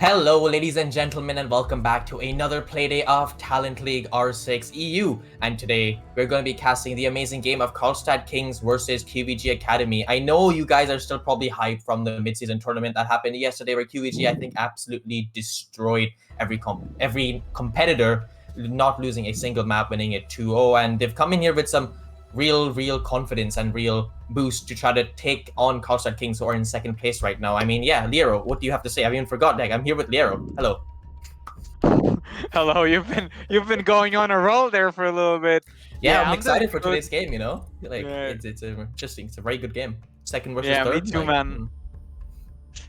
Hello, ladies and gentlemen, and welcome back to another playday of Talent League R6 EU. And today, we're going to be casting the amazing game of Carlstad Kings versus qvG Academy. I know you guys are still probably hyped from the mid-season tournament that happened yesterday, where qvG, I think, absolutely destroyed every competitor, not losing a single map, winning it 2-0. And they've come in here with some real confidence and real boost to try to take on Carlstad Kings, who are in second place right now. I mean, yeah, Liero, what do you have to say? I even forgot, like, I'm here with Liero. Hello. Hello, you've been going on a roll there for a little bit. Yeah, Yeah, I'm I'm doing excited for good. today's game, you know? Like, Yeah, it's interesting. It's a very good game. Second versus yeah, me third, too, like, man.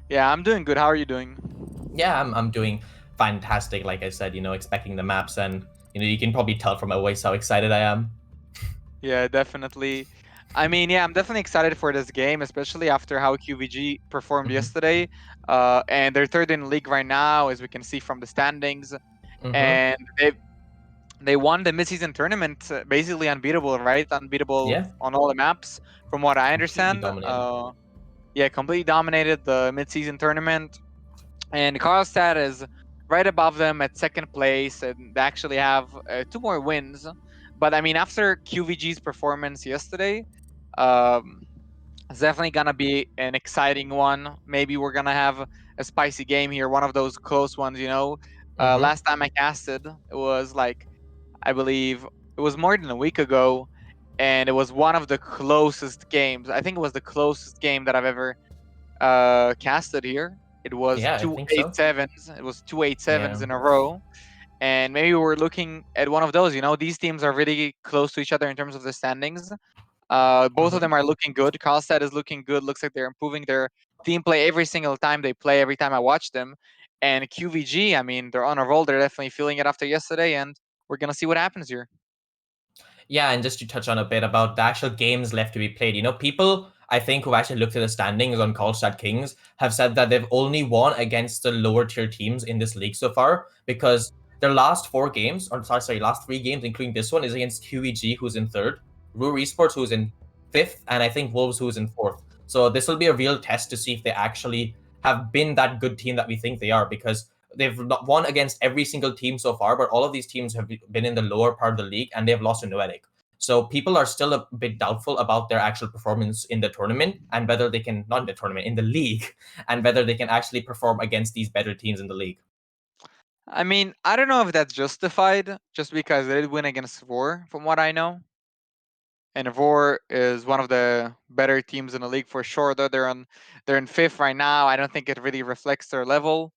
Yeah, I'm doing good. How are you doing? yeah, I'm doing fantastic, like I said, expecting the maps, and, you can probably tell from my voice how excited I am. Yeah, definitely. I mean, yeah, I'm definitely excited for this game, especially after how qvG performed Mm-hmm. yesterday. And they're third in the league right now, as we can see from the standings. Mm-hmm. And they won the mid-season tournament, basically unbeatable, right? Unbeatable Yeah, on all the maps, from what I completely understand. dominated. Yeah, completely dominated the mid-season tournament. And Carlstad is right above them at second place, and they actually have two more wins. But I mean, after qvG's performance yesterday, um, it's definitely gonna be an exciting one. Maybe we're gonna have a spicy game here, one of those close ones. Mm-hmm. Last time I casted, it was like, I believe it was more than a week ago, and it was one of the closest games. I think it was the closest game that I've ever casted here. It was Yeah, I two think eight so. sevens. It was two eight Yeah. sevens in a row, and maybe we're looking at one of those. These teams are really close to each other in terms of the standings. Both of Mm-hmm. them are looking good. Karlstad is looking good. Looks like they're improving their team play every single time they play. Every time I watch them, and qvG, I mean, they're on a roll. They're definitely feeling it after yesterday, and we're gonna see what happens here. Yeah, and just to touch on a bit about the actual games left to be played, people, I think, who've actually looked at the standings on Carlstad Kings have said that they've only won against the lower tier teams in this league so far, because their last four games, or sorry, last three games, including this one, is against qvG, who's in third, Ruhr Esports, who's in fifth, and I think Wolves, who's in fourth. So this will be a real test to see if they actually have been that good team that we think they are, because they've not won against every single team so far, but all of these teams have been in the lower part of the league, and they've lost to Noetic. So people are still a bit doubtful about their actual performance in the tournament, and whether they can, not in the tournament, in the league, and whether they can actually perform against these better teams in the league. I mean, I don't know if that's justified, just because they did win against Vor, from what I know. And Vor is one of the better teams in the league for sure. Though they're in fifth right now. I don't think it really reflects their level.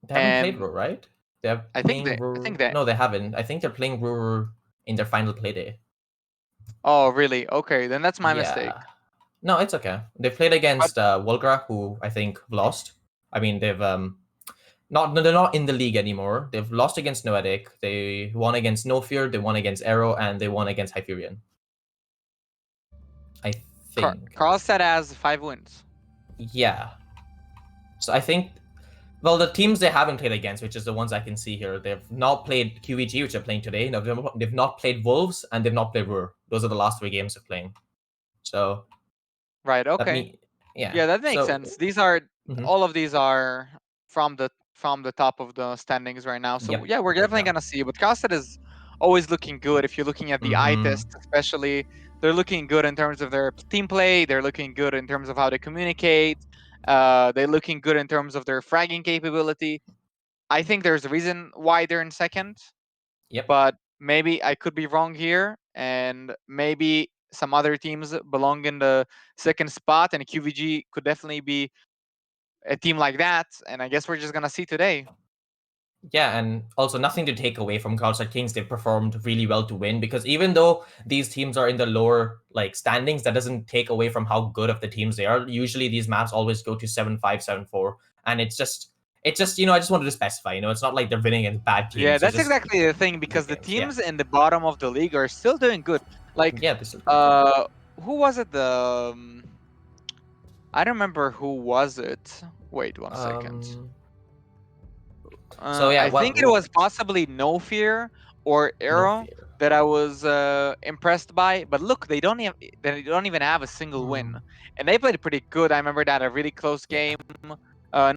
They haven't played And Ruhr, right? They're I think playing that I think Ruhr. that No, they haven't. I think they're playing Ruhr in their final play day. Oh, really? Okay, then that's my mistake. Yeah. No, it's okay. They played But against Volgra, who I think lost. I mean, they've not no, they're not in the league anymore. They've lost against Noetic. They won against No Fear. They won against Arrow, and they won against Hyperion. I think. Carlstad has 5 wins. Yeah. So I think, well, the teams they haven't played against, which is the ones I can see here, they've not played qvG, which they're playing today. No, they've not played Wolves, and they've not played Ruhr. Those are the last three games they're playing. So Right, that okay. me, yeah. Yeah, that makes So sense. mhm. All of these are from the top of the standings right now. So Yep, yeah, we're definitely yeah. gonna see. But Carlstad is always looking good. If you're looking at the eye Mm-hmm. test, especially, they're looking good in terms of their team play. They're looking good in terms of how they communicate. They're looking good in terms of their fragging capability. I think there's a reason why they're in second, Yep. but maybe I could be wrong here, and maybe some other teams belong in the second spot, and qvG could definitely be a team like that. And I guess we're just gonna see today. Yeah, and also nothing to take away from Carlstad Kings. They've performed really well to win, because even though these teams are in the lower like standings, that doesn't take away from how good of the teams they are. Usually these maps always go to 7-5, 7-4, and it's just I just wanted to specify. It's not like they're winning against bad Yeah, teams. It's that's just exactly the thing, good because the games. Yeah, teams in the bottom of the league are still doing good. Like, yeah, this is good. uh, who was it? I don't remember who was it. Wait 1 second. Um. So yeah, I think it what? was possibly No Fear or No Arrow fear. that I was impressed by. But look, they don't even have a single win, Hmm. and they played pretty good. I remember that a really close Yeah. game, uh,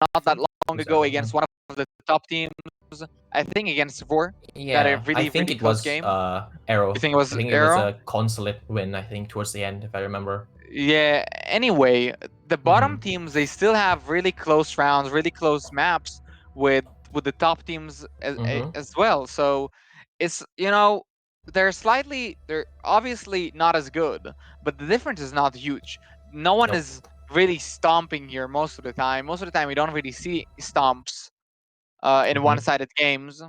not I that think. long ago against one of the top teams. I think against Vor. That a Yeah, I really think really it close was game. Arrow. You think it was I think it was Arrow? a consulate win, I think, towards the end, if I remember. Yeah. Anyway, the bottom teams, they still have really close rounds, really close maps with the top teams as well. So it's, they're obviously not as good, but the difference is not huge. No one Nope. is really stomping here most of the time. Most of the time, we don't really see stomps in one-sided games,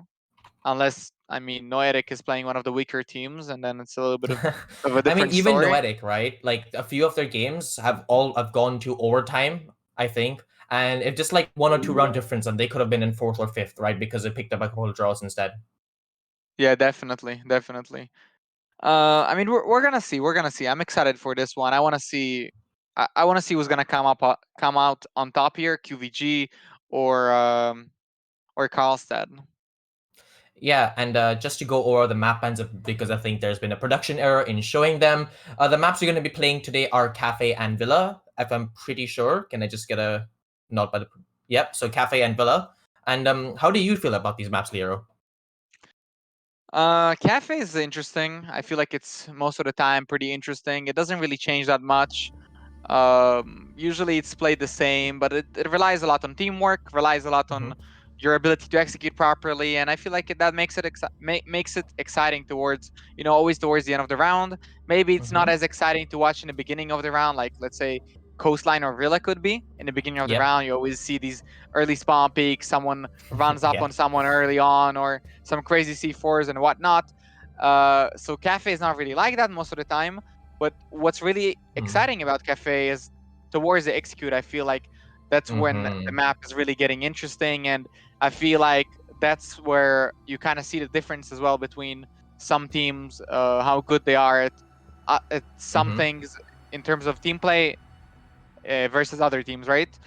unless, I mean, Noetic is playing one of the weaker teams, and then it's a little bit of a I mean, different even story. Noetic, right? Like a few of their games have gone to overtime, I think. And if just like 1 or 2 round difference, and they could have been in 4th or 5th, right? Because they picked up a couple of draws instead. Yeah, definitely, definitely. I mean, we're gonna see. We're gonna see. I'm excited for this one. I want to see. I want to see who's gonna come out on top here, qvG or Carlstad. Yeah, and just to go over the map bans, because I think there's been a production error in showing them. The maps you're going to be playing today are Cafe and Villa, if I'm pretty sure. Can I just get a nod by the... Yep, so Cafe and Villa. And how do you feel about these maps, Lero? Cafe is interesting. I feel like it's most of the time pretty interesting. It doesn't really change that much. Usually it's played the same, but it relies a lot on teamwork, relies a lot on your ability to execute properly, and I feel like that makes it makes it exciting towards, always towards the end of the round. Maybe it's not as exciting to watch in the beginning of the round, like let's say Coastline or Villa could be. In the beginning of the Yep. round, you always see these early spawn peaks, someone runs up Yeah. on someone early on, or some crazy C4s and whatnot. So Cafe is not really like that most of the time. But what's really exciting about Cafe is towards the execute. I feel like that's when the map is really getting interesting, and I feel like that's where you kind of see the difference as well between some teams, how good they are at some things in terms of team play versus other teams, right?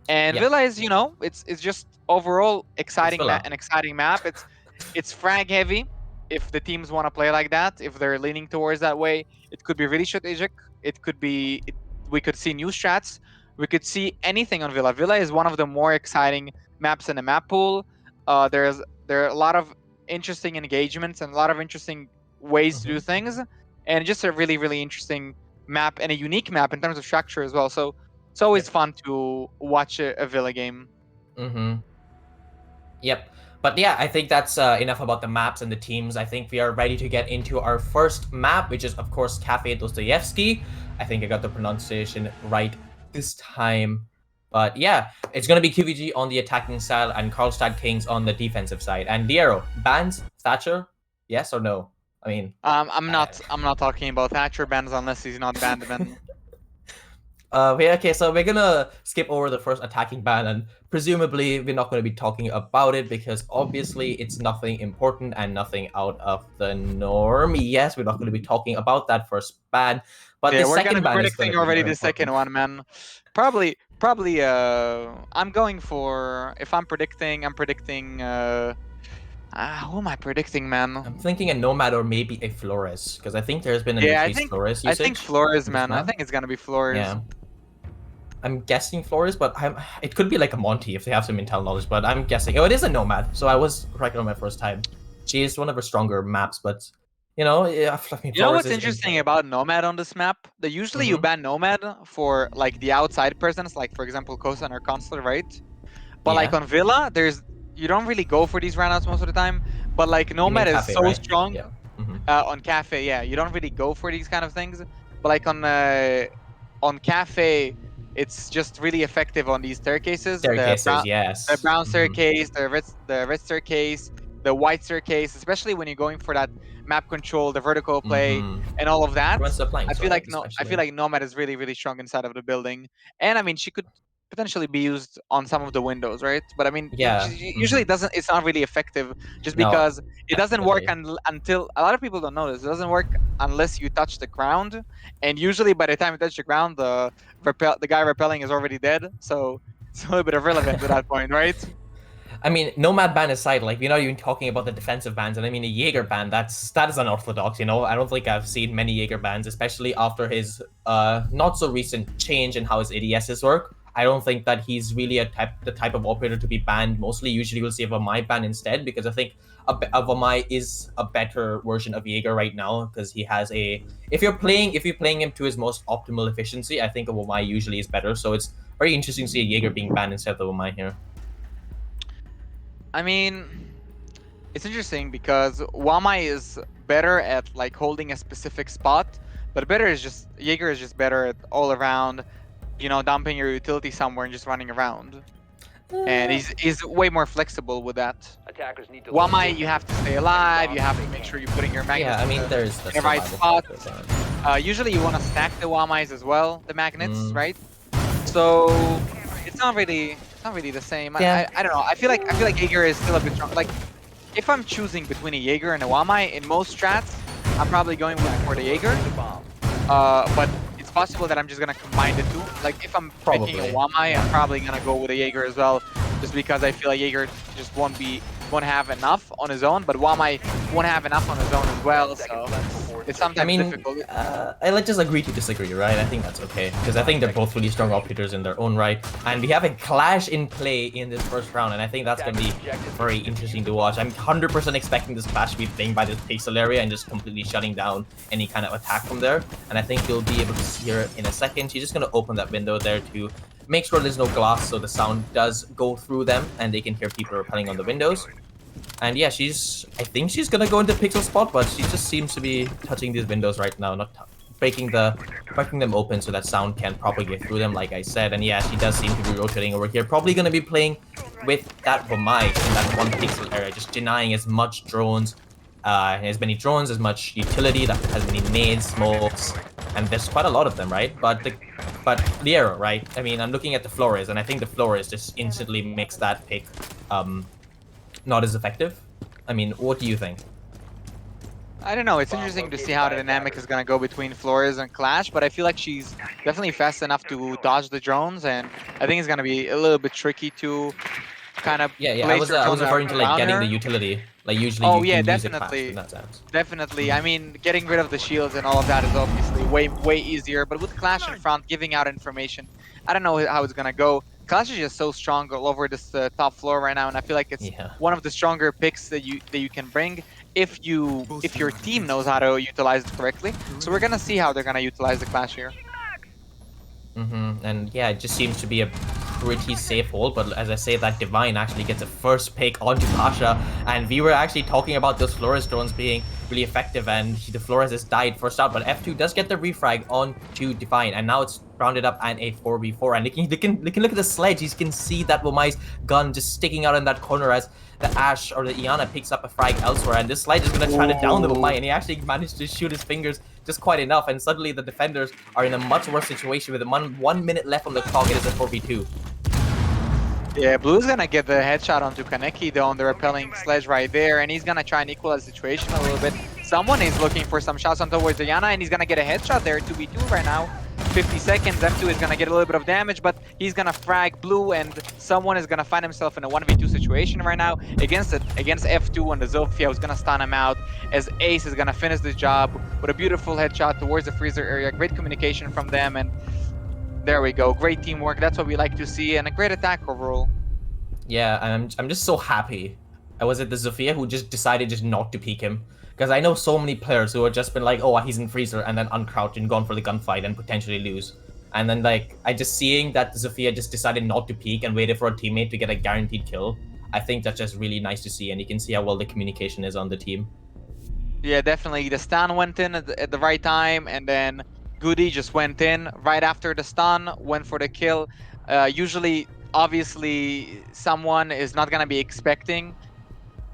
And Yep. Villa is, it's just overall It's an Villa. exciting map. It's frag heavy. If the teams want to play like that, if they're leaning towards that way, it could be really strategic. It could be. We could see new strats. We could see anything on Villa. Villa is one of the more exciting maps in the map pool. There are a lot of interesting engagements and a lot of interesting ways to do things, and just a really really interesting map and a unique map in terms of structure as well. So it's always fun to watch a Villa game. Yep. But yeah, I think that's enough about the maps and the teams. I think we are ready to get into our first map, which is, of course, Cafe Dostoevsky. I think I got the pronunciation right this time. But yeah, it's going to be qvG on the attacking side and Carlstad Kings on the defensive side. And Diero, bans Thatcher, yes or no? I mean, I'm not talking about Thatcher bans unless he's not banned, man. yeah, okay, so we're gonna skip over the first attacking ban, and presumably we're not gonna be talking about it because obviously it's nothing important and nothing out of the norm. Yes, we're not gonna be talking about that first ban, but Yeah, the we're gonna second be ban is gonna predicting be already more the second important. one, man. Probably. I'm going for. If I'm predicting. Who am I predicting, man? I'm thinking a Nomad or maybe a Flores, because I think there's been an Yeah, increased Flores I think usage Flores, in this man. I map. think it's gonna be Flores. Yeah. I'm guessing Flores, but it could be like a Monty if they have some intel knowledge, but I'm guessing. Oh, it is a Nomad, so I was correct on my first time. She is one of her stronger maps, but, yeah, I mean, You know Flores what's is interesting about Nomad on this map? That usually you ban Nomad for like the outside presence, like for example Kosan or Consular, right? But like Yeah. on Villa, you don't really go for these runouts most of the time. But like You mean Nomad is Cafe, so right? strong Yeah. Mm-hmm. on Cafe, yeah, you don't really go for these kind of things. But like on Cafe, it's just really effective on these staircases. Staircases, The yes. brown Mm-hmm. staircase, the red staircase, the white staircase, especially when you're going for that map control, the vertical play, Mm-hmm. and all of that. Everyone's applying I feel sword, like no, I feel especially. like Nomad is really really strong inside of the building, and I mean she could potentially be used on some of the windows, right? But I mean, Yeah. usually Mm-hmm. it doesn't. It's not really effective, just No, because it doesn't work definitely. until a lot of people don't know this. It doesn't work unless you touch the ground, and usually by the time you touch the ground, the guy repelling is already dead. So it's a little bit irrelevant at that point, right? I mean, Nomad ban aside, like, we're not even talking about the defensive bans, and I mean, a Jaeger ban, that is unorthodox, I don't think I've seen many Jaeger bans, especially after his not so recent change in how his ADSs work. I don't think that he's really the type of operator to be banned. Mostly, usually we'll see a Vamai ban instead, because I think a Vamai is a better version of Jaeger right now, because he has a if you're playing him to his most optimal efficiency, I think a Vamai usually is better. So it's very interesting to see a Jaeger being banned instead of the Vamai here. I mean, it's interesting because Wamai is better at like holding a specific spot, but Jaeger is just better at all around, dumping your utility somewhere and just running around. And he's way more flexible with that. Wamai, you have to stay alive. You have to make sure you're putting your magnets Yeah, I mean, in there's the right spot. spot. Usually, you want to stack the Wamais as well, the magnets, Mm. right? So it's not really the same. Yeah. I don't know. I feel like Jaeger is still a bit strong. Like if I'm choosing between a Jaeger and a Wamai in most strats, I'm probably going for the Jaeger. But it's possible that I'm just gonna combine the two. Like if I'm picking a Wamai, I'm probably gonna go with a Jaeger as well, just because I feel like Jaeger just won't have enough on his own, but Wamai won't have enough on his own as well. So it's sometimes difficult. I just agree to disagree, right? I think that's okay, because I think they're both really strong operators in their own right, and we have a clash in play in this first round, and I think that's going to be very interesting to watch. I'm 100% expecting this clash to be playing by this pixel area and just completely shutting down any kind of attack from there, and I think you'll be able to see her in a second. She's just going to open that window there to make sure there's no glass, so the sound does go through them, and they can hear people rappelling on the windows. And yeah, I think she's gonna go into pixel spot, but she just seems to be touching these windows right now, not breaking them open so that sound can propagate through them, like I said. And yeah, she does seem to be rotating over here, probably gonna be playing with that Vamai in that one pixel area, just denying as much drones, as many drones, as much utility, that has many nades, smokes, and there's quite a lot of them, right? But the arrow, right? I mean, I'm looking at the Flores, and I think the Flores just instantly makes that pick not as effective. I mean, what do you think? I don't know. It's interesting to see how the dynamic is going to go between Flores and Clash, but I feel like she's definitely fast enough to dodge the drones, and I think it's going to be a little bit tricky to kind of I was referring to like getting the utility. Like usually you can use it fast in that sense. Definitely. I mean, getting rid of the shields and all of that is obviously way easier, but with Clash in front, giving out information, I don't know how it's going to go. Clash is just so strong all over this top floor right now, and I feel like it's one of the stronger picks that you can bring if your team knows how to utilize it correctly. So we're gonna see how they're gonna utilize the Clash here. And yeah, it just seems to be a pretty safe hold, but as I say, that Divine actually gets a first pick onto Pasha, and we were actually talking about those Flores drones being really effective, and the Flores has died first out, but F2 does get the refrag onto Divine, and now it's rounded up and a 4v4, and they can look at the sledge. You can see that Wamai's gun just sticking out in that corner as the Ashe or the Iana picks up a frag elsewhere, and this sledge is going to try to down the Wamai, and he actually managed to shoot his fingers just quite enough, and suddenly the defenders are in a much worse situation with 1 minute left on the clock. It is a 4v2. Yeah, Blue's gonna get the headshot onto Kaneki though on the repelling sledge right there, and he's gonna try and equalize the situation a little bit. Someone is looking for some shots on towards Diana, and he's gonna get a headshot there, 2v2 right now. 50 seconds, F2 is gonna get a little bit of damage, but he's gonna frag Blue, and someone is gonna find himself in a 1v2 situation right now against F2, and the Zofia who's gonna stun him out, as Ace is gonna finish the job with a beautiful headshot towards the freezer area. Great communication from them, and there we go. Great teamwork. That's what we like to see, and a great attack overall. Yeah, I'm just so happy. Was it the Zofia who just decided just not to peek him? Because I know so many players who have just been like, oh, he's in freezer, and then uncrouch and gone for the gunfight and potentially lose. And then like, I just seeing that Zofia just decided not to peek and waited for a teammate to get a guaranteed kill. I think that's just really nice to see, and you can see how well the communication is on the team. Yeah, definitely. The stun went in at the right time, and then Goody just went in right after the stun, went for the kill. Usually, obviously, someone is not going to be expecting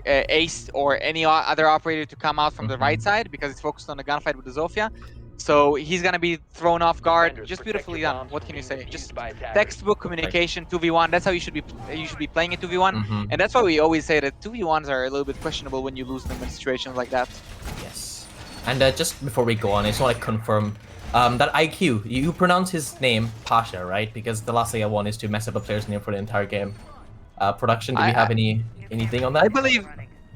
Ace or any other operator to come out from the right side because it's focused on the gunfight with the Zofia. So he's going to be thrown off guard. Just beautifully done. What can you say? Just textbook communication, 2v1. That's how you should be playing it 2v1. And that's why we always say that 2v1s are a little bit questionable when you lose them in situations like that. Yes. And just before we go on, I just want to confirm that IQ, you pronounce his name Pasha, right? Because the last thing I want is to mess up a player's name for the entire game. Production, do we have anything on that? I believe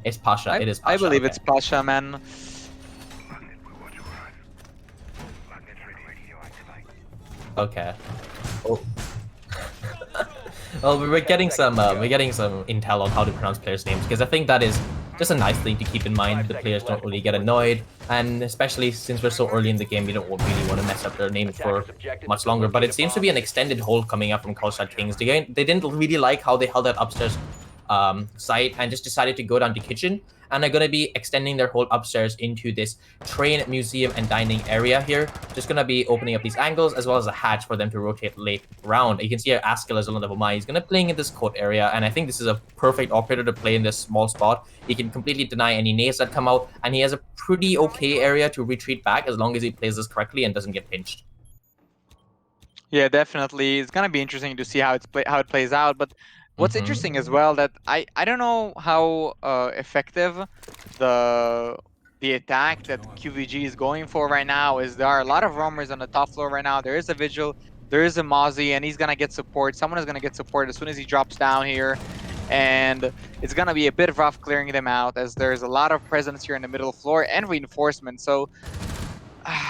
it's Pasha. It is Pasha. I believe it's Pasha, man. Okay. Oh. Well, we're getting some intel on how to pronounce players' names because I think that is just a nice thing to keep in mind. The players don't really get annoyed, and especially since we're so early in the game, we don't really want to mess up their names for much longer. But it seems to be an extended hold coming up from Carlstad Kings. They didn't really like how they held that upstairs site and just decided to go down to kitchen, and are going to be extending their whole upstairs into this train museum and dining area here. Just going to be opening up these angles as well as a hatch for them to rotate late round. You can see here Askell is on level 9. He's going to be playing in this court area, and I think this is a perfect operator to play in this small spot. He can completely deny any nades that come out, and he has a pretty okay area to retreat back as long as he plays this correctly and doesn't get pinched. Yeah, definitely. It's gonna be interesting to see how how it plays out. But what's interesting as well that I don't know how effective the the attack that qvG is going for right now is. There are a lot of roamers on the top floor right now. There is a vigil, there is a Mozzie, and he's gonna get support. Someone is gonna get support as soon as he drops down here, and it's gonna be a bit rough clearing them out as there's a lot of presence here in the middle floor and reinforcement. So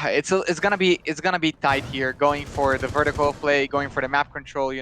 it's gonna be tight here, going for the vertical play, going for the map control.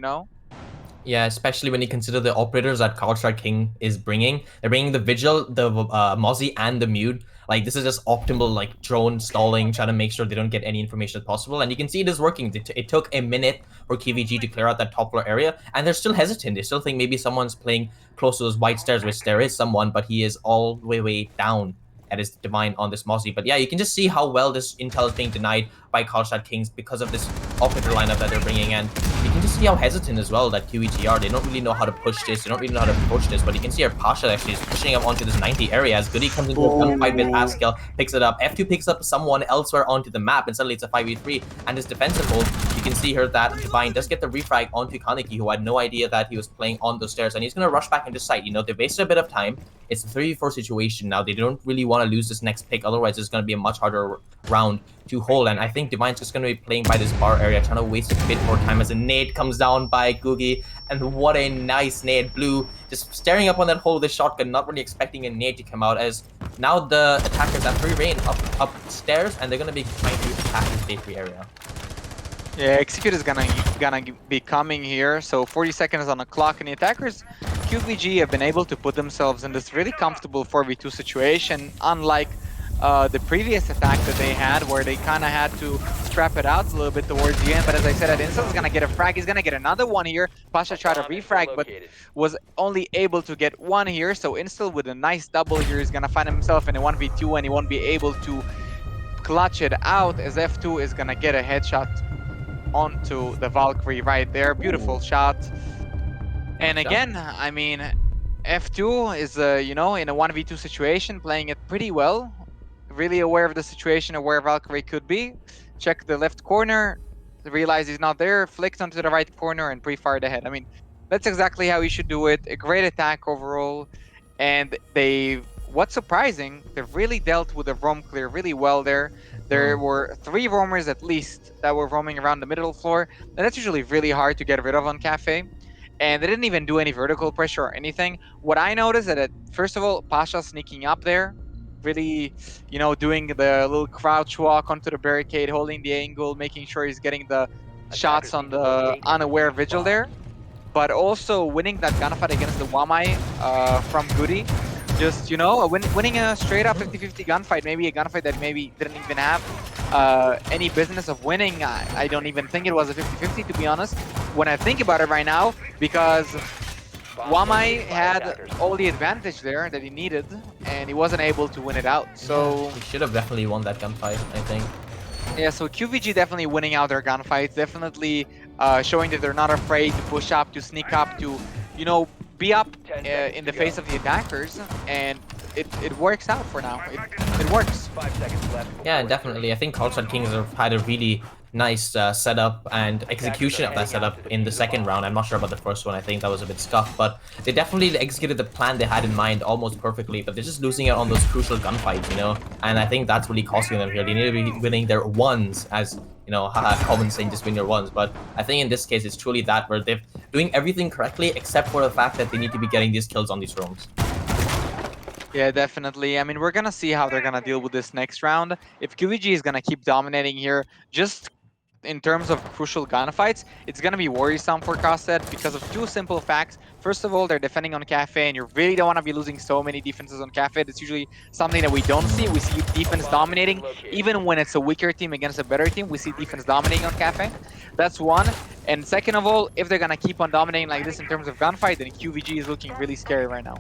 Yeah, especially when you consider the operators that Carlstad King is bringing. They're bringing the Vigil, the Mozzie, and the Mute. Like, this is just optimal, like, drone stalling, trying to make sure they don't get any information as possible. And you can see it is working. It took a minute for qvG to clear out that top floor area, and they're still hesitant. They still think maybe someone's playing close to those white stairs, which there is someone, but he is all the way down at his divine on this Mozzie. But yeah, you can just see how well this intel is being denied by Carlstad Kings because of this operator lineup that they're bringing in. You can just see how hesitant as well that qvG are. They don't really know how to push this. They don't really know how to approach this. But you can see our Pasha actually is pushing up onto this 90 area as Goody comes into a gunfight with Askell, picks it up. F2 picks up someone elsewhere onto the map, and suddenly it's a 5v3. And his defensive hold, you can see here that Divine does get the refrag onto Kaneki, who had no idea that he was playing on those stairs. And he's going to rush back into site. You know, they wasted a bit of time. It's a 3v4 situation now. They don't really want to lose this next pick. Otherwise, it's going to be a much harder round to hold. And I think Divine's just going to be playing by this bar area, trying to waste a bit more time as a nade comes down by Googie. And what a nice nade. Blue just staring up on that hole with the shotgun, not really expecting a nade to come out, as now the attackers have free reign upstairs, and they're going to be trying to attack this day 3 area. Yeah, Execute is gonna be coming here. So 40 seconds on the clock, and the attackers, qvG, have been able to put themselves in this really comfortable 4v2 situation, unlike the previous attack that they had, where they kind of had to trap it out a little bit towards the end. But as I said, Insel is gonna get a frag. He's gonna get another one here. Pasha tried to refrag, but was only able to get one here. So Insel with a nice double here is gonna find himself in a 1v2, and he won't be able to clutch it out, as F2 is gonna get a headshot onto the Valkyrie right there. Beautiful shot. And again, I mean, F2 is, you know, in a 1v2 situation, playing it pretty well. Really aware of the situation of where Valkyrie could be. Check the left corner, realize he's not there, flicked onto the right corner, and pre-fired ahead. I mean, that's exactly how you should do it. A great attack overall. And what's surprising, they've really dealt with the roam clear really well there. There were 3 roamers at least that were roaming around the middle floor, and that's usually really hard to get rid of on Cafe. And they didn't even do any vertical pressure or anything. What I noticed that, first of all, Pasha sneaking up there, really, you know, doing the little crouch walk onto the barricade, holding the angle, making sure he's getting the shots on the unaware vigil there. But also winning that gunfight against the Wamai from Goody. Just, you know, winning a straight up 50-50 gunfight, maybe a gunfight that maybe didn't even have any business of winning. I don't even think it was a 50-50, to be honest, when I think about it right now, because Wamai had all the advantage there that he needed, and he wasn't able to win it out. So he should have definitely won that gunfight, I think. Yeah, so qvG definitely winning out their gunfights, definitely showing that they're not afraid to push up, to sneak up, to, you know, be up in the face of the attackers, and it works out for now. It works. 5 seconds left. Yeah, definitely. I think Carlstad Kings have had a really nice setup and execution of that setup in the second round. I'm not sure about the first one. I think that was a bit scuffed, but they definitely executed the plan they had in mind almost perfectly, but they're just losing out on those crucial gunfights, you know? And I think that's really costing them here. They need to be winning their ones, as, you know, haha, common saying, just win your ones. But I think in this case, it's truly that, where they're doing everything correctly, except for the fact that they need to be getting these kills on these roams. Yeah, definitely. I mean, we're gonna see how they're gonna deal with this next round. If qvG is gonna keep dominating here, just in terms of crucial gunfights, it's gonna be worrisome for Carlstad because of two simple facts. First of all, they're defending on Cafe, and you really don't want to be losing so many defenses on Cafe. It's usually something that we don't see. We see defense dominating, even when it's a weaker team against a better team. We see defense dominating on Cafe. That's one. And second of all, if they're gonna keep on dominating like this in terms of gunfight, then qvG is looking really scary right now.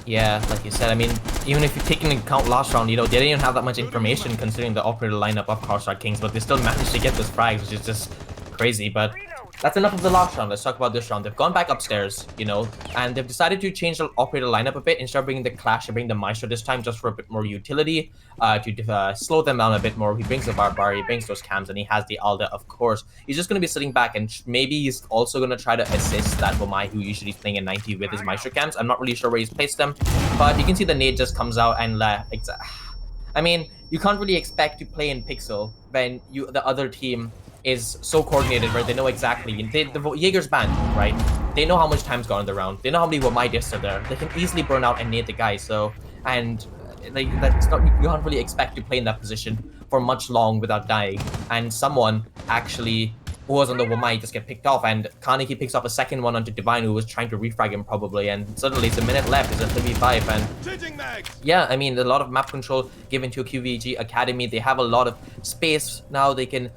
Yeah, like you said, I mean, even if you take into account last round, you know, they didn't even have that much information considering the operator lineup of Carlstad Kings, but they still managed to get those frags, which is just crazy. But that's enough of the last round. Let's talk about this round. They've gone back upstairs, you know, and they've decided to change the operator lineup a bit. Instead of bringing the Clash, they bring the Maestro this time just for a bit more utility, to slow them down a bit more. He brings the Barbar, he brings those cams, and he has the Alda, of course. He's just going to be sitting back, and maybe he's also going to try to assist that Wamai, who usually is playing a 90 with his Maestro cams. I'm not really sure where he's placed them, but you can see the nade just comes out and I mean, you can't really expect to play in Pixel when the other team is so coordinated where they know exactly. The Jaeger's banned, right? They know how much time's gone in the round. They know how many Wamai discs are there. They can easily burn out and nade the guy. So, and like that's not, you can't really expect to play in that position for much long without dying. And someone actually who was on the Wamai just get picked off, and Kaneki picks up a second one onto Divine, who was trying to refrag him probably, and suddenly it's a minute left, it's a 3v5, and yeah, I mean, a lot of map control given to qvG Academy. They have a lot of space now. They can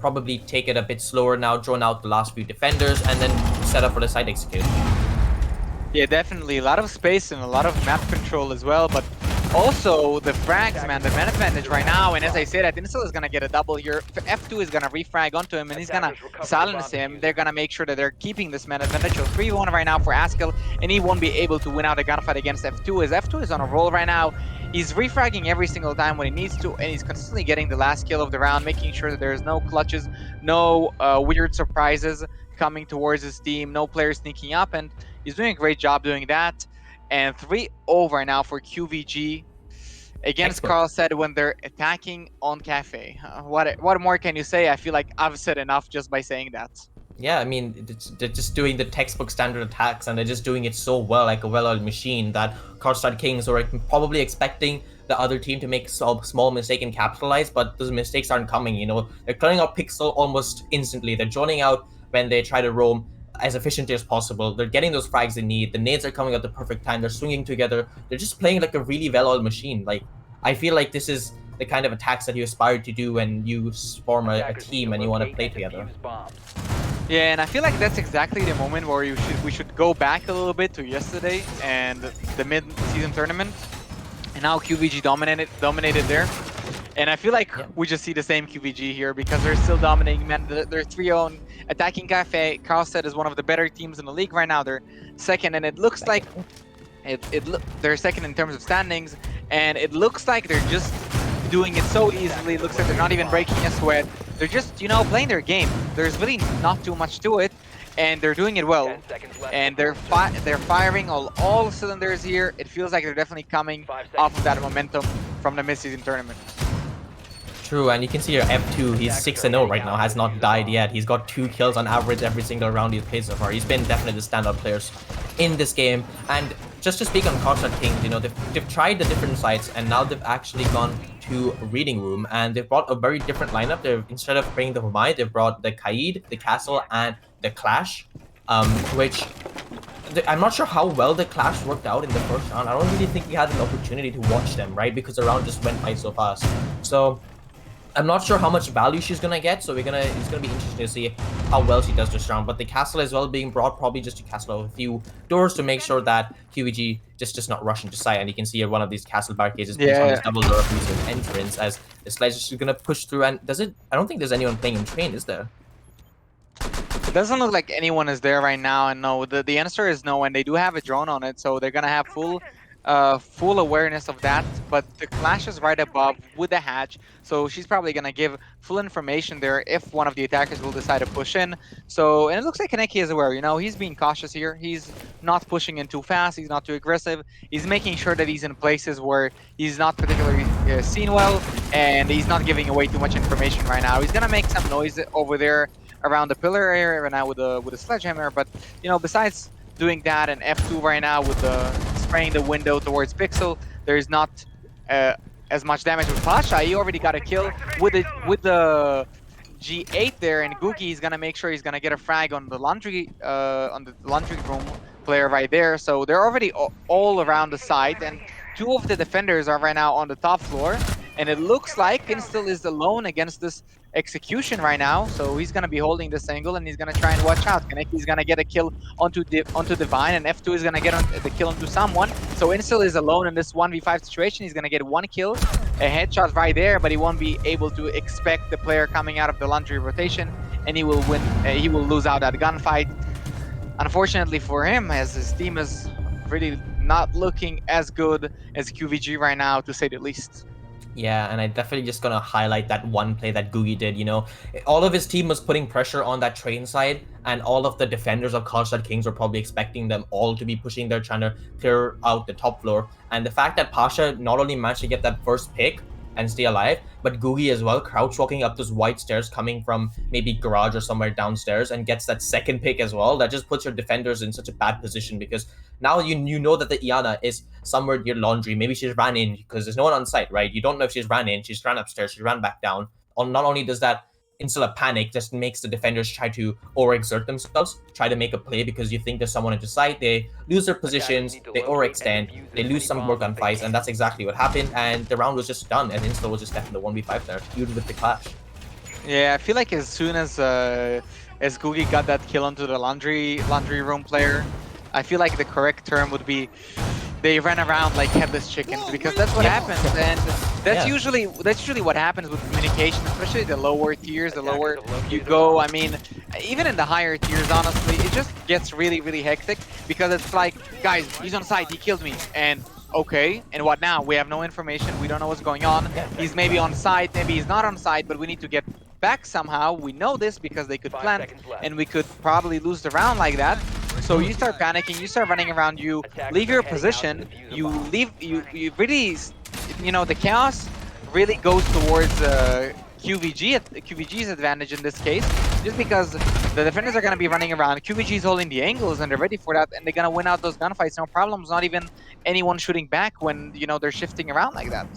probably take it a bit slower now, drone out the last few defenders, and then set up for the side execute. Yeah, definitely. A lot of space and a lot of map control as well, but also the frags, man, the man advantage right now. And as I said, Insel is going to get a double here. F2 is going to refrag onto him, and he's going to silence him. They're going to make sure that they're keeping this man advantage. So 3v1 right now for Askel, and he won't be able to win out a gunfight against F2, as F2 is on a roll right now. He's refragging every single time when he needs to, and he's consistently getting the last kill of the round, making sure that there's no clutches, no weird surprises coming towards his team, no players sneaking up, and he's doing a great job doing that. And 3 over now for qvG against Carlstad when they're attacking on Cafe. What more can you say? I feel like I've said enough just by saying that. Yeah, I mean, they're just doing the textbook standard attacks, and they're just doing it so well, like a well-oiled machine, that Carlstad Kings are probably expecting the other team to make some small mistake and capitalize, but those mistakes aren't coming, you know. They're clearing out Pixel almost instantly. They're droning out when they try to roam as efficiently as possible. They're getting those frags they need. The nades are coming at the perfect time. They're swinging together. They're just playing like a really well-oiled machine. Like, I feel like this is the kind of attacks that you aspire to do when you form a team and you want to play together. Yeah, and I feel like that's exactly the moment where we should go back a little bit to yesterday and the mid-season tournament. And now qvG dominated there. And I feel like we just see the same qvG here because they're still dominating, man. They're 3-0 attacking Cafe. Carlstad is one of the better teams in the league right now. They're second, and it looks like they're second in terms of standings, and it looks like they're just doing it so easily. It looks like they're not even breaking a sweat. They're just, you know, playing their game. There's really not too much to it, and they're doing it well. And they're firing all cylinders here. It feels like they're definitely coming off of that momentum from the mid-season tournament. True, and you can see your F2, he's 6-0 right now, has not died yet. He's got 2 kills on average every single round he's played so far. He's been definitely the standout players in this game. And just to speak on Carlstad Kings, you know, they've tried the different sites, and now they've actually gone to Reading Room, and they've brought a very different lineup. Instead of bringing the Humai, they've brought the Kaid, the Castle, and the Clash, which I'm not sure how well the Clash worked out in the first round. I don't really think we had an opportunity to watch them, right? Because the round just went by so fast. So I'm not sure how much value she's gonna get, so it's gonna be interesting to see how well she does this round. But the castle as well being brought probably just to castle out a few doors to make sure that qvG just does not rush into sight. And you can see here one of these castle barricades is placed on this double door of entrance as the sledge is gonna push through. And I don't think there's anyone playing in train, is there? It doesn't look like anyone is there right now, and no, the answer is no. And they do have a drone on it, so they're gonna have full awareness of that. But the Clash is right above with the hatch, so she's probably gonna give full information there if one of the attackers will decide to push in. So, and it looks like Kaneki is aware, you know, he's being cautious here. He's not pushing in too fast, he's not too aggressive. He's making sure that he's in places where he's not particularly seen well, and he's not giving away too much information right now. He's gonna make some noise over there around the pillar area right now with a sledgehammer, but you know, besides doing that, and F2 right now with the spraying the window towards Pixel, there's not as much damage with Pasha. He already got a kill with the G8 there, and qvG is gonna make sure he's gonna get a frag on the laundry room player right there. So they're already all around the site, and two of the defenders are right now on the top floor. And it looks like Instil is alone against this execution right now. So he's gonna be holding this angle, and he's gonna try and watch out. Kaneki's gonna get a kill onto Divine, and F2 is gonna get the kill onto someone. So Instil is alone in this 1v5 situation. He's gonna get one kill, a headshot right there, but he won't be able to expect the player coming out of the laundry rotation, and he will win. He will lose out that gunfight. Unfortunately for him, as his team is really not looking as good as qvG right now, to say the least. Yeah, and I definitely just gonna highlight that one play that qvG did. You know, all of his team was putting pressure on that train side, and all of the defenders of Carlstad Kings were probably expecting them all to be pushing there, trying to clear out the top floor. And the fact that Pasha not only managed to get that first pick and stay alive, but qvG as well, crouch walking up those white stairs coming from maybe garage or somewhere downstairs, and gets that second pick as well. That just puts your defenders in such a bad position, because now you know that the Iana is somewhere near laundry. Maybe she's ran in because there's no one on site, right? You don't know if she's ran in, she's ran upstairs, she ran back down. Not only does that instill a panic, just makes the defenders try to overexert themselves, try to make a play because you think there's someone into sight. They lose their positions, they overextend, they lose some more gunfights, and that's exactly what happened. And the round was just done, and Insta was just left in the 1v5 there, even with the clash. Yeah, I feel like as soon as qvG got that kill onto the laundry room player, I feel like the correct term would be they ran around like headless chickens, because that's what happens, and that's usually what happens with communication, especially the lower tiers. The lower you go, I mean, even in the higher tiers, honestly, it just gets really hectic, because it's like, guys, he's on site, he killed me, and okay, and what now? We have no information, we don't know what's going on. He's maybe on site, maybe he's not on site, but we need to get back somehow. We know this because they could plant, and we could probably lose the round like that. So you start panicking, you start running around, you leave your position, you really, you know, the chaos really goes towards qvG's advantage in this case, just because the defenders are going to be running around, qvG is holding the angles, and they're ready for that, and they're going to win out those gunfights, no problems, not even anyone shooting back when, you know, they're shifting around like that.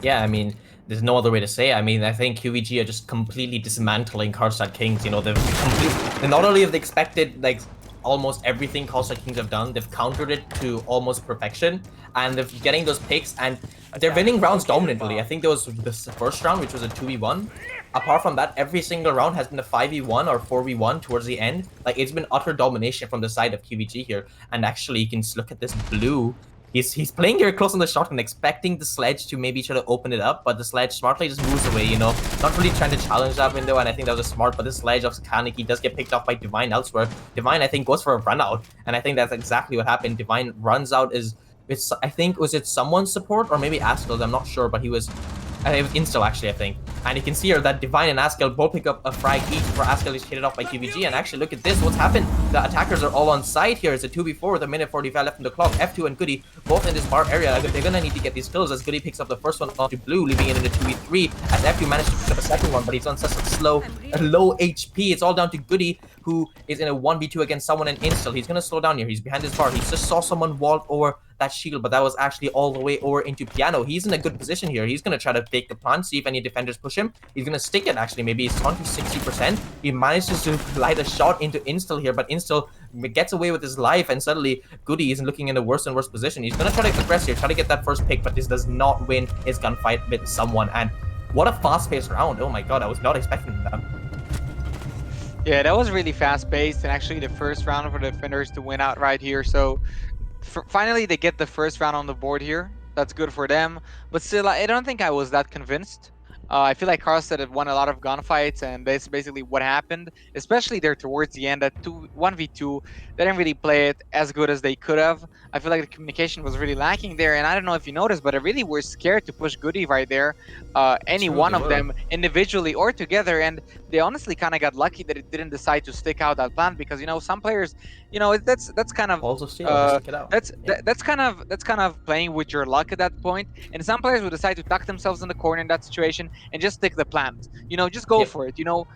Yeah, I mean, there's no other way to say it. I mean, I think qvG are just completely dismantling Carlstad Kings. You know, not only have they expected, like, almost everything Carlstad Kings have done, they've countered it to almost perfection, and they're getting those picks, and they're winning rounds dominantly. I think there was this first round, which was a 2v1. Apart from that, every single round has been a 5v1 or 4v1 towards the end. Like, it's been utter domination from the side of qvG here. And actually, you can look at this blue. He's playing very close on the shotgun, expecting the sledge to maybe try to open it up, but the sledge smartly just moves away, you know, not really trying to challenge that window, and I think that was smart, but the sledge of Kaneki does get picked off by Divine elsewhere. Divine, I think, goes for a run out, and I think that's exactly what happened. Divine runs out, I think, was it someone's support, or maybe Askel's, I'm not sure, but it was Instil, actually, I think. And you can see here that Divine and Askel both pick up a frag each before Askel is hit off by qvG. And actually, look at this. What's happened? The attackers are all on site here. It's a 2v4 with a minute 45 left on the clock. F2 and qvG both in this bar area. They're going to need to get these kills as qvG picks up the first one onto blue, leaving it in a 2v3. As F2 managed to pick up a second one, but he's on such a low HP. It's all down to qvG, who is in a 1v2 against someone in Instil. He's going to slow down here. He's behind his bar. He just saw someone walk over that shield, but that was actually all the way over into Piano. He's in a good position here. He's going to try to take the plant, see if any defenders push him. He's going to stick it, actually. Maybe he's on to 60%. He manages to light a shot into Instil here, but Instil gets away with his life, and suddenly qvG is looking in a worse and worse position. He's going to try to aggress here, try to get that first pick, but this does not win his gunfight with someone. And what a fast-paced round. Oh my god, I was not expecting that. Yeah, that was really fast-paced, and actually the first round for the defenders to win outright here. So finally, they get the first round on the board here. That's good for them. But still, I don't think I was that convinced. I feel like Carlstad had won a lot of gunfights, and that's basically what happened. Especially there towards the end, at 1v2, they didn't really play it as good as they could have. I feel like the communication was really lacking there, and I don't know if you noticed, but I really were scared to push qvG right there. Any one of them, individually or together, and they honestly kind of got lucky that it didn't decide to stick out that plan, because, you know, some players, you know, that's kind of also still stick it out. that's kind of playing with your luck at that point, and some players would decide to tuck themselves in the corner in that situation and just stick the plant. You know, just go for it. You know,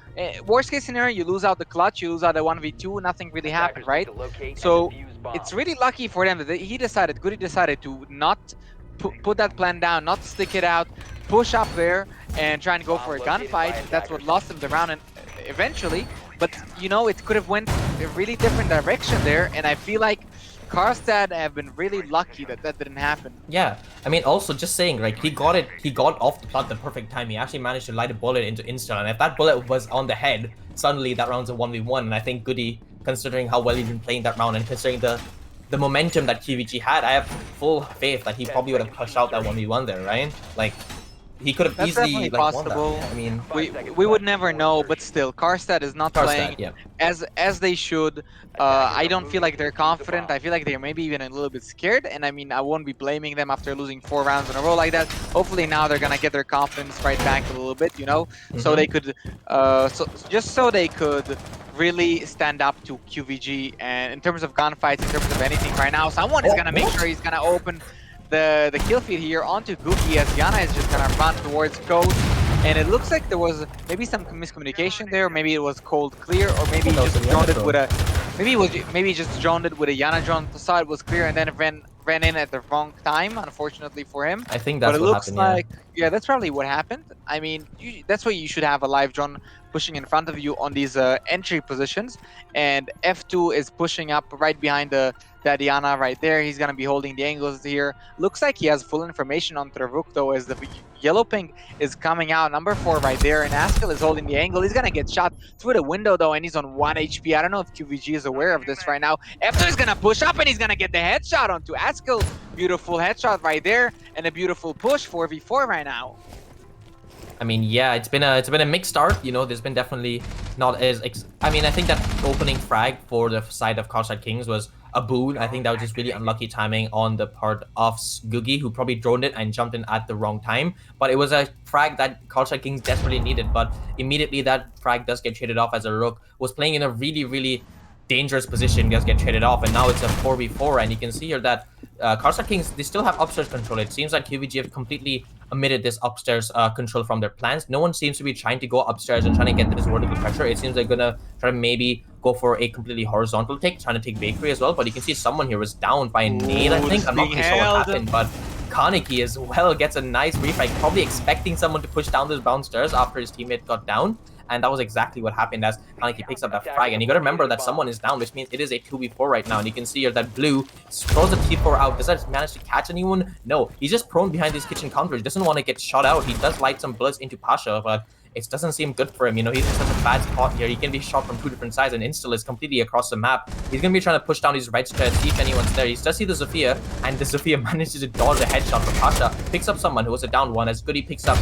worst case scenario, you lose out the clutch, you lose out the 1v2, nothing really happened, right? So it's really lucky for them that qvG decided to not put that plan down, not stick it out, push up there, and trying to go for a gunfight. That's what lost them the round and eventually. But you know, it could have went a really different direction there, and I feel like Carlstad have been really lucky that that didn't happen. Yeah, I mean, also just saying, like, he got off the plant the perfect time. He actually managed to light a bullet into Insta, and if that bullet was on the head, suddenly that round's a 1v1. And I think Goody, considering how well he's been playing that round and considering the momentum that qvG had, I have full faith that he probably would have pushed out that 1v1 there, right? Like, he could have That's easily definitely like won possible. that. I mean, We would never know, but still, Carlstad is not playing yeah. as they should. I don't feel like they're confident. I feel like they're maybe even a little bit scared. And I mean, I won't be blaming them after losing 4 rounds in a row like that. Hopefully now they're gonna get their confidence right back a little bit, you know, so they could, so they could really stand up to qvG. And in terms of gunfights, in terms of anything right now, someone is gonna make sure he's gonna open the kill feed here onto Googie as Yana is just gonna run towards Code. And it looks like there was maybe some miscommunication there. Maybe it was cold clear, or maybe he just droned it with a maybe he just droned it with a Yana drone. The side was clear and then ran in at the wrong time, unfortunately for him. I think that's but it what looks happened, like yeah, that's probably what happened. I mean, that's why you should have a live drone pushing in front of you on these entry positions, and F2 is pushing up right behind the Diana right there. He's gonna be holding the angles here. Looks like he has full information on Travuk though, as the yellow ping is coming out. Number 4 right there, and Askel is holding the angle. He's gonna get shot through the window though, and he's on 1 HP. I don't know if qvG is aware of this right now. F2 is gonna push up and he's gonna get the headshot onto Askel. Beautiful headshot right there, and a beautiful push 4v4 right now. I mean, yeah, it's been a mixed start. You know, there's been definitely not as I mean, I think that opening frag for the side of Carlstad Kings was a boon. I think that was just really unlucky timing on the part of Googie, who probably droned it and jumped in at the wrong time. But it was a frag that Carlstad Kings desperately needed. But immediately that frag does get traded off as a Rook. Was playing in a really, really dangerous position, does get traded off, and now it's a 4v4. And you can see here that Carlstad Kings, they still have upstairs control. It seems like qvG have completely omitted this upstairs control from their plans. No one seems to be trying to go upstairs and trying to get this vertical pressure. It seems they're gonna try to maybe go for a completely horizontal take, trying to take Bakery as well. But you can see someone here was down by a nade, I think. I'm not really sure what happened, but Kaneki as well gets a nice refrag, probably expecting someone to push down those bound stairs after his teammate got down. And that was exactly what happened as Kaneki picks up that frag. And you gotta remember that someone is down, which means it is a 2v4 right now. And you can see here that Blue throws the T4 out. Does that manage to catch anyone? No. He's just prone behind these kitchen counters. He doesn't want to get shot out. He does light some bullets into Pasha, but it doesn't seem good for him. You know, he's in such a bad spot here. He can be shot from 2 different sides, and Install is completely across the map. He's going to be trying to push down his right stairs, see if anyone's there. He does see the Zofia, and the Zofia manages to dodge a headshot from Pasha. Picks up someone who was a down one, as Goody picks up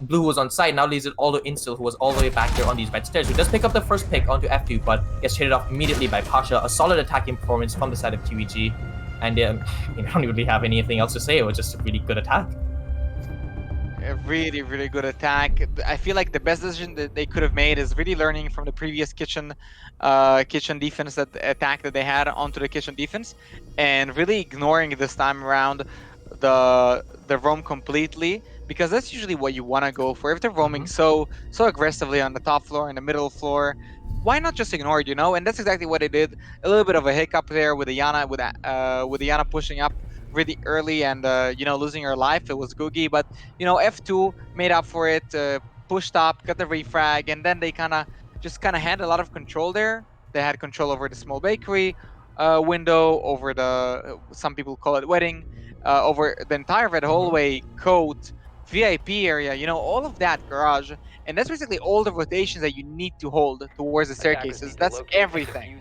Blue, who was on side. Now leaves it all to Install, who was all the way back there on these right stairs, who does pick up the first pick onto F2, but gets traded off immediately by Pasha. A solid attacking performance from the side of qvG. And I don't really have anything else to say. It was just a really good attack. A really, really good attack. I feel like the best decision that they could have made is really learning from the previous kitchen defense, that attack that they had onto the kitchen defense, and really ignoring this time around the roam completely, because that's usually what you want to go for. If they're roaming so aggressively on the top floor and the middle floor, why not just ignore it, you know? And that's exactly what they did. A little bit of a hiccup there with the Yana, with the Yana pushing up really early and losing her life. It was Googie, but F2 made up for it, pushed up, got the refrag, and then they kind of had a lot of control there. They had control over the small bakery window, over the some people call it wedding, over the entire red hallway, coat, VIP area, all of that garage. And that's basically all the rotations that you need to hold towards the staircases. That's everything.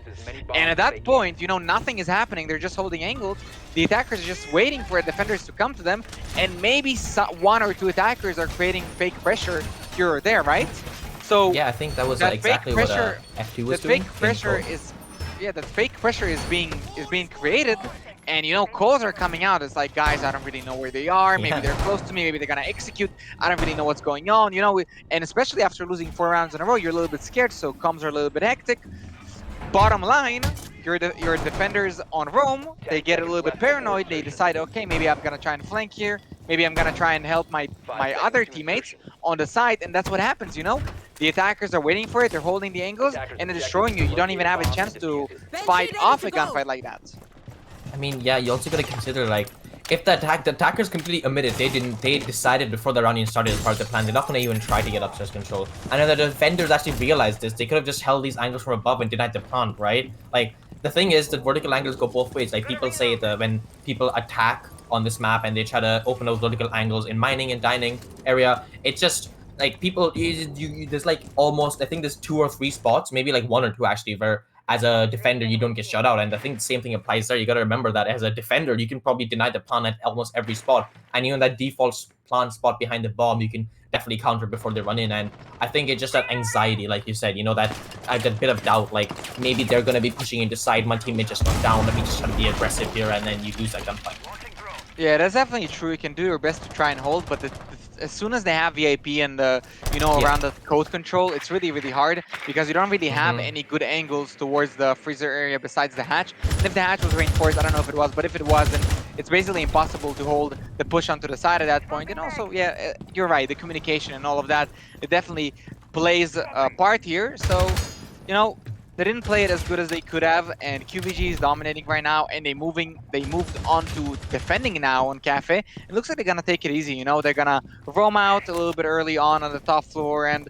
And at that point, nothing is happening. They're just holding angles. The attackers are just waiting for defenders to come to them. And maybe one or two attackers are creating fake pressure here or there, right? So yeah, I think that was exactly what F2 was doing. That fake pressure is being created. And calls are coming out. It's like, guys, I don't really know where they are. Maybe they're close to me. Maybe they're gonna execute. I don't really know what's going on. And especially after losing 4 rounds in a row, you're a little bit scared. So comms are a little bit hectic. Bottom line, your defenders on roam, they get a little bit paranoid. They decide, okay, maybe I'm gonna try and flank here. Maybe I'm gonna try and help my other teammates on the side, and that's what happens. The attackers are waiting for it. They're holding the angles, and they're destroying you. You don't even have a chance to fight off a gunfight like that. I mean, yeah, you also gotta consider, like, if the attackers completely omitted, they decided before the round even started as part of the plan, they're not going to even try to get upstairs control. And if the defenders actually realized this, they could have just held these angles from above and denied the plant, right? Like, the thing is that vertical angles go both ways. Like, people say that when people attack on this map and they try to open those vertical angles in mining and dining area, it just, like, people, there's like almost, I think there's 2 or 3 spots, maybe like 1 or 2 actually, where as a defender, you don't get shut out. And I think the same thing applies there. You got to remember that as a defender, you can probably deny the plant at almost every spot. And even that default plant spot behind the bomb, you can definitely counter before they run in. And I think it's just that anxiety, like you said, you know, that bit of doubt, like maybe they're going to be pushing into side. My teammate just went down. Let me just try to be aggressive here. And then you lose that gunfight. Yeah, that's definitely true. You can do your best to try and hold, but as soon as they have VIP and around the code control, it's really, really hard because you don't really have any good angles towards the freezer area besides the hatch. And if the hatch was reinforced, I don't know if it was, but if it wasn't, it's basically impossible to hold the push onto the side at that point. And also, yeah, you're right, the communication and all of that, it definitely plays a part here. So, you know, they didn't play it as good as they could have, and qvG is dominating right now, and they moved on to defending now on Cafe. It looks like they're gonna take it easy, you know, they're gonna roam out a little bit early on the top floor, and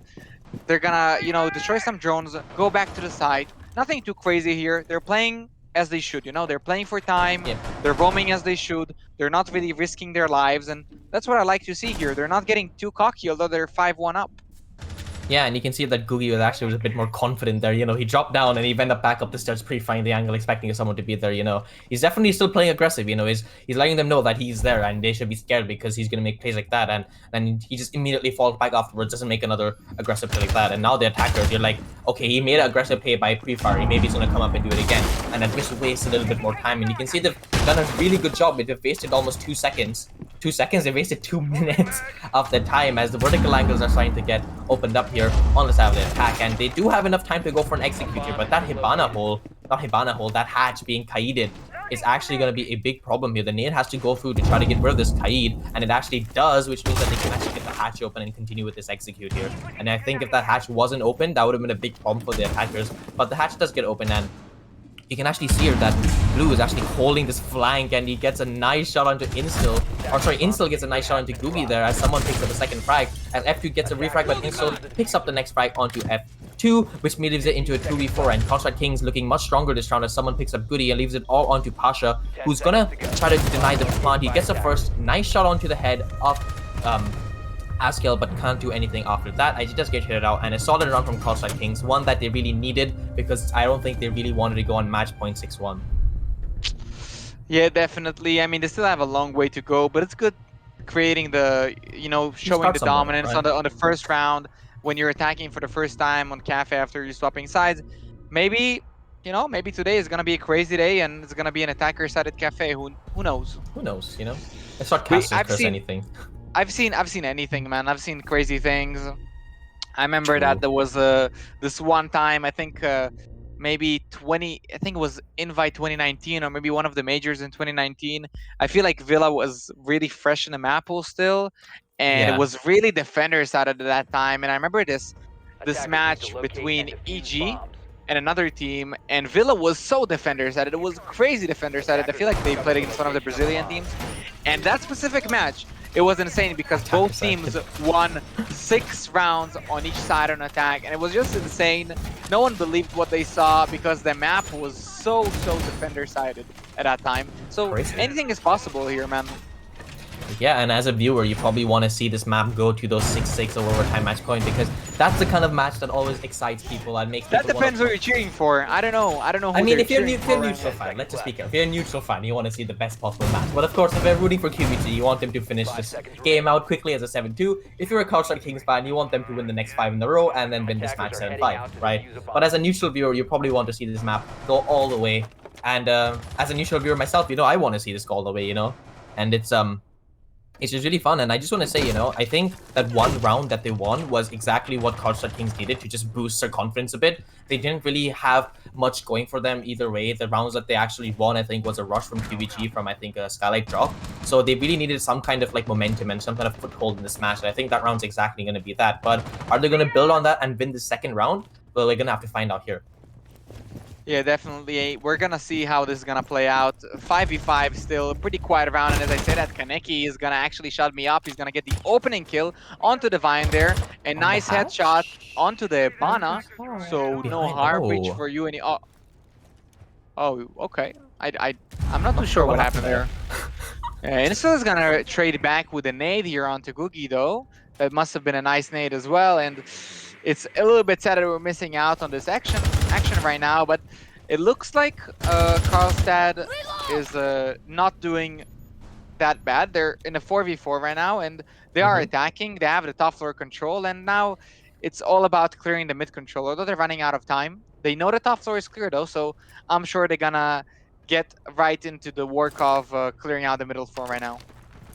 they're gonna, destroy some drones, go back to the side. Nothing too crazy here. They're playing as they should, they're playing for time, they're roaming as they should, they're not really risking their lives, and that's what I like to see here. They're not getting too cocky, although they're 5-1 up. Yeah, and you can see that qvG was a bit more confident there. You know, he dropped down and he went back up the stairs pretty fine the angle, expecting someone to be there. You know, he's definitely still playing aggressive. You know, he's letting them know that he's there and they should be scared because he's gonna make plays like that. And then he just immediately falls back afterwards, doesn't make another aggressive play like that. And now the attackers, you're like, okay, he made an aggressive play by pre-fire. Maybe he's gonna come up and do it again. And then just waste a little bit more time. And you can see they've done a really good job. They've wasted almost 2 seconds. 2 seconds, they wasted 2 minutes of the time as the vertical angles are starting to get opened up here on the side of the attack, and they do have enough time to go for an executor, but that that hatch being kaided is actually going to be a big problem here. The nade has to go through to try to get rid of this kaid, and it actually does, which means that they can actually get the hatch open and continue with this execute here. And I think if that hatch wasn't open, that would have been a big problem for the attackers, but the hatch does get open, and you can actually see here that Blue is actually holding this flank, and he gets a nice shot onto Instill. Or sorry, Instill gets a nice shot onto qvG there as someone picks up a second frag. As F2 gets a refrag, but Instill picks up the next frag onto F2, which leaves it into a 2v4. And Carlstad Kings looking much stronger this round as someone picks up Goody and leaves it all onto Pasha, who's gonna try to deny the plant. He gets a first nice shot onto the head of Askill, but can't do anything after that. I just get hit out, and a solid run from Carlstad Kings, one that they really needed because I don't think they really wanted to go on match point 6-1. Yeah, definitely. I mean, they still have a long way to go, but it's good creating the, showing the dominance on the first round when you're attacking for the first time on Cafe after you're swapping sides. Maybe, maybe today is gonna be a crazy day, and it's gonna be an attacker-sided Cafe. Who knows? Who knows? You know, it's not casting curse anything. I've seen anything, man. I've seen crazy things. I remember that there was this one time, I think maybe I think it was Invite 2019 or maybe one of the majors in 2019. I feel like Villa was really fresh in the map pool still, and it was really defenders out of that time. And I remember this match between EG and another team, and Villa was so defenders at it. It was crazy defenders at it. I feel like they played against one of the Brazilian teams, and that specific match, it was insane because both teams won 6 rounds on each side on attack, and it was just insane. No one believed what they saw because the map was so defender-sided at that time. So anything is possible here, man. Yeah, and as a viewer, you probably want to see this map go to those 6-6 or overtime match point because that's the kind of match that always excites people and makes people. That depends who you're cheering for. I don't know. Who I mean, if you're neutral fan, let's just be careful. If you're a neutral fan, you want to see the best possible match. But of course, if you're rooting for qvG, you want them to finish this game out quickly as a 7-2. If you're a Carlstad Kings fan, you want them to win the next 5 in a row and then win this match 7-5, right? But as a neutral viewer, you probably want to see this map go all the way. And as a neutral viewer myself, I want to see this go all the way, and it's just really fun, and I just want to say, I think that one round that they won was exactly what Carlstad Kings needed to just boost their confidence a bit. They didn't really have much going for them either way. The rounds that they actually won, I think, was a rush from qvG from, I think, a Skylight drop. So they really needed some kind of, momentum and some kind of foothold in this match, and I think that round's exactly going to be that. But are they going to build on that and win the second round? Well, we're going to have to find out here. Yeah, definitely. We're gonna see how this is gonna play out. 5v5 still a pretty quiet round, and as I said, that Kaneki is gonna actually shut me up. He's gonna get the opening kill onto the Vine there. A On the nice headshot hatch? onto the Bana. So no Behind. harm reach Oh. for you. Any? Oh, okay. I'm not too Not sure sure what what happened happened there. there. Insta is gonna trade back with a nade here onto Googie though. That must have been a nice nade as well, and it's a little bit sad that we're missing out on this action right now. But it looks like Carlstad is not doing that bad. They're in a 4v4 right now, and they are Hmm. attacking. They have the top floor control, and now it's all about clearing the mid control. Although they're running out of time, they know the top floor is clear though, so I'm sure they're gonna get right into the work of clearing out the middle floor right now.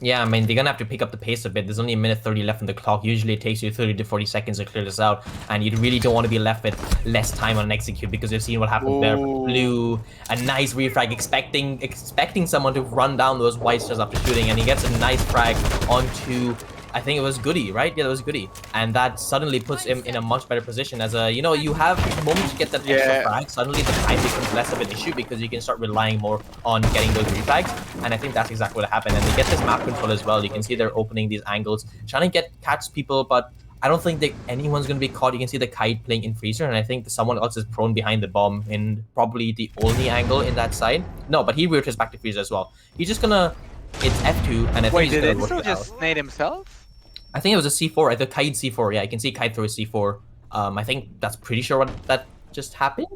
Yeah, I mean, they're gonna have to pick up the pace a bit. There's only a minute 30 left on the clock. Usually it takes you 30 to 40 seconds to clear this out, and you really don't want to be left with less time on an execute because you've seen what happened there. Ooh. Blue, a nice refrag, expecting someone to run down those whites just after shooting, and he gets a nice frag onto, I think it was Goody, right? Yeah, that was Goody. And that suddenly puts him in a much better position as a, you have the moment you get that extra Yeah. frag, suddenly the time becomes less of an issue because you can start relying more on getting those reflags. And I think that's exactly what happened. And they get this map control as well. You can see they're opening these angles, trying to catch people, but I don't think that anyone's going to be caught. You can see the Kite playing in freezer, and I think someone else is prone behind the bomb in probably the only angle in that side. No, but he reared his back to freezer as well. He's just gonna, it's F2, and I think Wait, he's did gonna work Insta it out. just nade himself? I think it was a C4. I think Kite C4. Yeah, I can see Kite through a C4. I think that's pretty sure what that just happened.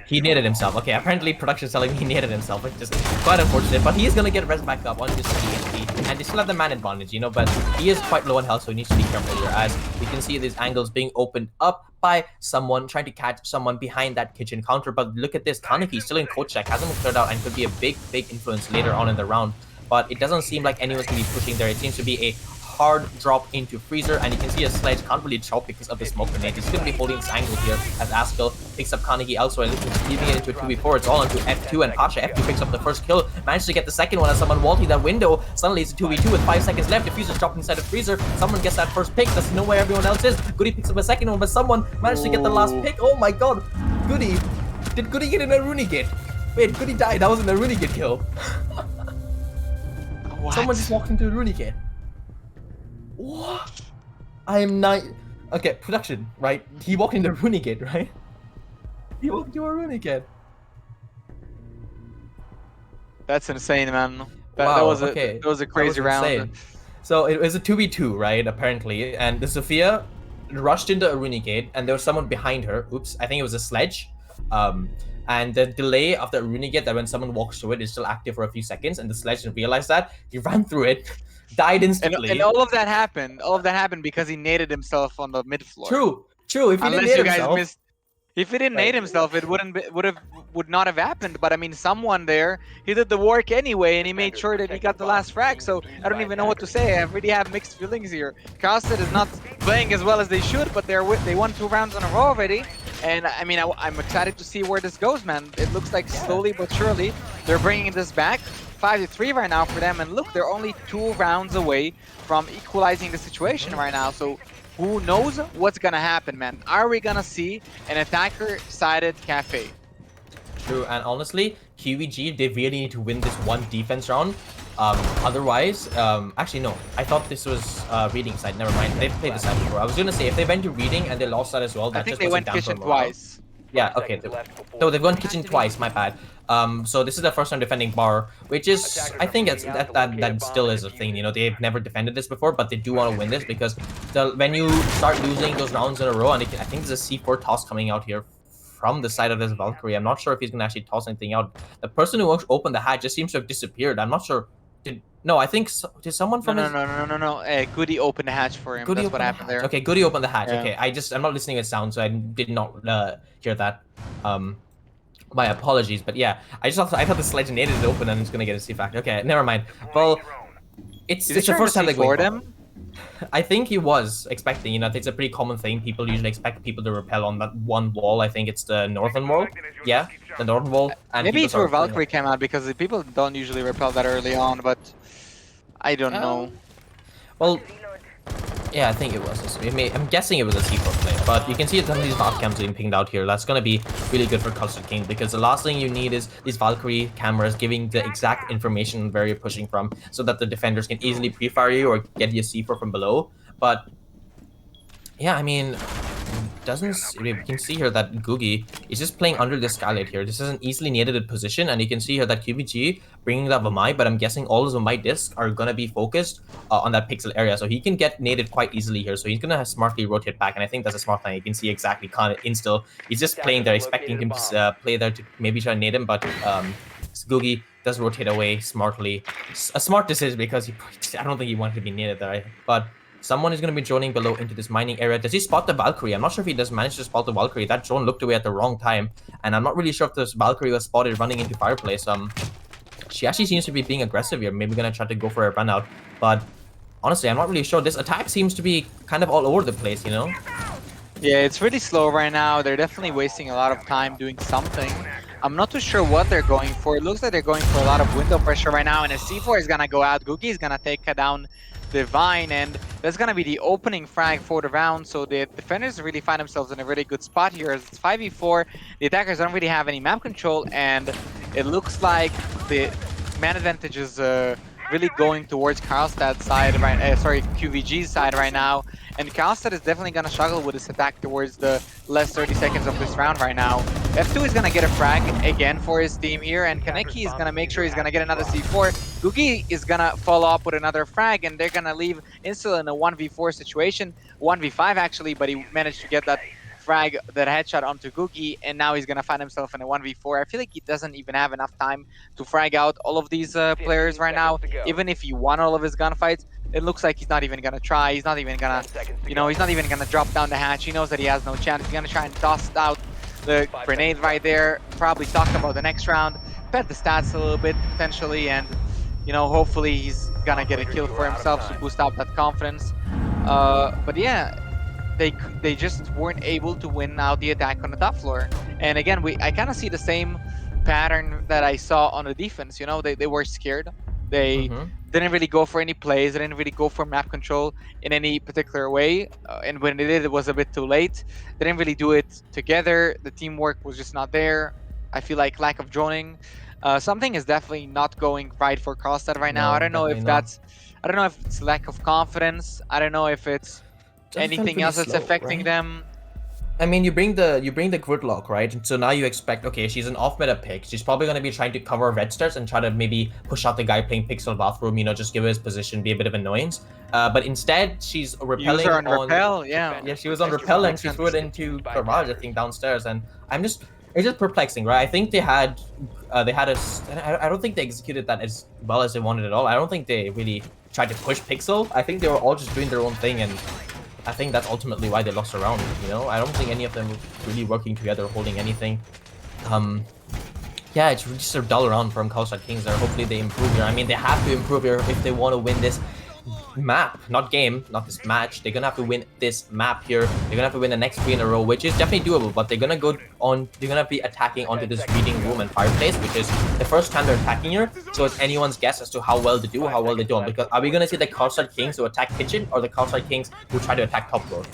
He naded himself. Okay, apparently production is telling me he naded himself, which is quite unfortunate. But he is gonna get res back up on his TNT, and they still have the man advantage, but he is quite low on health, so he needs to be careful here. As we can see these angles being opened up by someone trying to catch someone behind that kitchen counter. But look at this, Kaneki still in coach check, hasn't been cleared out, and could be a big influence later on in the round. But it doesn't seem like anyone's gonna be pushing there. It seems to be a hard drop into freezer, and you can see a sledge can't really chop because of the smoke grenade. He's going to be holding this angle here as Askell picks up Carnegie elsewhere, leaving it into a 2v4. It's all onto F2, and Pasha F2 picks up the first kill, manages to get the second one as someone vaulting that window. Suddenly it's a 2v2 with 5 seconds left. Diffuser's dropped inside the freezer. Someone gets that first pick. Doesn't know where everyone else is. Goody picks up a second one, but someone managed to get the last pick. Oh my god. Goody. Did Goody get in a Runigate? Wait, Goody died. That wasn't a Runigate kill. What? Someone just walked into a Runigate. What? I am not. Okay, production, right? He walked into a Runigate, right? He walked into a Runigate. That's insane, man. Wow, That was a crazy round. insane. So it was a 2v2, right? Apparently, and the Sophia rushed into a Runigate, and there was someone behind her. Oops, I think it was a sledge. And the delay of the Runigate, that when someone walks through it, is still active for a few seconds, and the sledge didn't realize that. He ran through it, died instantly. And all of that happened because he naded himself on the mid floor. True. If he didn't nade himself, if he didn't nade himself, it would not have happened. But I mean, someone there, he did the work anyway, and he made sure that he got the last frag. So I don't even know what to say. I really have mixed feelings here. Carlstad is not playing as well as they should, but they won 2 rounds in a row already. And I mean, I'm excited to see where this goes, man. It looks like slowly but surely they're bringing this back. 5-3 right now for them, and look, they're only 2 rounds away from equalizing the situation right now. So who knows what's gonna happen, man? Are we gonna see an attacker-sided cafe? True, and honestly, qvG, they really need to win this one defense round. Otherwise, actually no, I thought this was reading side. Never mind, they've played the side before. I was gonna say if they went to reading and they lost that as well, that I think just they went down kitchen for morale. twice. Yeah, okay. So they've gone kitchen twice. My bad. So this is their first time defending bar, which is, I think that still is a thing. They've never defended this before, but they do want to win this because when you start losing those rounds in a row, and I think there's a C4 toss coming out here from the side of this Valkyrie. I'm not sure if he's gonna actually toss anything out. The person who opened the hatch just seems to have disappeared. I'm not sure. No, I think did someone from No. Goody opened the hatch for him. That's what happened there. Okay, Goody opened the hatch. Yeah. Okay, I'm not listening with sound, so I did not hear that. My apologies, but yeah, I thought the sledge naded it open and it's gonna get a C fact. Okay, never mind. Well, it's the first time they go them. I think he was expecting. It's a pretty common thing. People usually expect people to repel on that one wall. I think it's the northern wall. Yeah, the northern wall. And maybe it's where Valkyrie came out because the people don't usually repel that early on, but I don't know. Well, Yeah, I think it was. I'm guessing it was a C4 play, but you can see some of these Valk cams being pinged out here. That's going to be really good for Carlstad Kings because the last thing you need is these Valkyrie cameras giving the exact information where you're pushing from so that the defenders can easily pre-fire you or get you a C4 from below. But yeah, I mean, we can see here that qvG is just playing under the skylight here. This is an easily naded position, and you can see here that qvG bringing that Vamai, but I'm guessing all his Vamai discs are gonna be focused on that pixel area, so he can get naded quite easily here. So he's gonna smartly rotate back, and I think that's a smart thing. You can see exactly kind of instill. He's just playing there, expecting him to play there to maybe try to nade him, but qvG does rotate away smartly. A smart decision because I don't think he wanted to be naded there, but. Someone is going to be droning below into this mining area. Does he spot the Valkyrie? I'm not sure if he does manage to spot the Valkyrie. That drone looked away at the wrong time. And I'm not really sure if this Valkyrie was spotted running into fireplace. She actually seems to be being aggressive here. Maybe going to try to go for a run out. But honestly, I'm not really sure. This attack seems to be kind of all over the place, you know? Yeah, it's really slow right now. They're definitely wasting a lot of time doing something. I'm not too sure what they're going for. It looks like they're going for a lot of window pressure right now, and a C4 is gonna go out. qvG is gonna take down Divine, and that's gonna be the opening frag for the round. So the defenders really find themselves in a really good spot here. As it's 5v4, the attackers don't really have any map control, and it looks like the man advantage is really going towards Carlstad's side right. Sorry, qvG's side right now. And Carlstad is definitely going to struggle with this attack towards the last 30 seconds of this round right now. F2 is going to get a frag again for his team here, and Kaneki is going to make sure he's going to get another C4. qvG is going to follow up with another frag, and they're going to leave Instil in a 1v4 situation. 1v5 actually, but he managed to get that frag, that headshot onto qvG, and now he's going to find himself in a 1v4. I feel like he doesn't even have enough time to frag out all of these players right now. Even if he won all of his gunfights, it looks like he's not even gonna try. He's not even gonna, he's not even gonna drop down the hatch. He knows that he has no chance. He's gonna try and toss out the grenade right there. Probably talk about the next round, pet the stats a little bit potentially, and hopefully he's gonna get a kill for himself to boost up that confidence. But yeah, they just weren't able to win out the attack on the top floor. And again, I kind of see the same pattern that I saw on the defense. They were scared. They didn't really go for any plays. They didn't really go for map control in any particular way. And when they did, it was a bit too late. They didn't really do it together. The teamwork was just not there. I feel like lack of droning. Something is definitely not going right for Carlstad right now. I don't know if it's lack of confidence. I don't know if it's anything else that's affecting them. I mean, you bring the gridlock, right? And so now you expect, okay, she's an off-meta pick. She's probably going to be trying to cover red stars and try to maybe push out the guy playing pixel bathroom, just give her his position, be a bit of annoyance. But instead, she's repelling on repel, yeah. Yeah, she was on repel and she threw it into garage, I think, downstairs. And it's just perplexing, right? I think I don't think they executed that as well as they wanted at all. I don't think they really tried to push pixel. I think they were all just doing their own thing, and I think that's ultimately why they lost a round, I don't think any of them were really working together, holding anything. Yeah, it's just a dull round from Carlstad Kings there. Hopefully they improve here. I mean, they have to improve here if they want to win this map, not this match. They're gonna have to win this map here. They're gonna have to win the next 3 in a row, which is definitely doable, but they're gonna be attacking onto this reading room and fireplace, which is the first time they're attacking here. So it's anyone's guess as to how well they do, how well they don't. Because are we gonna see the Carlstad Kings who attack kitchen, or the Carlstad Kings who try to attack top floor?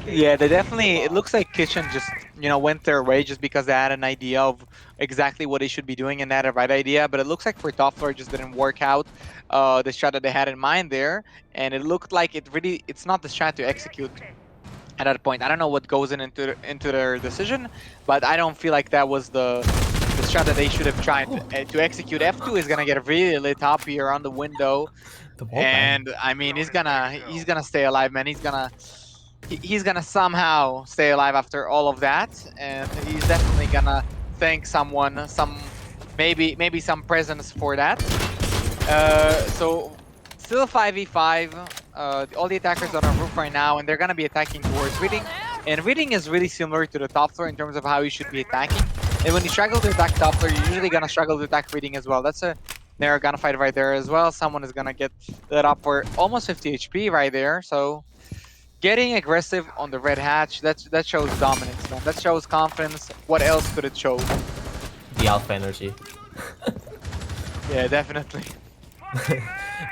Yeah, they definitely. It looks like Kitchen just went their way just because they had an idea of exactly what they should be doing and they had a right idea. But it looks like for top floor it just didn't work out. The strat that they had in mind there, and it looked like it's not the strat to execute at that point. I don't know what goes into their decision, but I don't feel like that was the strat that they should have tried to execute. F2 is gonna get really lit up here on the window. And I mean, he's gonna stay alive, man. He's gonna somehow stay alive after all of that, and he's definitely gonna thank someone, maybe some presents for that. So still 5v5. All the attackers are on roof right now, and they're gonna be attacking towards Reading. And Reading is really similar to the top floor in terms of how you should be attacking. And when you struggle to attack top floor, you're usually gonna struggle to attack Reading as well. That's a narrow gunfight right there as well. Someone is gonna get lit up for almost 50 HP right there. So getting aggressive on the red hatch, that shows dominance, man. That shows confidence. What else could it show? The alpha energy. Yeah, definitely.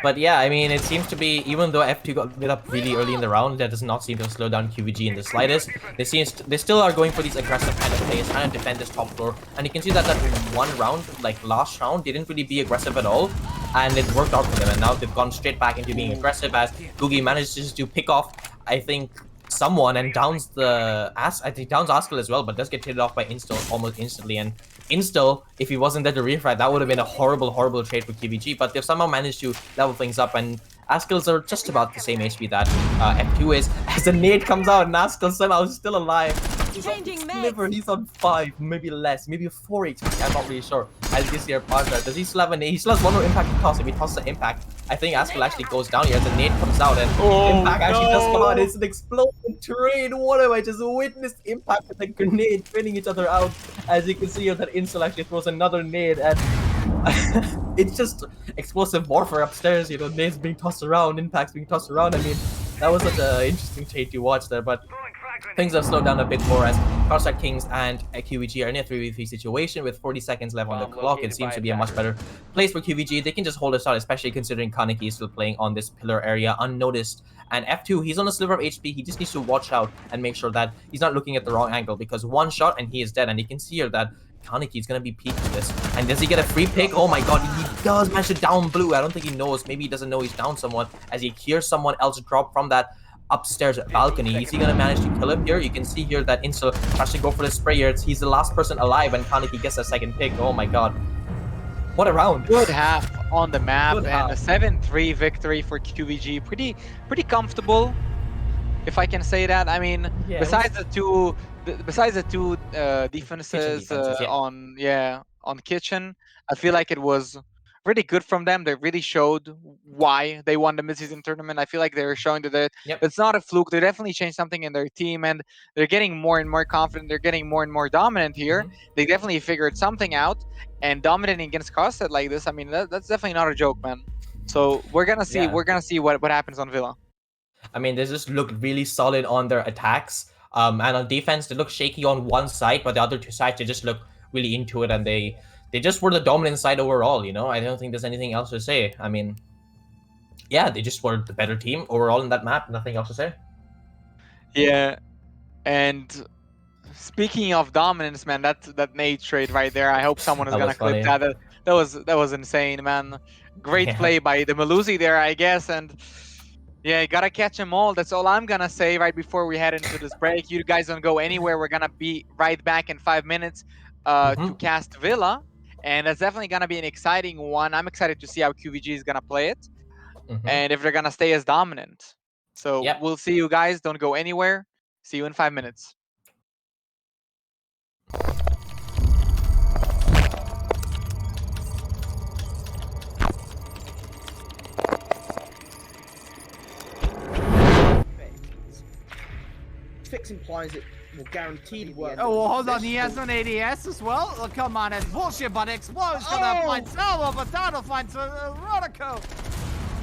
But yeah, I mean, it seems to be, even though F2 got lit up really early in the round, that does not seem to slow down qvG in the slightest. They still are going for these aggressive kind of plays, trying to defend this top floor. And you can see that one round, like last round, they didn't really be aggressive at all. And it worked out for them. And now they've gone straight back into being aggressive as qvG manages to pick off, I think, someone and downs I think downs Askell as well, but does get traded off by Instill almost instantly. And Instill, if he wasn't there to refrag, that would have been a horrible trade for qvG, but they've somehow managed to level things up, and Askell's are just about the same HP that F2 is, as the nade comes out and Askell somehow is still alive. He's on sliver, he's on 5, maybe less, maybe 4 HP, I'm not really sure. As you can see here, Parza, does he still have a nade? He still has one more impact to toss. If he tosses the impact, I think Askell actually goes down here as the nade comes out, and impact actually does come out. It's an explosive trade. What have I just witnessed? Impact and the grenade training each other out. As you can see here, that Instill actually throws another nade, and it's just explosive warfare upstairs. You know, nades being tossed around, impacts being tossed around. I mean, that was such an interesting trade to watch there, but things have slowed down a bit more as Carlstad Kings and qvG are in a 3v3 situation with 40 seconds left on the clock. It seems to be a much better place for qvG. They can just hold us out, especially considering qvG is still playing on this pillar area unnoticed. And F2, he's on a sliver of HP. He just needs to watch out and make sure that he's not looking at the wrong angle, because one shot and he is dead. And you can see here that qvG is going to be peeking this. And does he get a free pick? Oh my god, he does manage to down blue. I don't think he knows. Maybe he doesn't know he's down someone, as he hears someone else drop from that upstairs balcony. Is he gonna manage to kill him here? You can see here that Instill tries to go for the spray here. He's the last person alive, and qvG gets a second pick. Oh my god. What a round. Good half on the map, and a 7-3 victory for qvG. Pretty comfortable, if I can say that. I mean, Yeah, besides the two defenses, on Kitchen, I feel like it was really good from them. They really showed why they won the mid-season tournament. I feel like they're showing that it's not a fluke. They definitely changed something in their team, and they're getting more and more confident. They're getting more and more dominant here. They definitely figured something out, and dominating against Carlstad like this, I mean, that's definitely not a joke, man. So we're gonna see. We're gonna see what happens on Villa. I mean, they just looked really solid on their attacks. And on defense, they look shaky on one side, but the other two sides, they just look really into it, and they just were the dominant side overall, you know? I don't think there's anything else to say. I mean, yeah, they just were the better team overall in that map. Nothing else to say. Yeah, and speaking of dominance, man, that nade trade right there. I hope someone is gonna clip that. That was insane, man. Great play by the Melusi there, I guess, and yeah, you gotta catch them all. That's all I'm gonna say right before we head into this break. You guys don't go anywhere. We're gonna be right back in 5 minutes to cast Villa, and that's definitely gonna be an exciting one. I'm excited to see how qvG is gonna play it, and if they're gonna stay as dominant. So we'll see you guys. Don't go anywhere. See you in 5 minutes. Fix implies it will guaranteed work. Oh, well, hold on. He has an ADS as well? Oh, come on, it's bullshit, but Explode's gonna find Salvo, but that'll find Rodico.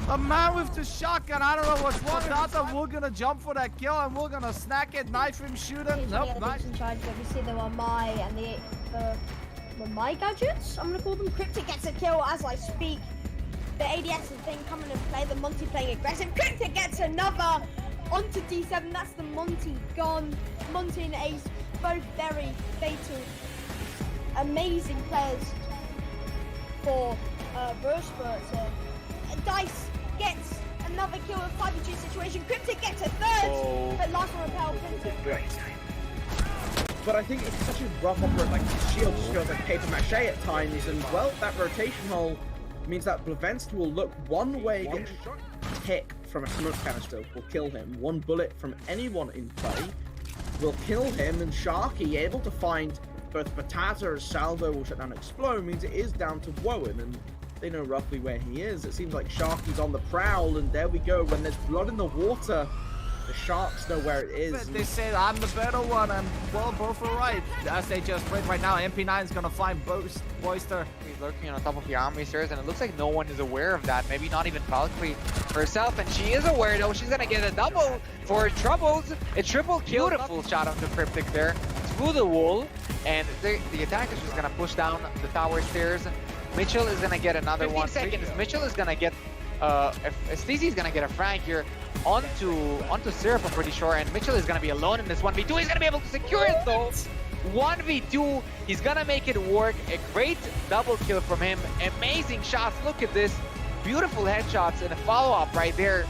The man with the shotgun, I don't know what's wrong with that. We're gonna jump for that kill, and we're gonna snack it, knife him, shoot him. Nope, nice. Obviously, there were my gadgets. I'm gonna call them. Cryptic gets a kill as I speak. The ADS has been coming and play. The Monty playing aggressive. Cryptic gets another. Onto D7, that's the Monty gone. Monty and Ace, both very fatal. Amazing players for Burspert. Dice gets another kill with 5G situation. Cryptic gets a third, but last one repel Cryptic. But I think it's such a rough operate, like Shield just feels like paper mache at times, and well, that rotation hole means that Blavensk will look one way, get hit from a smoke canister will kill him. One bullet from anyone in play will kill him, and Sharky able to find both Batata as Salvo will shut down Explode means it is down to Wowen, and they know roughly where he is. It seems like Sharky's on the prowl, and there we go. When there's blood in the water, the Sharks know where it is. They said I'm the better one, and well, both are right. As they just played right now, MP9 is gonna find Boyster. He's lurking on top of the army stairs, and it looks like no one is aware of that. Maybe not even Valkyrie herself, and she is aware though. She's gonna get a double for troubles. A triple kill. Beautiful shot onto Cryptic there through the wall, and the attack is just gonna push down the tower stairs. Mitchell is gonna get another 1 seconds. Mitchell is gonna get if Steezy is gonna get a frag here onto Syrup, I'm pretty sure, and Mitchell is gonna be alone in this 1v2. He's gonna be able to secure it though. 1v2, he's gonna make it work. A great double kill from him. Amazing shots. Look at this. Beautiful headshots and a follow-up right there.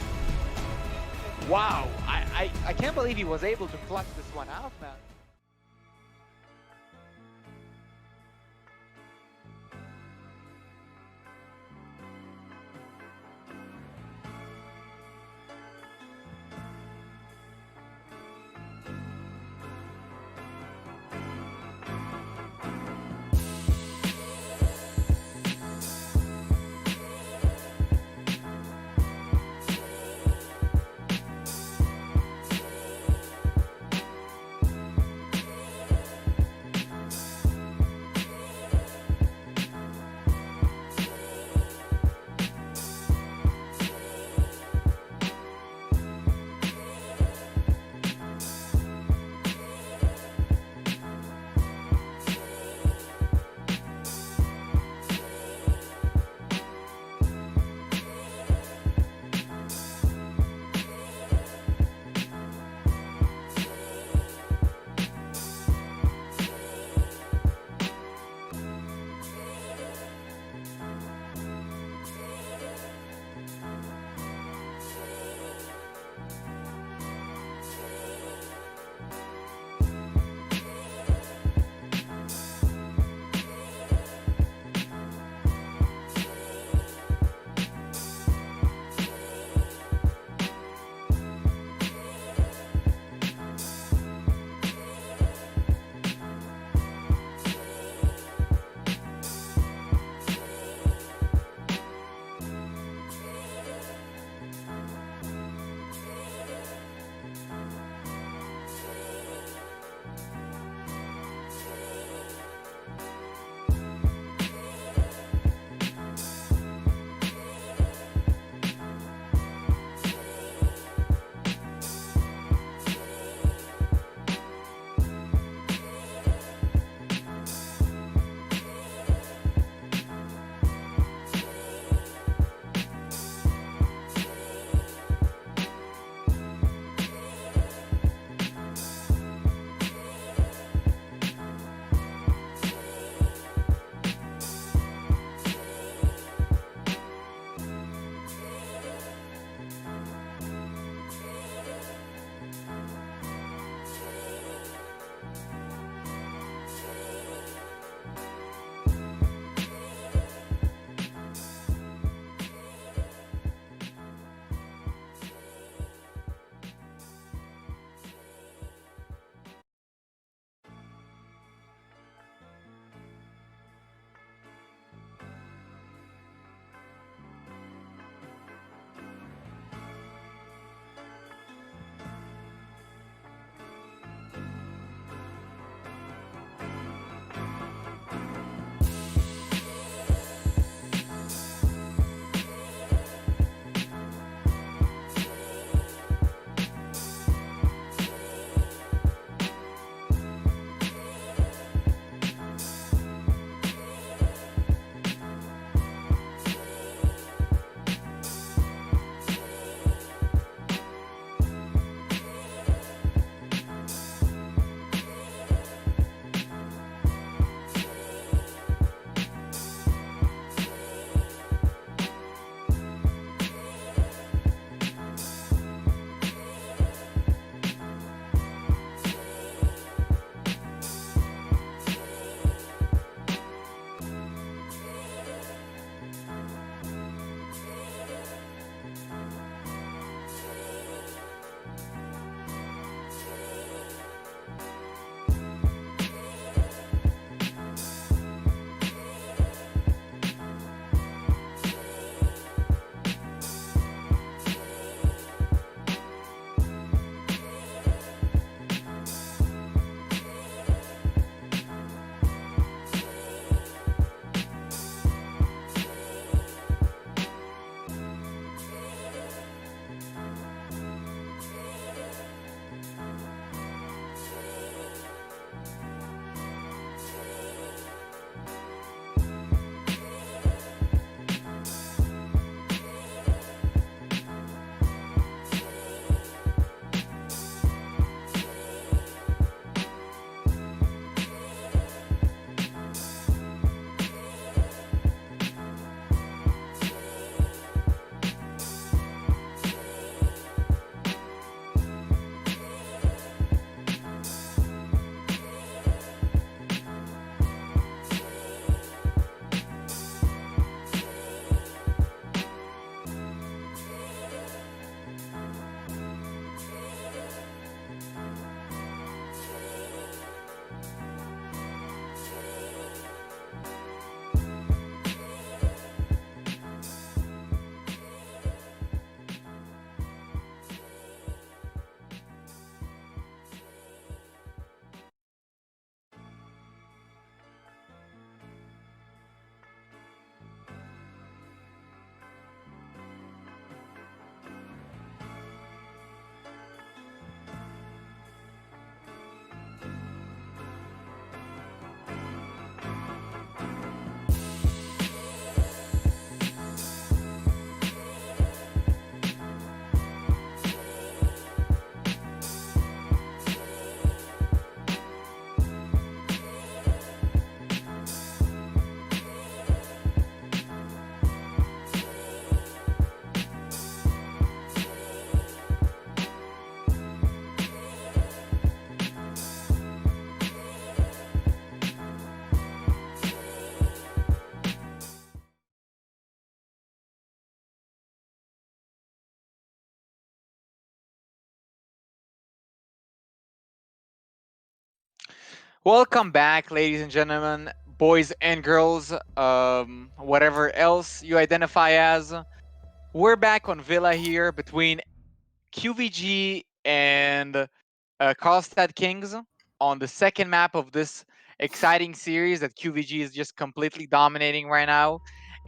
Wow, I can't believe he was able to clutch this one out, man. Welcome back, ladies and gentlemen, boys and girls, whatever else you identify as. We're back on Villa here between qvG and Carlstad Kings on the second map of this exciting series that qvG is just completely dominating right now.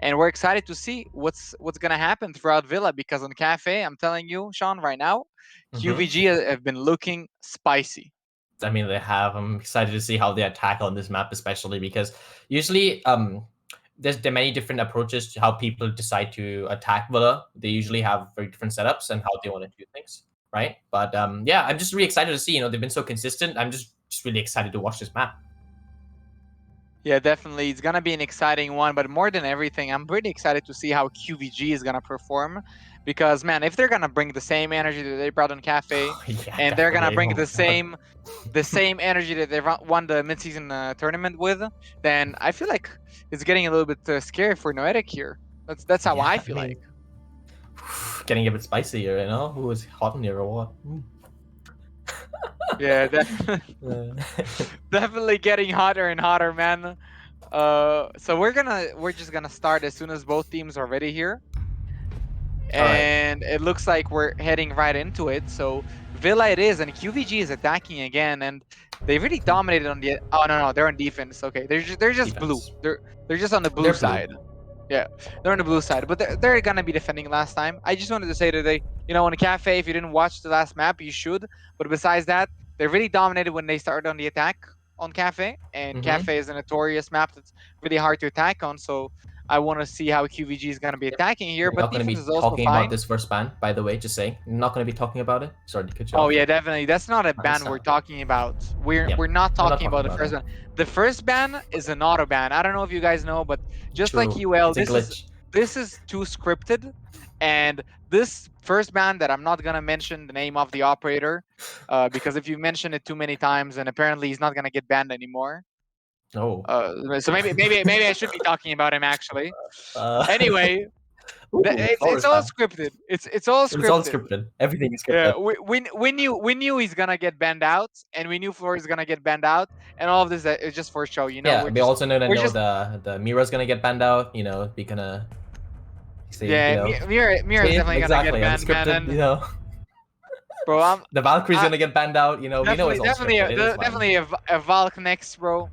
And we're excited to see what's gonna happen throughout Villa, because on Cafe, I'm telling you, Sean, right now, qvG have been looking spicy. I mean, they have. I'm excited to see how they attack on this map, especially because usually there are many different approaches to how people decide to attack Villa. They usually have very different setups and how they want to do things, right? But yeah, I'm just really excited to see. They've been so consistent. I'm just really excited to watch this map. Yeah, definitely. It's going to be an exciting one. But more than everything, I'm pretty excited to see how qvG is going to perform. Because, man, if they're going to bring the same energy that they brought on Cafe, Yeah, and they're going to definitely. bring Oh my the same energy that they won the mid-season tournament with, then I feel like it's getting a little bit scary for Noetic here. That's how Yeah, I feel mean, like. Getting a bit spicier, Who is hot in here or what? Yeah, definitely getting hotter and hotter, man. So we're just gonna start as soon as both teams are ready here. And it looks like we're heading right into it. So Villa it is, and qvG is attacking again, and they really dominated on the. Oh no, they're on defense. Okay, they're just blue. Defense. They're just on the blue They're blue. side. Yeah, they're on the blue side, but they're gonna be defending last time. I just wanted to say that on a Cafe, if you didn't watch the last map, you should. But besides that, they really dominated when they started on the attack on Cafe, and Cafe is a notorious map that's really hard to attack on. So I want to see how qvG is gonna be attacking here. We're But not going to be defense is also talking fine. about this first ban, by the way, just saying. We're not going to be talking about it. Sorry to cut you off. Oh yeah, definitely. That's not a ban we're talking about. We're not talking about the first ban. The first ban is an auto ban. I don't know if you guys know, but just like UL, this is too scripted, and this first ban that I'm not gonna mention the name of the operator, because if you mention it too many times, then apparently he's not gonna get banned anymore. Oh. So maybe I should be talking about him actually. Anyway. Ooh, it's all scripted. It's all scripted. It's all scripted. Everything is scripted. Yeah, we knew he's gonna get banned out, and we knew Floor is gonna get banned out, and all of this is just for show. Yeah, we also know that the Mira's gonna get banned out. Be gonna. See, Mira is definitely gonna get banned, unscripted, man. Bro, the Valkyrie's gonna get banned out. We know it's all definitely a Valk next, bro.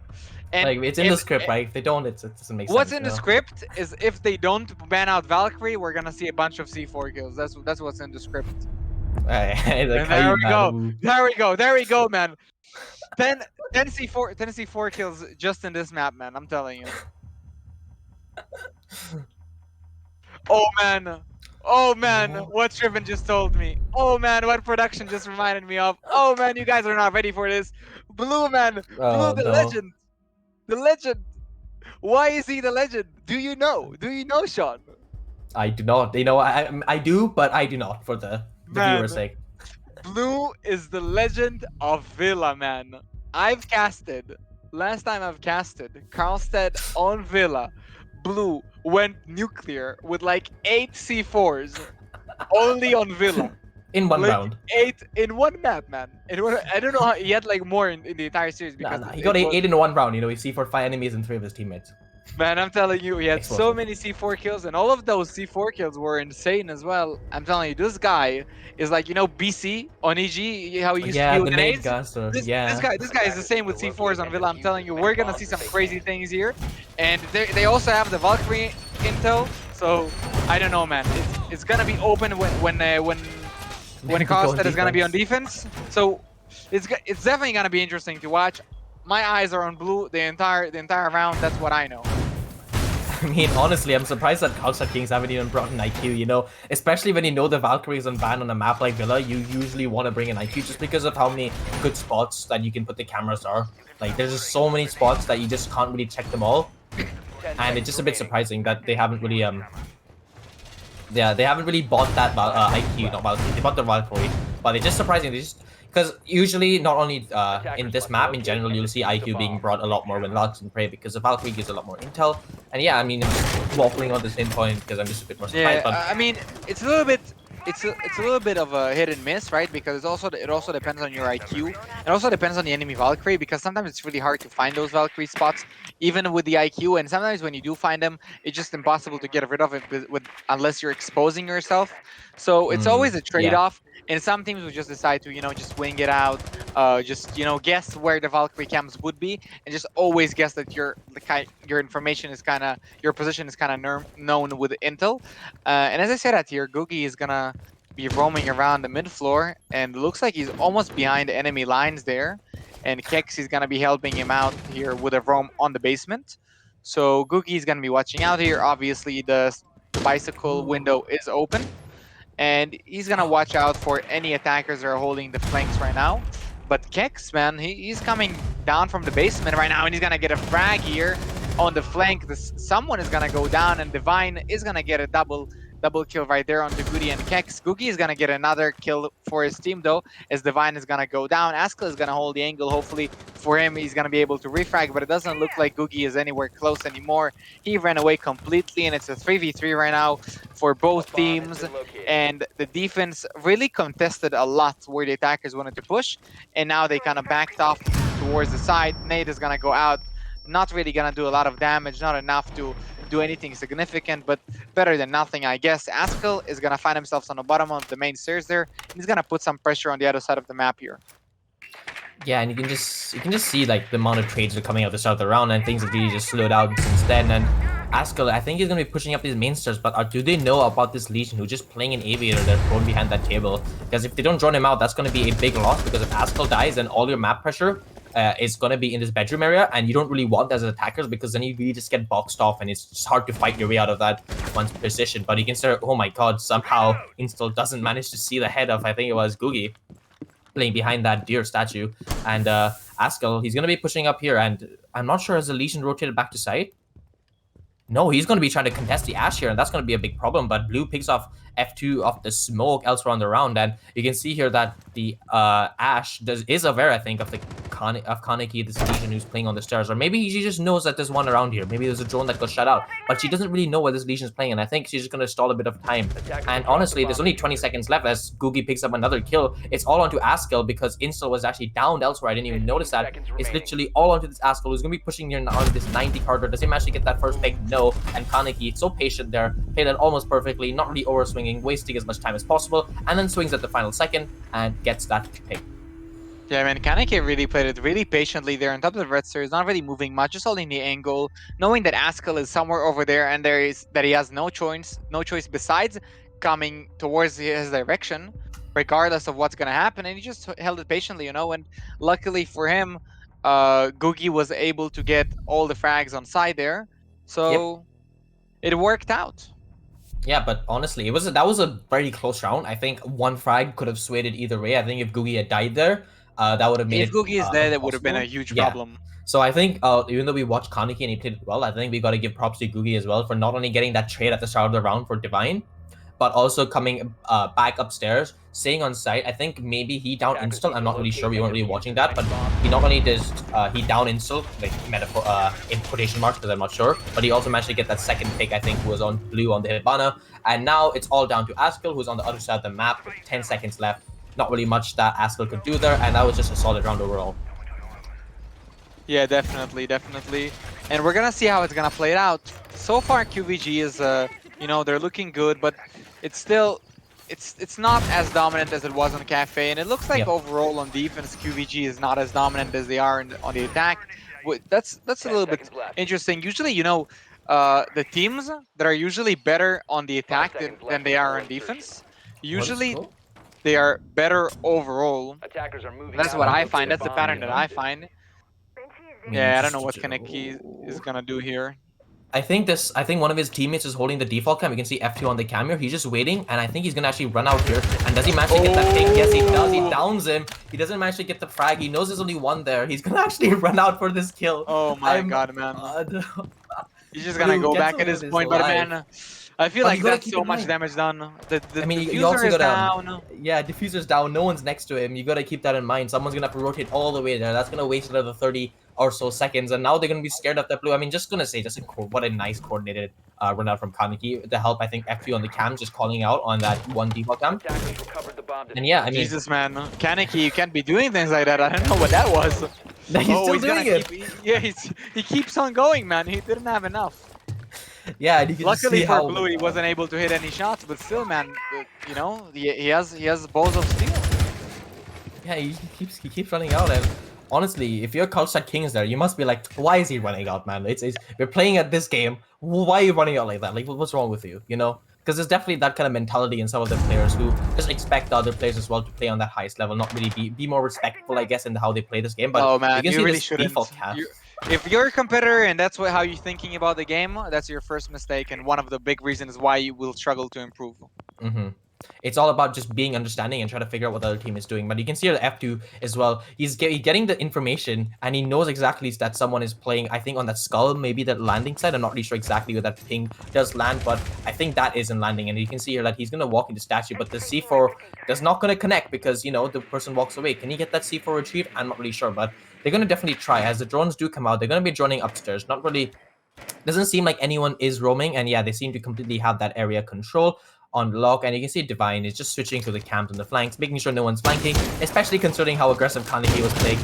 And like it's in the script, right? If they don't, it doesn't make sense. What's in the script is if they don't ban out Valkyrie, we're gonna see a bunch of C4 kills. That's what's in the script. And there we go. There we go, man. 10 C4 kills just in this map, man. I'm telling you. Oh man, what Triven just told me. Oh man, what production just reminded me of. Oh man, you guys are not ready for this. Blue, man. Blue, the legend. The legend. Why is he the legend? Do you know? Do you know, Sean? I do not. I do, but I do not for the viewer's sake. Blue is the legend of Villa, man. Last time I've casted Carlstad on Villa. Blue went nuclear with like 8 C4s only on Villa. In one round. 8 in one map, man. I don't know how he had like more in the entire series because he got 8 in one round. He C4 5 enemies and 3 of his teammates. Man, I'm telling you, he had so many C4 kills, and all of those C4 kills were insane as well. I'm telling you, this guy is like BC on EG, how he used to be with grenades. This guy is the same with C4s on Villa. I'm telling you, we're gonna see some crazy things here, and they also have the Valkyrie intel. So I don't know, man. It's gonna be open when Carlstad is gonna be on defense. So it's definitely gonna be interesting to watch. My eyes are on blue the entire round. That's what I know. I mean, honestly, I'm surprised that Carlstad Kings haven't even brought an IQ, Especially when the Valkyrie is on ban on a map like Villa, you usually want to bring an IQ just because of how many good spots that you can put the cameras are. Like, there's just so many spots that you just can't really check them all. And it's just a bit surprising that they haven't really, they haven't really bought that IQ, not Valkyrie. They bought the Valkyrie. But it's just surprising. Because usually, not only in this map, in general, you'll see IQ being brought a lot more when Valks and Prey, because the Valkyrie gives a lot more intel. And yeah, I mean, I'm waffling on the same point because I'm just a bit more surprised. Yeah, I mean, it's a little bit it's a little bit of a hit and miss, right? Because it also depends on your IQ. It also depends on the enemy Valkyrie, because sometimes it's really hard to find those Valkyrie spots, even with the IQ. And sometimes when you do find them, it's just impossible to get rid of it unless you're exposing yourself. So it's always a Yeah. trade-off. And some teams will just decide to just wing it out, just guess where the Valkyrie camps would be, and just always guess that your information is kind of your position is kind of known with intel. And as I said, at here, Googie is gonna be roaming around the mid floor, and looks like he's almost behind enemy lines there. And Kex is gonna be helping him out here with a roam on the basement. So Googie is gonna be watching out here. Obviously, the bicycle window is open, and he's gonna watch out for any attackers that are holding the flanks right now. But Kex, man, he's coming down from the basement right now, and he's gonna get a frag here on the flank. Someone is gonna go down, and Divine is gonna get a double kill right there onto Goody and Kex. Googie is gonna get another kill for his team though, as Divine is gonna go down. Askell is gonna hold the angle. Hopefully for him, he's gonna be able to refrag, but it doesn't look like Googie is anywhere close anymore. He ran away completely, and it's a 3v3 right now for both teams. And the defense really contested a lot where the attackers wanted to push, and now they kind of backed off towards the side. Nate is gonna go out, not really gonna do a lot of damage, not enough to do anything significant, but better than nothing, I guess. Askell is gonna find himself on the bottom of the main stairs there, and he's gonna put some pressure on the other side of the map here. Yeah, and you can just see like the amount of trades that are coming out the start of the round, and things have really just slowed down since then. And Askell, I think he's gonna be pushing up these main stairs, but do they know about this Legion who's just playing an Aviator that's thrown behind that table? Because if they don't draw him out, that's gonna be a big loss, because if Askell dies, then all your map pressure is going to be in this bedroom area, and you don't really want that as attackers, because then you really just get boxed off, and it's just hard to fight your way out of that one's position. But you can start, oh my god, somehow Install doesn't manage to see the head of, I think it was Googie, playing behind that deer statue. And Askell, he's going to be pushing up here, and I'm not sure, has the Legion rotated back to side? No, he's going to be trying to contest the Ash here, and that's going to be a big problem. But Blue picks off F2 of the smoke elsewhere on the round, and you can see here that the Ash is aware, I think, of the Kaneki, this Legion who's playing on the stairs. Or maybe she just knows that there's one around here. Maybe there's a drone that got shut out. But she doesn't really know where this Legion is playing, and I think she's just going to stall a bit of time. And honestly, there's only 20 seconds left as Googie picks up another kill. It's all onto Askell, because Install was actually downed elsewhere. I didn't even notice that. It's literally all onto this Askell, who's going to be pushing here on this 90 corridor. Does he manage to get that first pick? No. And Kaneki, so patient there, played it almost perfectly, not really over swinging, wasting as much time as possible, and then swings at the final second and gets that pick. Yeah, man, Kaneki really played it really patiently there on top of the red stairs, not really moving much, just holding the angle, knowing that Askell is somewhere over there, and he has no choice besides coming towards his direction, regardless of what's gonna happen, and he just held it patiently, and luckily for him, Googie was able to get all the frags on side there, so it worked out. Yeah, but honestly, that was a very close round. I think one frag could have swayed it either way. I think if Googie had died there, that would have made if Googie is dead, it would have been a huge problem. So I think, even though we watched Kaneki and he played well, I think we got to give props to Googie as well for not only getting that trade at the start of the round for Divine, but also coming back upstairs, staying on site. I think maybe he downed Install. I'm not really sure. We weren't really watching that, but he not only does he down Install, like metaphor in quotation marks, because I'm not sure, but he also managed to get that second pick, I think, who was on Blue on the Hibana. And now it's all down to Askell, who's on the other side of the map with 10 seconds left. Not really much that Askell could do there, and that was just a solid round overall. Yeah, definitely. And we're gonna see how it's gonna play out. So far, qvG is, they're looking good, but it's still, it's not as dominant as it was on Cafe, and it looks like overall on defense, qvG is not as dominant as they are on the attack. That's a little bit interesting. Usually, the teams that are usually better on the attack than they are on defense, usually they are better overall. That's what I find. That's the pattern that I find. Yeah, I don't know what Kaneki is gonna do here. I think one of his teammates is holding the default cam. You can see F2 on the camera. He's just waiting, and I think he's gonna actually run out here. And does he manage to get that pick? Yes, he does. He downs him. He doesn't manage to get the frag. He knows there's only one there. He's gonna actually run out for this kill. Oh my god, man. He's just gonna go back at this point, but man, I feel like that's so much damage done. The diffuser is down. Yeah, diffuser's down. No one's next to him. You gotta keep that in mind. Someone's gonna have to rotate all the way there. That's gonna waste another 30 or so seconds, and now they're gonna be scared of that blue. I mean, just gonna say, what a nice coordinated run out from Kaneki. The help, I think, FQ on the cam, just calling out on that one default cam. And yeah, I mean, Jesus, man, Kaneki, you can't be doing things like that. I don't know what that was. he's still doing it. He keeps on going, man. He didn't have enough. Yeah, and you can just Luckily see for how Blue, he wasn't able to hit any shots, but still, man, you know, he has balls of steel. yeah, he keeps running out. And honestly, if you're Carlstad Kings there, you must be like, why is he running out, man? It's we're playing at this game. Why are you running out like that? Like, what's wrong with you? You know? Because there's definitely that kind of mentality in some of the players who just expect the other players as well to play on that highest level, not really be more respectful, I guess, in how they play this game. But Oh man, you can you see really this shouldn't. default cap. If you're a competitor and that's how you're thinking about the game, that's your first mistake and one of the big reasons why you will struggle to improve. It's all about just being understanding and trying to figure out what the other team is doing. But you can see the F2 as well. He's getting the information, and he knows exactly that someone is playing, I think, on that skull, maybe that landing side. I'm not really sure exactly where that ping does land, but I think that isn't landing. And you can see here that he's going to walk into statue, but the C4 is not going to connect because, you know, the person walks away. Can he get that C4 retrieved? I'm not really sure, but they're going to definitely try. As the drones do come out, they're going to be droning upstairs. Not really... Doesn't seem like anyone is roaming, and yeah, they seem to completely have that area control on lock. And you can see Divine is just switching through the camps on the flanks, making sure no one's flanking, especially considering how aggressive Kaneki was playing.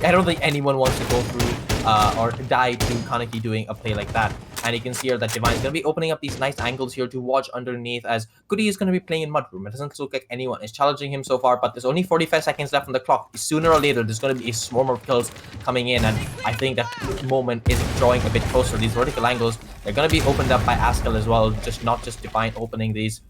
I don't think anyone wants to go through or die to Kaneki doing a play like that. And you can see here that Divine is going to be opening up these nice angles here to watch underneath, as Goody is going to be playing in Mudroom. It doesn't look like anyone is challenging him so far, but there's only 45 seconds left on the clock. Sooner or later, there's going to be a swarm of kills coming in, and I think that moment is drawing a bit closer. These vertical angles, they're going to be opened up by Askel as well, not just Divine opening these.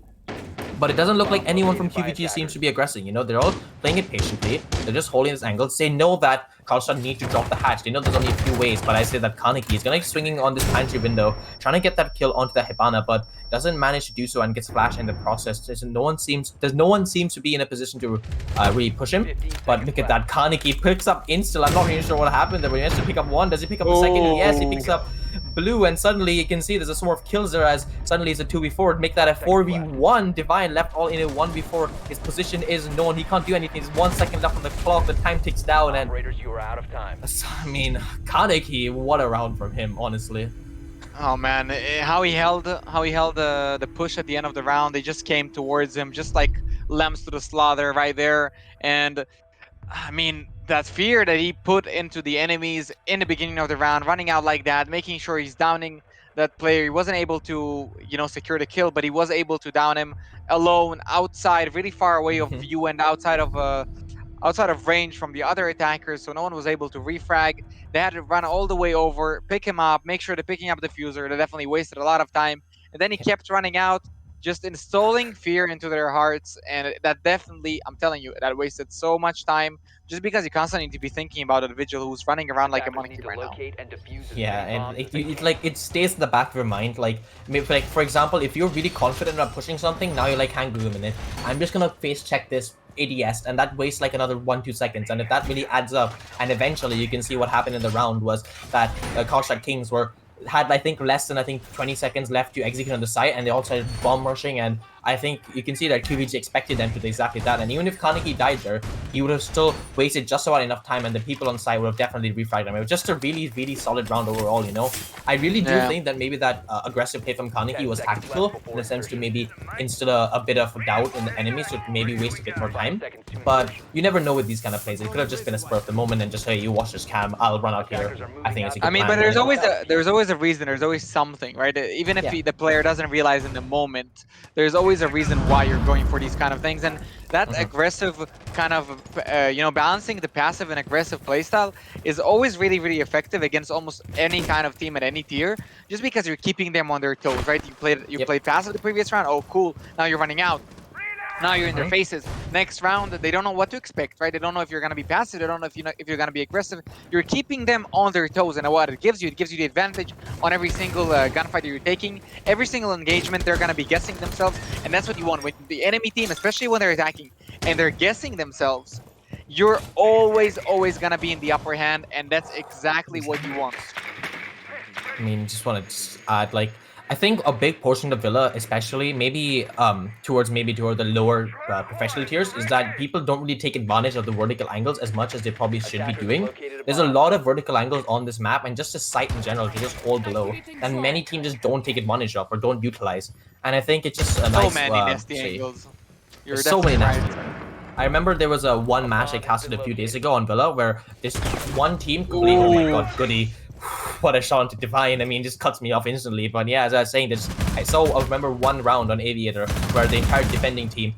But it doesn't look like anyone from qvG seems to be aggressing. You know, they're all playing it patiently. They're just holding this angle. They know that Carlstad need to drop the hatch. They know there's only a few ways, but I say that Kaneki is going to be swinging on this pantry window, trying to get that kill onto the Hibana, but doesn't manage to do so and gets flashed in the process. No one seems to be in a position to really push him. But look at that, Kaneki picks up Instil. I'm not really sure what happened there, but he has to pick up one. Does he pick up the second? Yes, he picks up Blue, and suddenly you can see there's a swarm of kills there, as suddenly it's a 2v4. Make that a 4v1. Divine left all in a 1v4. His position is known. He can't do anything. There's 1 second left on the clock. The time ticks down, and you are out of time. I mean, Kaneki, what a round from him, honestly. Oh man, how he held the push at the end of the round. They just came towards him, just like lambs to the slaughter right there. And I mean, that fear that he put into the enemies in the beginning of the round, running out like that, making sure he's downing that player. He wasn't able to, you know, secure the kill, but he was able to down him alone, outside, really far away of view and outside of range from the other attackers, so no one was able to refrag. They had to run all the way over, pick him up, make sure they're picking up the diffuser. They definitely wasted a lot of time, and then he kept running out, just installing fear into their hearts, and that definitely, I'm telling you, that wasted so much time, just because you constantly need to be thinking about a individual who's running around like a monkey right now. Yeah, and it stays in the back of your mind. Like, maybe, like, for example, if you're really confident about pushing something, now you're like, hang on a minute, I'm just gonna face check this ADS, and that wastes like another 1-2 seconds. And if that really adds up, and eventually you can see what happened in the round was that Carlstad Kings had I think less than 20 seconds left to execute on the site, and they all started bomb rushing, and I think you can see that qvG expected them to do exactly that. And even if Kaneki died there, he would have still wasted just about enough time, and the people on site would have definitely refragged him. It was just a really, really solid round overall, you know. I really do think that maybe that aggressive play from Kaneki was tactical, in the sense to maybe instill a bit of doubt in the enemies, to maybe waste a bit more time. But you never know with these kind of plays. It could have just been a spur of the moment and just, hey, you watch this cam, I'll run out here. I think it's a good plan. But there's always a reason, there's always something, right? Even if the player doesn't realize in the moment, there's always a reason why you're going for these kind of things. And that aggressive kind of, you know, balancing the passive and aggressive playstyle is always really, really effective against almost any kind of team at any tier, just because you're keeping them on their toes, right? You played passive the previous round, oh cool, now you're running out. Now you're in their faces. Next round, they don't know what to expect, right? They don't know if you're going to be passive. They don't know if you're going to be aggressive. You're keeping them on their toes, and what it gives you the advantage on every single gunfight that you're taking. Every single engagement, they're going to be guessing themselves, and that's what you want. With the enemy team, especially when they're attacking, and they're guessing themselves, you're always going to be in the upper hand, and that's exactly what you want. I mean, just want to add, like, I think a big portion of Villa, especially maybe toward the lower professional tiers, is that people don't really take advantage of the vertical angles as much as they probably should be doing. there's a lot of vertical angles on this map, and just a site in general to just hold below, and many teams just don't take advantage of or don't utilize. And I think it's just a So nice many nasty angles. You're There's so many definitely nasty. I remember there was a one match I casted a few days ago on Villa where this one team completely, oh my god, goody. What a shot to Divine. I mean, just cuts me off instantly. But yeah, as I was saying, I remember one round on Aviator where the entire defending team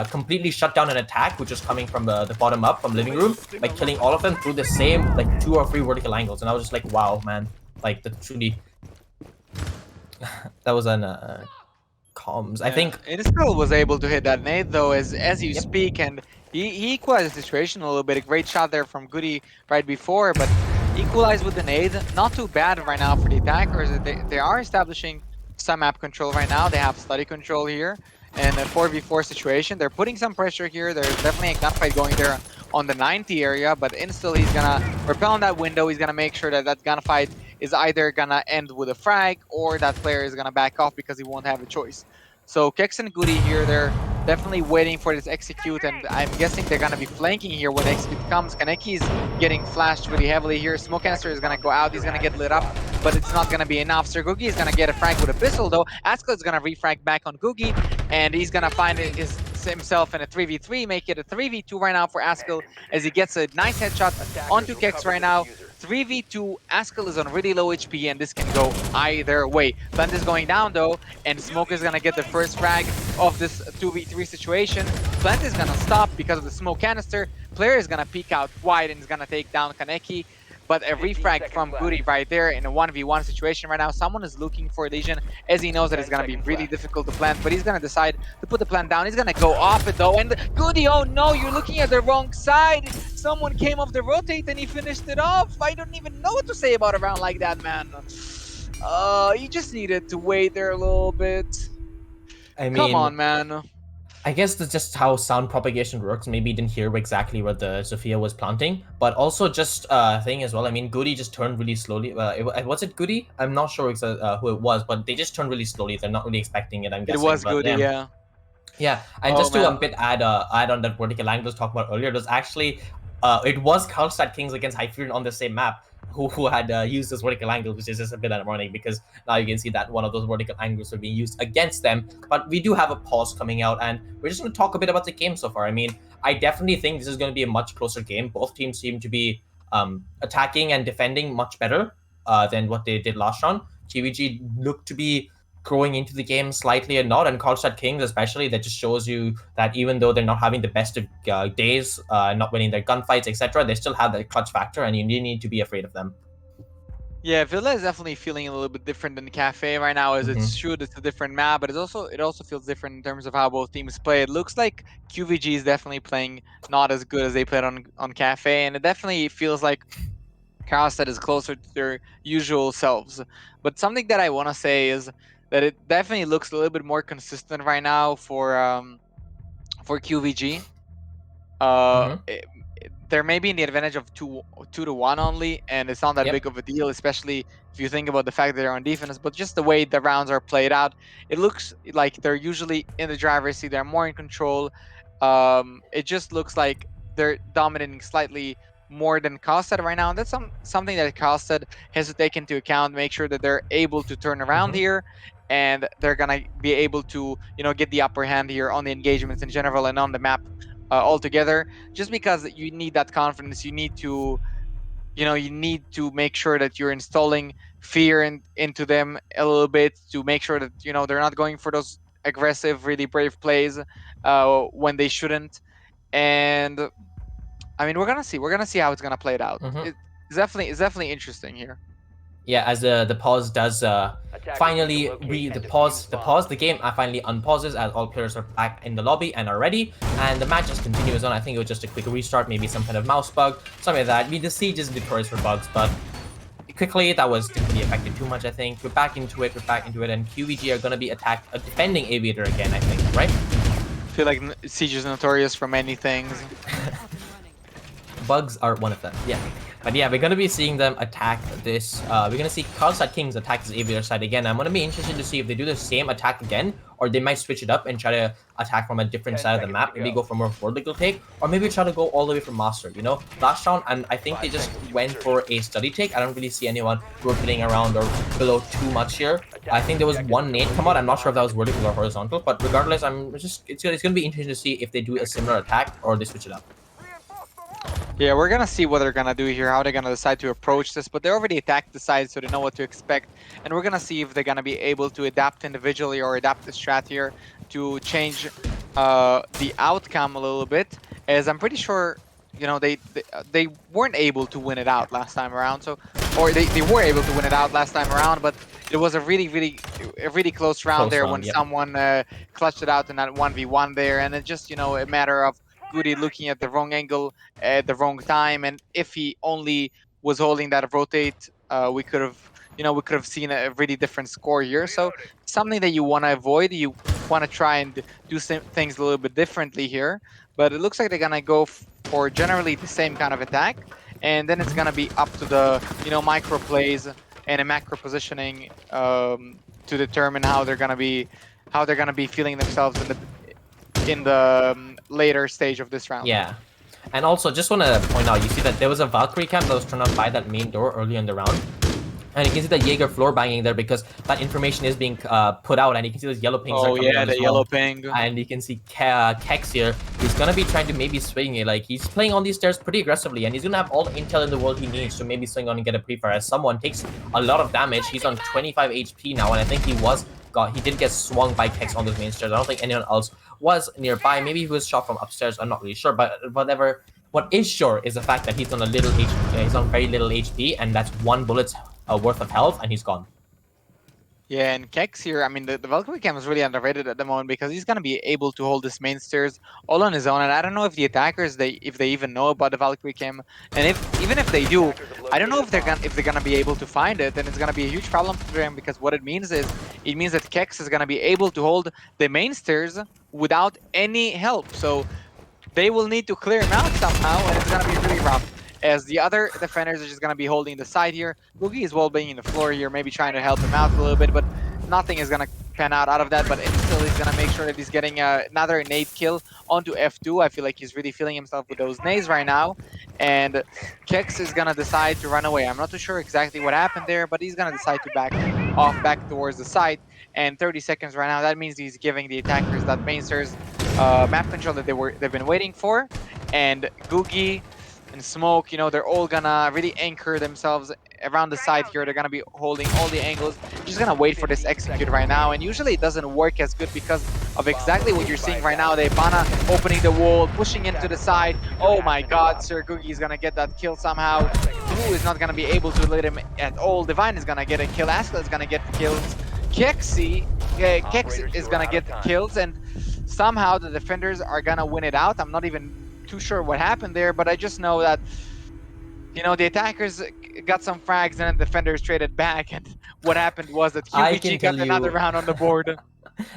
completely shut down an attack, which was coming from the bottom up from living room, by killing all of them through the same like 2 or 3 vertical angles. And I was just like, wow, man. Like, that's truly... that was an... comms. I think it still was able to hit that nade though as you speak, and he equalized the situation a little bit. A great shot there from Goody right before, but equalized with the nade. Not too bad right now for the attackers. They are establishing some map control right now. They have study control here and a 4v4 situation. They're putting some pressure here. There's definitely a gunfight going there on the 90 area, but Instill, he's gonna repel on that window. He's gonna make sure that that gunfight is either gonna end with a frag or that player is gonna back off because he won't have a choice. So Kex and Goody here, they're definitely waiting for this execute, and I'm guessing they're gonna be flanking here when the execute comes. Kaneki is getting flashed really heavily here. Smoke Canister is gonna go out, he's gonna get lit up, but it's not gonna be enough. Sir Googie is gonna get a frag with a pistol though. Askell is gonna refrag back on Googie, and he's gonna find himself in a 3v3, make it a 3v2 right now for Askell as he gets a nice headshot onto Kex right now. 3v2, Askell is on really low HP, and this can go either way. Plant is going down though, and Smoke is gonna get the first frag of this 2v3 situation. Plant is gonna stop because of the smoke canister. Player is gonna peek out wide and is gonna take down Kaneki. But a refrag from Goody right there in a 1v1 situation right now. Someone is looking for Legion as he knows that it's gonna be really difficult to plant, but he's gonna decide to put the plant down. He's gonna go off it though, and Goody, oh no, you're looking at the wrong side. Someone came off the rotate and he finished it off. I don't even know what to say about a round like that, man. You just needed to wait there a little bit. I mean, come on, man. I guess that's just how sound propagation works. Maybe you didn't hear exactly what the Sophia was planting, but also just thing as well. I mean, Goody just turned really slowly. Was it Goody? I'm not sure who it was, but they just turned really slowly. They're not really expecting it, I'm guessing. It was Goody, yeah. Yeah, and just to add on that vertical angle I was talking about earlier, it was actually it was Carlstad Kings against Hyperion on the same map who had used this vertical angle, which is just a bit ironic because now you can see that one of those vertical angles are being used against them. But we do have a pause coming out, and we're just going to talk a bit about the game so far. I mean, I definitely think this is going to be a much closer game. Both teams seem to be attacking and defending much better than what they did last round. qvG looked to be growing into the game slightly and not, and Carlstad Kings especially, that just shows you that even though they're not having the best of days, not winning their gunfights, etc., they still have that clutch factor, and you need to be afraid of them. Yeah, Villa is definitely feeling a little bit different than Cafe right now, as it's true it's a different map, but it also feels different in terms of how both teams play. It looks like qvG is definitely playing not as good as they played on Cafe, and it definitely feels like Carlstad is closer to their usual selves. But something that I want to say is that it definitely looks a little bit more consistent right now for qvG. There may be in the advantage of 2-1 only, and it's not that big of a deal, especially if you think about the fact that they're on defense. But just the way the rounds are played out, it looks like they're usually in the driver's seat. They're more in control. It just looks like they're dominating slightly more than Carlstad right now, and that's something that Carlstad has to take into account. Make sure that they're able to turn around here, and they're gonna be able to get the upper hand here on the engagements in general and on the map altogether. Just because you need that confidence, you need to make sure that you're installing fear into them a little bit to make sure that they're not going for those aggressive, really brave plays when they shouldn't. And I mean, we're gonna see how it's gonna play it out. It's definitely interesting here. Yeah, as the pause does finally the game finally unpauses as all players are back in the lobby and are ready, and the match just continues on. I think it was just a quick restart, maybe some kind of mouse bug, something like that. I mean, the Siege is notorious for bugs, but quickly that didn't really affect it too much. I think we're back into it, and qvG are gonna be defending Aviator again, I think, right? I feel like Siege is notorious for many things. Bugs are one of them, yeah. But yeah, we're gonna be seeing them attack this. We're gonna see Carlstad Kings attack this aviator side again. I'm gonna be interested to see if they do the same attack again, or they might switch it up and try to attack from a different side of the map. Maybe go for more vertical take, or maybe try to go all the way from master. You know, last round, and I think they just went for a study take. I don't really see anyone rotating around or below too much here. I think there was one nade come out. I'm not sure if that was vertical or horizontal, but regardless, it's gonna be interesting to see if they do a similar attack or they switch it up. Yeah, we're gonna see what they're gonna do here, how they're gonna decide to approach this, but they already attacked the side, so they know what to expect. And we're gonna see if they're gonna be able to adapt individually or adapt the strat here to change the outcome a little bit. As I'm pretty sure, you know, they weren't able to win it out last time around, so or they were able to win it out last time around, but it was a really close round there when someone clutched it out in that 1v1 there, and it's just, you know, a matter of qvG looking at the wrong angle at the wrong time, and if he only was holding that rotate, we could have seen a really different score here. So something that you want to avoid. You want to try and do things a little bit differently here, but it looks like they're gonna go for generally the same kind of attack, and then it's gonna be up to the micro plays and a macro positioning to determine how they're gonna be feeling themselves in the later stage of this round. Yeah. And also, just want to point out, you see that there was a Valkyrie camp that was turned on by that main door earlier in the round. And you can see the Jaeger floor banging there because that information is being put out, and you can see those yellow pings are coming out the yellow ping. And you can see Kex here. He's going to be trying to maybe swing it. Like, he's playing on these stairs pretty aggressively, and he's going to have all the intel in the world he needs to maybe swing on and get a pre-fire. As someone takes a lot of damage, he's on 25 HP now, and I think he did get swung by Kex on those main stairs. I don't think anyone else was nearby. Maybe he was shot from upstairs. I'm not really sure, but whatever. What is sure is the fact that he's on he's on very little HP, and that's one bullet's worth of health, and he's gone. Yeah, and Kex here, I mean, the Valkyrie cam is really underrated at the moment because he's going to be able to hold this main stairs all on his own. And I don't know if the attackers, if they even know about the Valkyrie cam. And even if they do, I don't know if they're gonna be able to find it. And it's going to be a huge problem for them, because what it means that Kex is going to be able to hold the main stairs without any help. So they will need to clear him out somehow, and it's going to be really rough, as the other defenders are just going to be holding the side here. qvG is well being in the floor here, maybe trying to help him out a little bit, but nothing is going to pan out of that. But still, he's going to make sure that he's getting another nade kill onto F2. I feel like he's really feeling himself with those nades right now. And Kex is going to decide to run away. I'm not too sure exactly what happened there, but he's going to decide to back towards the side. And 30 seconds right now, that means he's giving the attackers that main stairs map control that they've been waiting for. And qvG and Smoke, they're all gonna really anchor themselves around the side here. They're gonna be holding all the angles, just gonna wait for this execute right now. And usually it doesn't work as good because of exactly what you're seeing right now. The Ivana opening the wall, pushing into the side. Oh my god, Sir qvG is gonna get that kill somehow. Blue is not gonna be able to let him at all. Divine is gonna get a kill. Askla is gonna get kills. Kex is gonna get kills, and somehow the defenders are gonna win it out. I'm not even too sure what happened there, but I just know that the attackers got some frags and the defenders traded back, and what happened was that qvG got another round on the board.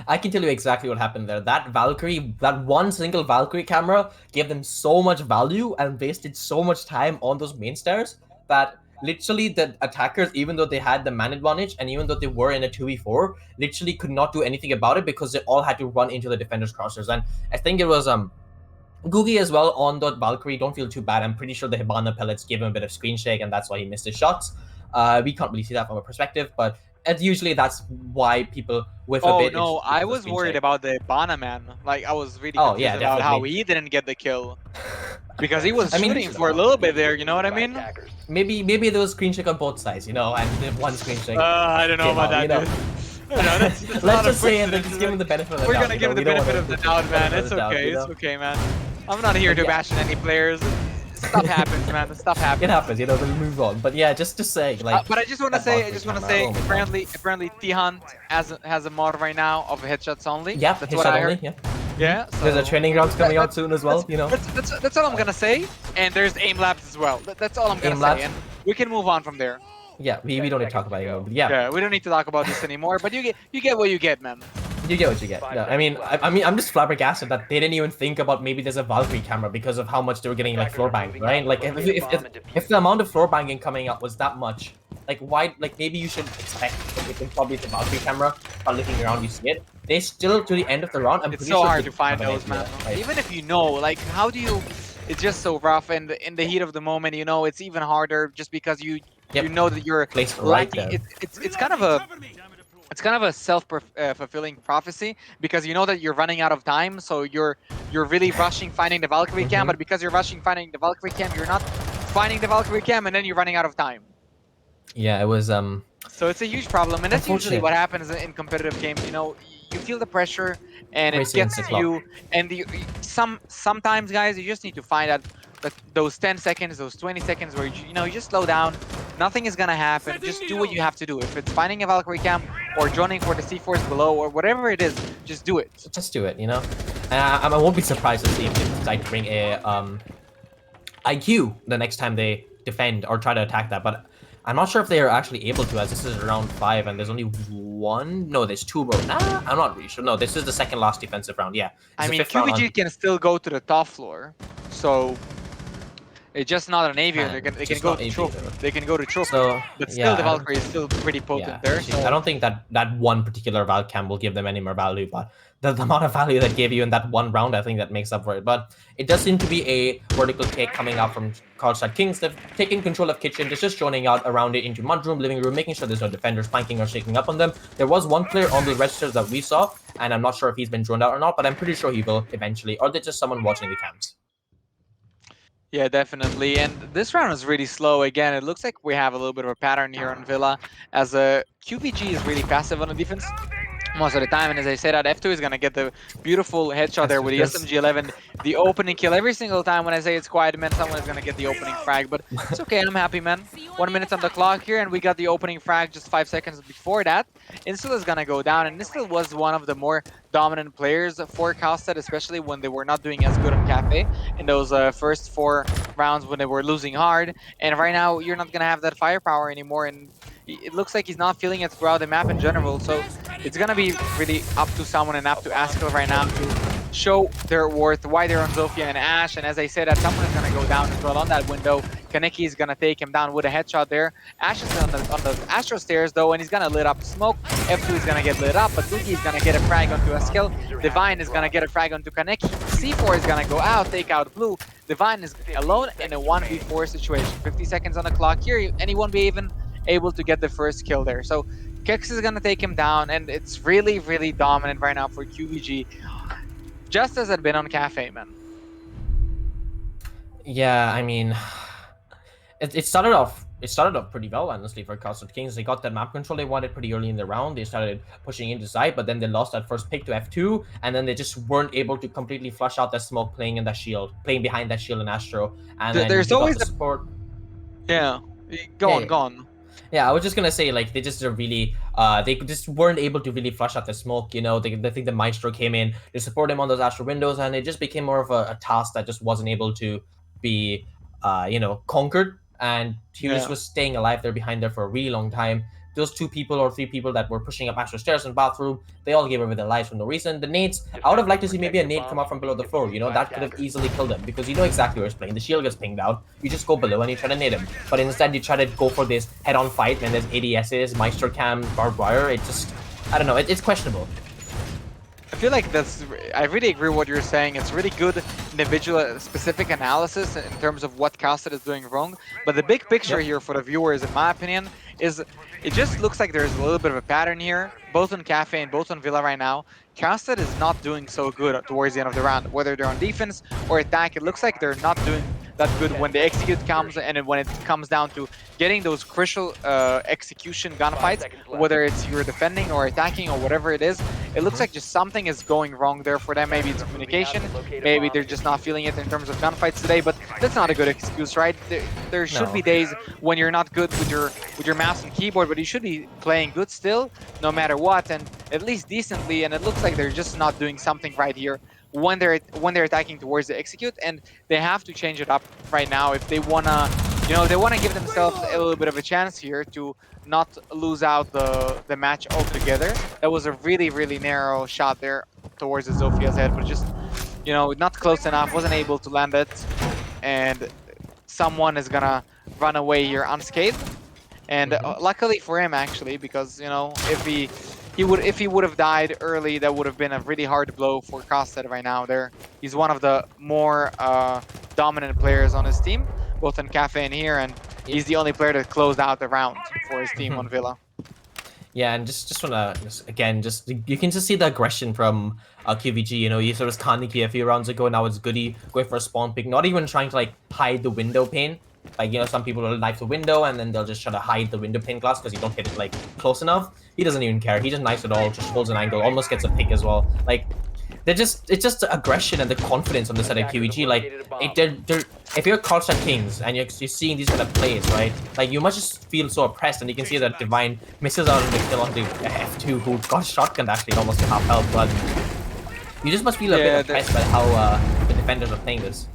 I can tell you exactly what happened there. That one single Valkyrie camera gave them so much value and wasted so much time on those main stairs that literally the attackers, even though they had the man advantage and even though they were in a 2v4, literally could not do anything about it because they all had to run into the defenders' crosshairs. And I think it was qvG as well on that Valkyrie. Don't feel too bad. I'm pretty sure the Hibana pellets gave him a bit of screen shake, and that's why he missed his shots. We can't really see that from a perspective, but usually that's why people with a bit. Oh no, I was worried about the Hibana, man. Like, I was really confused about how he didn't get the kill. Because he was shooting for a little bit there, you know what I mean? Maybe there was screen shake on both sides, and the one screen shake. I don't know about that, dude. That's let's just say and just give him the benefit of the doubt. We're gonna give him the benefit of the doubt, man. It's okay. It's okay, man. I'm not here to bash any players. Stuff happens, man. Stuff happens. It happens, we'll move on. But yeah, just to say, like. But I just want to say, apparently T-Hunt has a mod right now of headshots only. Yeah, that's what I heard. Yeah. Yeah. So there's a training grounds coming out soon as well. That's all I'm gonna say. And there's aim labs as well. That's all I'm gonna say. And we can move on from there. Yeah, we don't need to talk about it anymore. But yeah. Yeah, we don't need to talk about this anymore. But you get what you get, man. You get what you get. No, I mean, I'm just flabbergasted that they didn't even think about maybe there's a Valkyrie camera because of how much they were getting like floor banged, right? Like if the amount of floor banging coming up was that much, like why? Like maybe you should expect it probably the Valkyrie camera. By looking around, you see it. They still to the end of the round. I'm It's pretty so sure hard they to find have an those, idea, man. right? Even if you know, like, how do you? It's just so rough, and in the heat of the moment, you know, it's even harder just because you Yep. know that you're Placed right lacking. there. It's kind of a fulfilling prophecy because you know that you're running out of time, so you're really rushing finding the Valkyrie cam, but because you're rushing finding the Valkyrie cam, you're not finding the Valkyrie cam, and then you're running out of time. Yeah, it was So it's a huge problem, and that's usually Unfortunate. what happens in competitive games. You know, you feel the pressure, and it Racing gets the to clock. you. And sometimes, guys, you just need to find out that those 10 seconds, those 20 seconds, where you just slow down. Nothing is gonna happen. Just do what you have to do. If it's finding a Valkyrie cam or joining for the C4s below or whatever it is, just do it. Just do it, you know. I won't be surprised to see if they decide to bring a IQ the next time they defend or try to attack that, but I'm not sure if they are actually able to, as this is round 5 and there's only one. No, there's 2 more. Nah, I'm not really sure. No, this is the second last defensive round. Yeah, I it's the mean, 5th round qvG can still go to the top floor, so it's just not an aviator. Man, They can just go not to aviator. trophy. They can go to trophy. So But still, yeah, the I don't- Valkyrie is still pretty potent yeah, there. I don't think that one particular Val cam will give them any more value, but the amount of value that gave you in that one round, I think that makes up for it. But it does seem to be a vertical take coming out from Carlstad Kings. They've taken control of kitchen. They're just joining out around it into mudroom, living room, making sure there's no defenders flanking or shaking up on them. There was one player on the registers that we saw, and I'm not sure if he's been droned out or not, but I'm pretty sure he will eventually, or they're just someone watching the cams. Yeah, definitely. And this round is really slow. Again, it looks like we have a little bit of a pattern here on Villa, as a qvG is really passive on the defense most of the time. And as I said, that F2 is going to get the beautiful headshot there with the Yes. SMG11, the opening kill. Every single time when I say it's quiet, man, someone is going to get the opening frag. But it's okay, I'm happy, man. 1 minute on the clock here, and we got the opening frag just 5 seconds before that. Instil is going to go down, and Instil was one of the more dominant players for Carlstad, especially when they were not doing as good on Cafe in those first 4 rounds when they were losing hard. And right now, you're not going to have that firepower anymore, and it looks like he's not feeling it throughout the map in general. So it's going to be really up to someone and up to Askel right now to show their worth, why they're on Zofia and Ash. And as I said, that someone is going to go down as well on that window. Kaneki is going to take him down with a headshot there. Ash is on the Astro stairs though, and he's going to lit up smoke. F2 is going to get lit up, but Luki is going to get a frag onto Askel. Divine is going to get a frag onto Kaneki. C4 is going to go out, take out Blue. Divine is alone in a 1v4 situation. 50 seconds on the clock here, and he won't be even able to get the first kill there. So Kex is going to take him down, and it's really, really dominant right now for qvG. Just as it had been on Cafe, man. Yeah, I mean, it started off pretty well, honestly, for Carlstad Kings. They got that map control they wanted pretty early in the round. They started pushing into side, but then they lost that first pick to F2, and then they just weren't able to completely flush out that smoke playing in that shield, playing behind that shield in Astro. And then There's they got always the support. Yeah. Go on. Yeah, I was just gonna say, like, they just really, they just weren't able to really flush out the smoke, you know. They think the Maestro came in, they support him on those Astro windows, and it just became more of a task that just wasn't able to be, conquered. And he just was staying alive there behind there for a really long time. Those 2 people or 3 people that were pushing up Astro stairs and bathroom, they all gave over their lives for no reason. The nades, I would have liked to see maybe a nade come up from below the floor, you know, that could have easily killed him, because you know exactly where he's playing. The shield gets pinged out, you just go below and you try to nade him. But instead you try to go for this head-on fight, and there's ADSs, Maestro Cam, barbed wire. It just, I don't know, it's questionable. I feel like I really agree with what you're saying. It's really good individual specific analysis in terms of what Carlstad is doing wrong. But the big picture here for the viewers, in my opinion, is it just looks like there's a little bit of a pattern here, both on Cafe and both on Villa right now. Carlstad is not doing so good towards the end of the round. Whether they're on defense or attack, it looks like they're not doing that good when the execute comes, and then when it comes down to getting those crucial execution gunfights, whether it's you're defending or attacking or whatever it is, it looks like just something is going wrong there for them. Maybe it's communication, maybe they're just not feeling it in terms of gunfights today, but that's not a good excuse, right? There should be days when you're not good with your mouse and keyboard, but you should be playing good still, no matter what, and at least decently, and it looks like they're just not doing something right here when they're attacking towards the execute, and they have to change it up right now if they wanna you know, they want to give themselves a little bit of a chance here to not lose out the match altogether. That was a really narrow shot there towards the Zofia's head, but just, you know, not close enough, wasn't able to land it, and someone is gonna run away here unscathed. And luckily for him, actually, because, you know, if he would have died early, that would have been a really hard blow for Carlstad right now. He's one of the more dominant players on his team, both in Cafe and here, and he's the only player that closed out the round for his team on Villa. Yeah, and just wanna again, you can just see the aggression from qvG. You know, you sort of Kaniki a few rounds ago. Now it's Goody going for a spawn pick, not even trying to like hide the window pane. Like, you know, some people will knife the window and then they'll just try to hide the window pane glass because you don't hit it like close enough. He doesn't even care. He just knifes it all, just holds an angle, almost gets a pick as well. Like, it's just the aggression and the confidence on the side of qvG. Like, if you're Carlstad Kings and you're seeing these kind of plays, right? Like, you must just feel so oppressed, and you can see that Divine misses out on the kill on the F2, who got shotgunned actually almost to half health. But you just must feel a bit oppressed by how the defenders are playing this.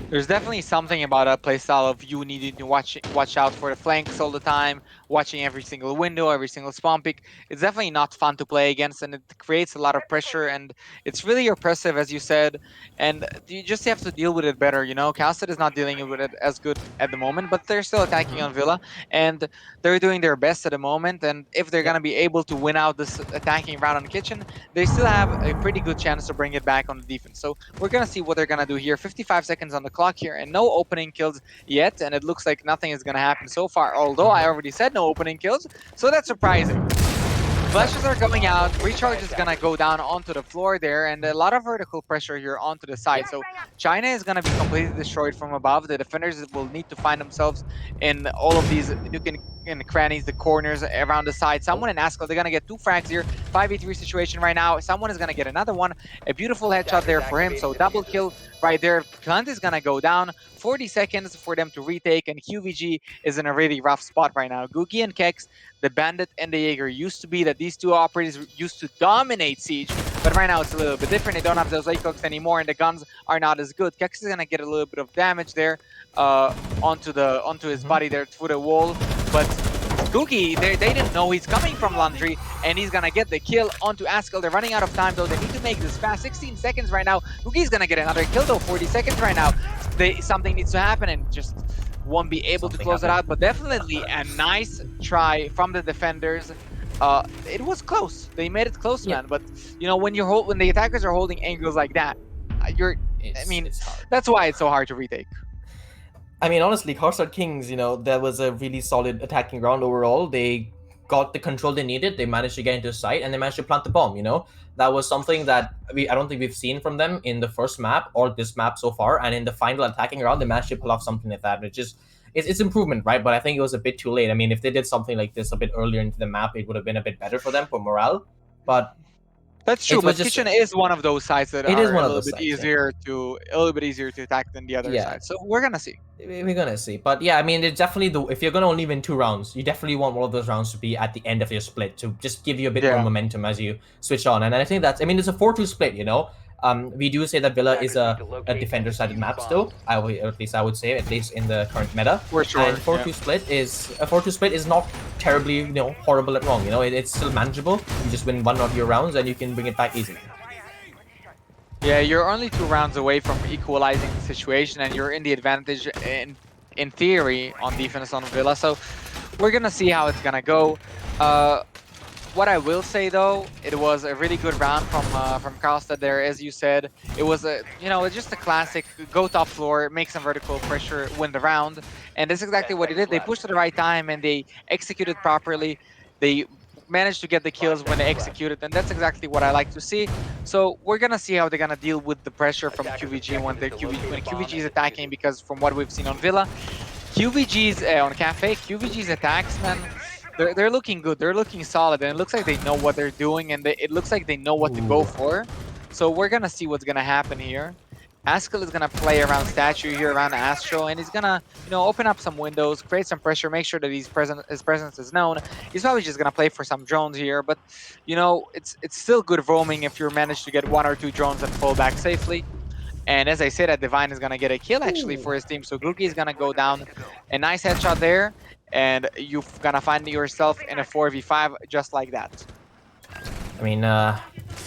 There's definitely something about a playstyle of you needing to watch out for the flanks all the time, watching every single window, every single spawn pick. It's definitely not fun to play against, and it creates a lot of pressure, and it's really oppressive, as you said, and you just have to deal with it better, you know? Carlstad is not dealing with it as good at the moment, but they're still attacking on Villa, and they're doing their best at the moment, and if they're going to be able to win out this attacking round on Kitchen, they still have a pretty good chance to bring it back on the defense. So we're going to see what they're going to do here. 55 seconds on the clock here, and no opening kills yet, and it looks like nothing is going to happen so far, although I already said no opening kills, so that's surprising. Flashes are coming out, Recharge is gonna go down onto the floor there, and a lot of vertical pressure here onto the side. So China is gonna be completely destroyed from above. The defenders will need to find themselves in all of these nooks and crannies, the corners around the side. Someone in Askel, they're gonna get 2 frags here, 5v3 situation right now. Someone is gonna get another one. A beautiful headshot there for him, so double kill right there. Plant is gonna go down. 40 seconds for them to retake, and qvG is in a really rough spot right now. Googie and Kex, the Bandit and the Jaeger, used to be that these two operators used to dominate Siege, but right now it's a little bit different. They don't have those ACOGs anymore, and the guns are not as good. Kex is gonna get a little bit of damage there onto his body there through the wall, but Googie, they didn't know he's coming from Laundry, and he's gonna get the kill onto Askel. They're running out of time though. They need to make this fast. 16 seconds right now. Googie's gonna get another kill though. 40 seconds right now. Something needs to happen, and just won't be able to close it out. But definitely a nice try from the defenders. It was close. They made it close, man. But you know, when the attackers are holding angles like that, that's why it's so hard to retake. I mean, honestly, Carlstad Kings, you know, that was a really solid attacking round overall. They got the control they needed. They managed to get into sight, and they managed to plant the bomb, you know? That was something that I don't think we've seen from them in the first map or this map so far. And in the final attacking round, they managed to pull off something like that, which is it's improvement, right? But I think it was a bit too late. I mean, if they did something like this a bit earlier into the map, it would have been a bit better for them for morale. But that's true, but Kitchen is one of those sides that are a little bit easier to attack than the other side. So we're gonna see. We're gonna see. But yeah, I mean, it's definitely if you're gonna only win 2 rounds, you definitely want one of those rounds to be at the end of your split to just give you a bit more momentum as you switch on. And I think it's a 4-2 split, you know. We do say that Villa is a defender-sided map still. At least I would say, at least in the current meta. For sure. And 4-2 split is not terribly, you know, horrible at wrong. You know, it's still manageable. You just win 1 of your rounds and you can bring it back easily. Yeah, you're only 2 rounds away from equalizing the situation, and you're in the advantage in theory on defense on Villa. So we're gonna see how it's gonna go. What I will say though, it was a really good round from Carlstad there, as you said. It was it's just a classic go top floor, make some vertical pressure, win the round, and that's exactly what they did. They pushed at the right time and they executed properly. They managed to get the kills when they executed, and that's exactly what I like to see. So we're gonna see how they're gonna deal with the pressure from qvG when qvG is attacking, because from what we've seen on Villa, qvG's on Cafe, qvG's attacks, man. They're looking good. They're looking solid, and it looks like they know what they're doing, and it looks like they know what to go for. So we're gonna see what's gonna happen here. Askel is gonna play around Statue here, around Astro, and he's gonna, open up some windows, create some pressure, make sure that his presence is known. He's probably just gonna play for some drones here, but it's still good roaming if you manage to get 1 or 2 drones that fall back safely. And as I said, that Divine is gonna get a kill actually for his team. So qvG is gonna go down. A nice headshot there, and you're gonna find yourself in a 4v5 just like that. I mean,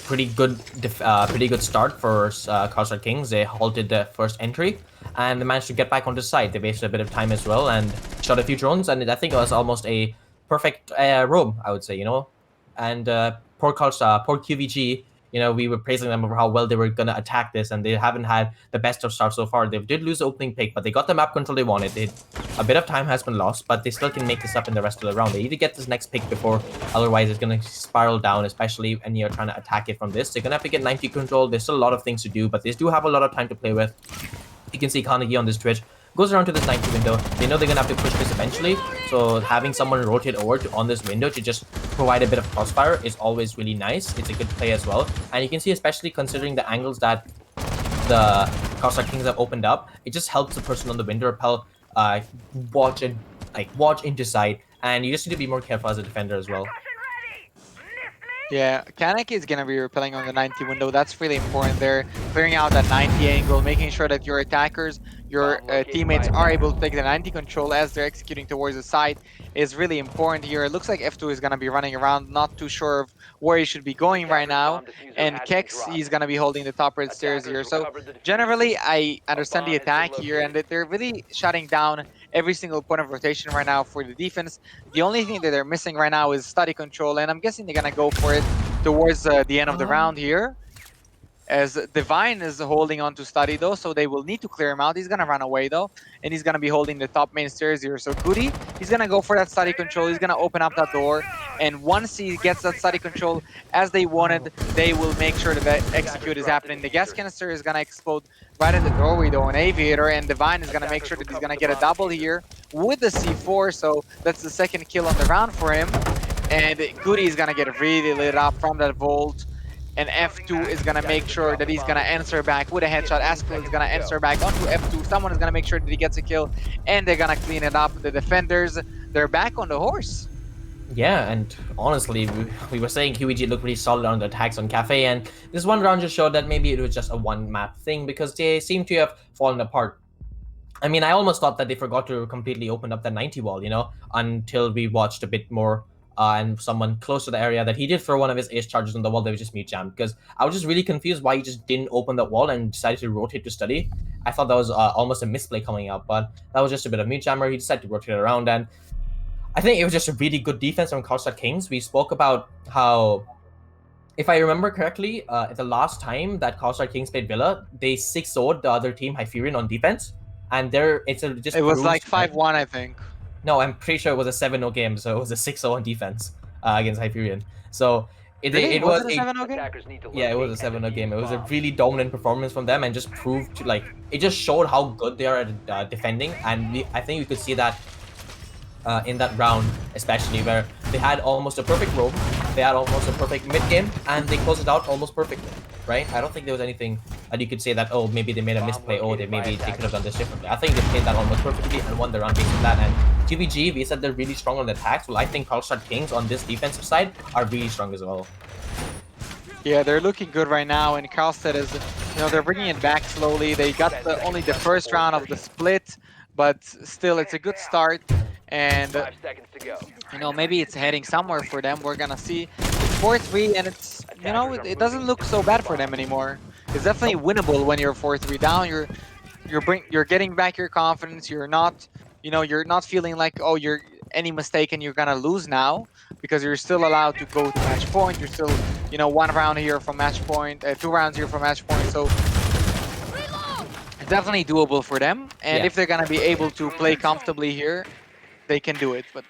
pretty good start for Carlstad Kings. They halted the first entry, and they managed to get back onto site. They wasted a bit of time as well, and shot a few drones, and I think it was almost a perfect roam, I would say, you know. And poor qvG, you know, we were praising them over how well they were going to attack this, and they haven't had the best of starts so far. They did lose the opening pick, but they got the map control they wanted. A bit of time has been lost, but they still can make this up in the rest of the round. They need to get this next pick before, otherwise it's going to spiral down, especially when you're trying to attack it from this. They're going to have to get 90 control. There's still a lot of things to do, but they do have a lot of time to play with. You can see Carnegie on this Twitch goes around to this 90 window. They know they're gonna have to push this eventually, so having someone rotate over to on this window to just provide a bit of crossfire is always really nice. It's a good play as well, and you can see, especially considering the angles that the Carlstad Kings have opened up, it just helps the person on the window repel watch into sight, and you just need to be more careful as a defender as well. Yeah, Kanek is going to be repelling on the 90 window. That's really important there. Clearing out that 90 angle, making sure that your attackers, your teammates are able to take the 90 control as they're executing towards the site is really important here. It looks like F2 is going to be running around, not too sure of where he should be going right now. And Kex, he's going to be holding the top red stairs here. So generally, I understand the attack here, and that they're really shutting down every single point of rotation right now for the defense. The only thing that they're missing right now is study control, and I'm guessing they're going to go for it towards the end of the round here. As Divine is holding on to study though, so they will need to clear him out. He's gonna run away though, and he's gonna be holding the top main stairs here. So Goody, he's gonna go for that study control. He's gonna open up that door, and once he gets that study control as they wanted, they will make sure that execute is happening. The gas canister is gonna explode right in the doorway though, an aviator, and Divine is gonna make sure that he's gonna get a double here with the C4. So that's the second kill on the round for him, and Goody is gonna get really lit up from that vault. And F2 is going to make sure that he's going to answer back with a headshot. Askell is going to answer back onto F2. Someone is going to make sure that he gets a kill, and they're going to clean it up. The defenders, they're back on the horse. Yeah, and honestly, we were saying qvG looked really solid on the attacks on Cafe, and this one round just showed that maybe it was just a one-map thing, because they seem to have fallen apart. I mean, I almost thought that they forgot to completely open up the 90 wall, you know, until we watched a bit more. And someone close to the area that he did throw one of his ace charges on the wall that was just mute jammed, because I was just really confused why he just didn't open that wall and decided to rotate to study. I thought that was almost a misplay coming out, but that was just a bit of mute jammer. He decided to rotate around, and I think it was just a really good defense from Carlstad Kings. We spoke about how, if I remember correctly, the last time that Carlstad Kings played Villa, they 6-0'd the other team, Hyperion, on defense, and it was like 5-1, I think. No, I'm pretty sure it was a 7-0 game, so it was a 6-0 on defense against Hyperion. So it was a 7-0 game? Yeah, it was a 7-0 game. It was a really dominant performance from them, and just proved to, like, it just showed how good they are at defending, and I think you could see that in that round, especially, where they had almost a perfect roam, they had almost a perfect mid game, and they closed it out almost perfectly, right? I don't think there was anything that you could say that, oh, maybe they made a misplay, oh, they could have done this differently. I think they played that almost perfectly and won the round based on that. And qvG, we said they're really strong on the attacks. Well, I think Carlstad Kings on this defensive side are really strong as well. Yeah, they're looking good right now, and Carlstad is, you know, they're bringing it back slowly. They got only the first round of the split, but still, it's a good start. And, you know, maybe it's heading somewhere for them. We're going to see. It's 4-3, and it's, you know, it doesn't look so bad for them anymore. It's definitely winnable when you're 4-3 down. You're getting back your confidence. You're not, you know, you're not feeling like, oh, you're any mistake and you're going to lose now, because you're still allowed to go to match point. You're still, you know, 1 round here from match point, 2 rounds here from match point. So it's definitely doable for them. And if they're going to be able to play comfortably here, they can do it, but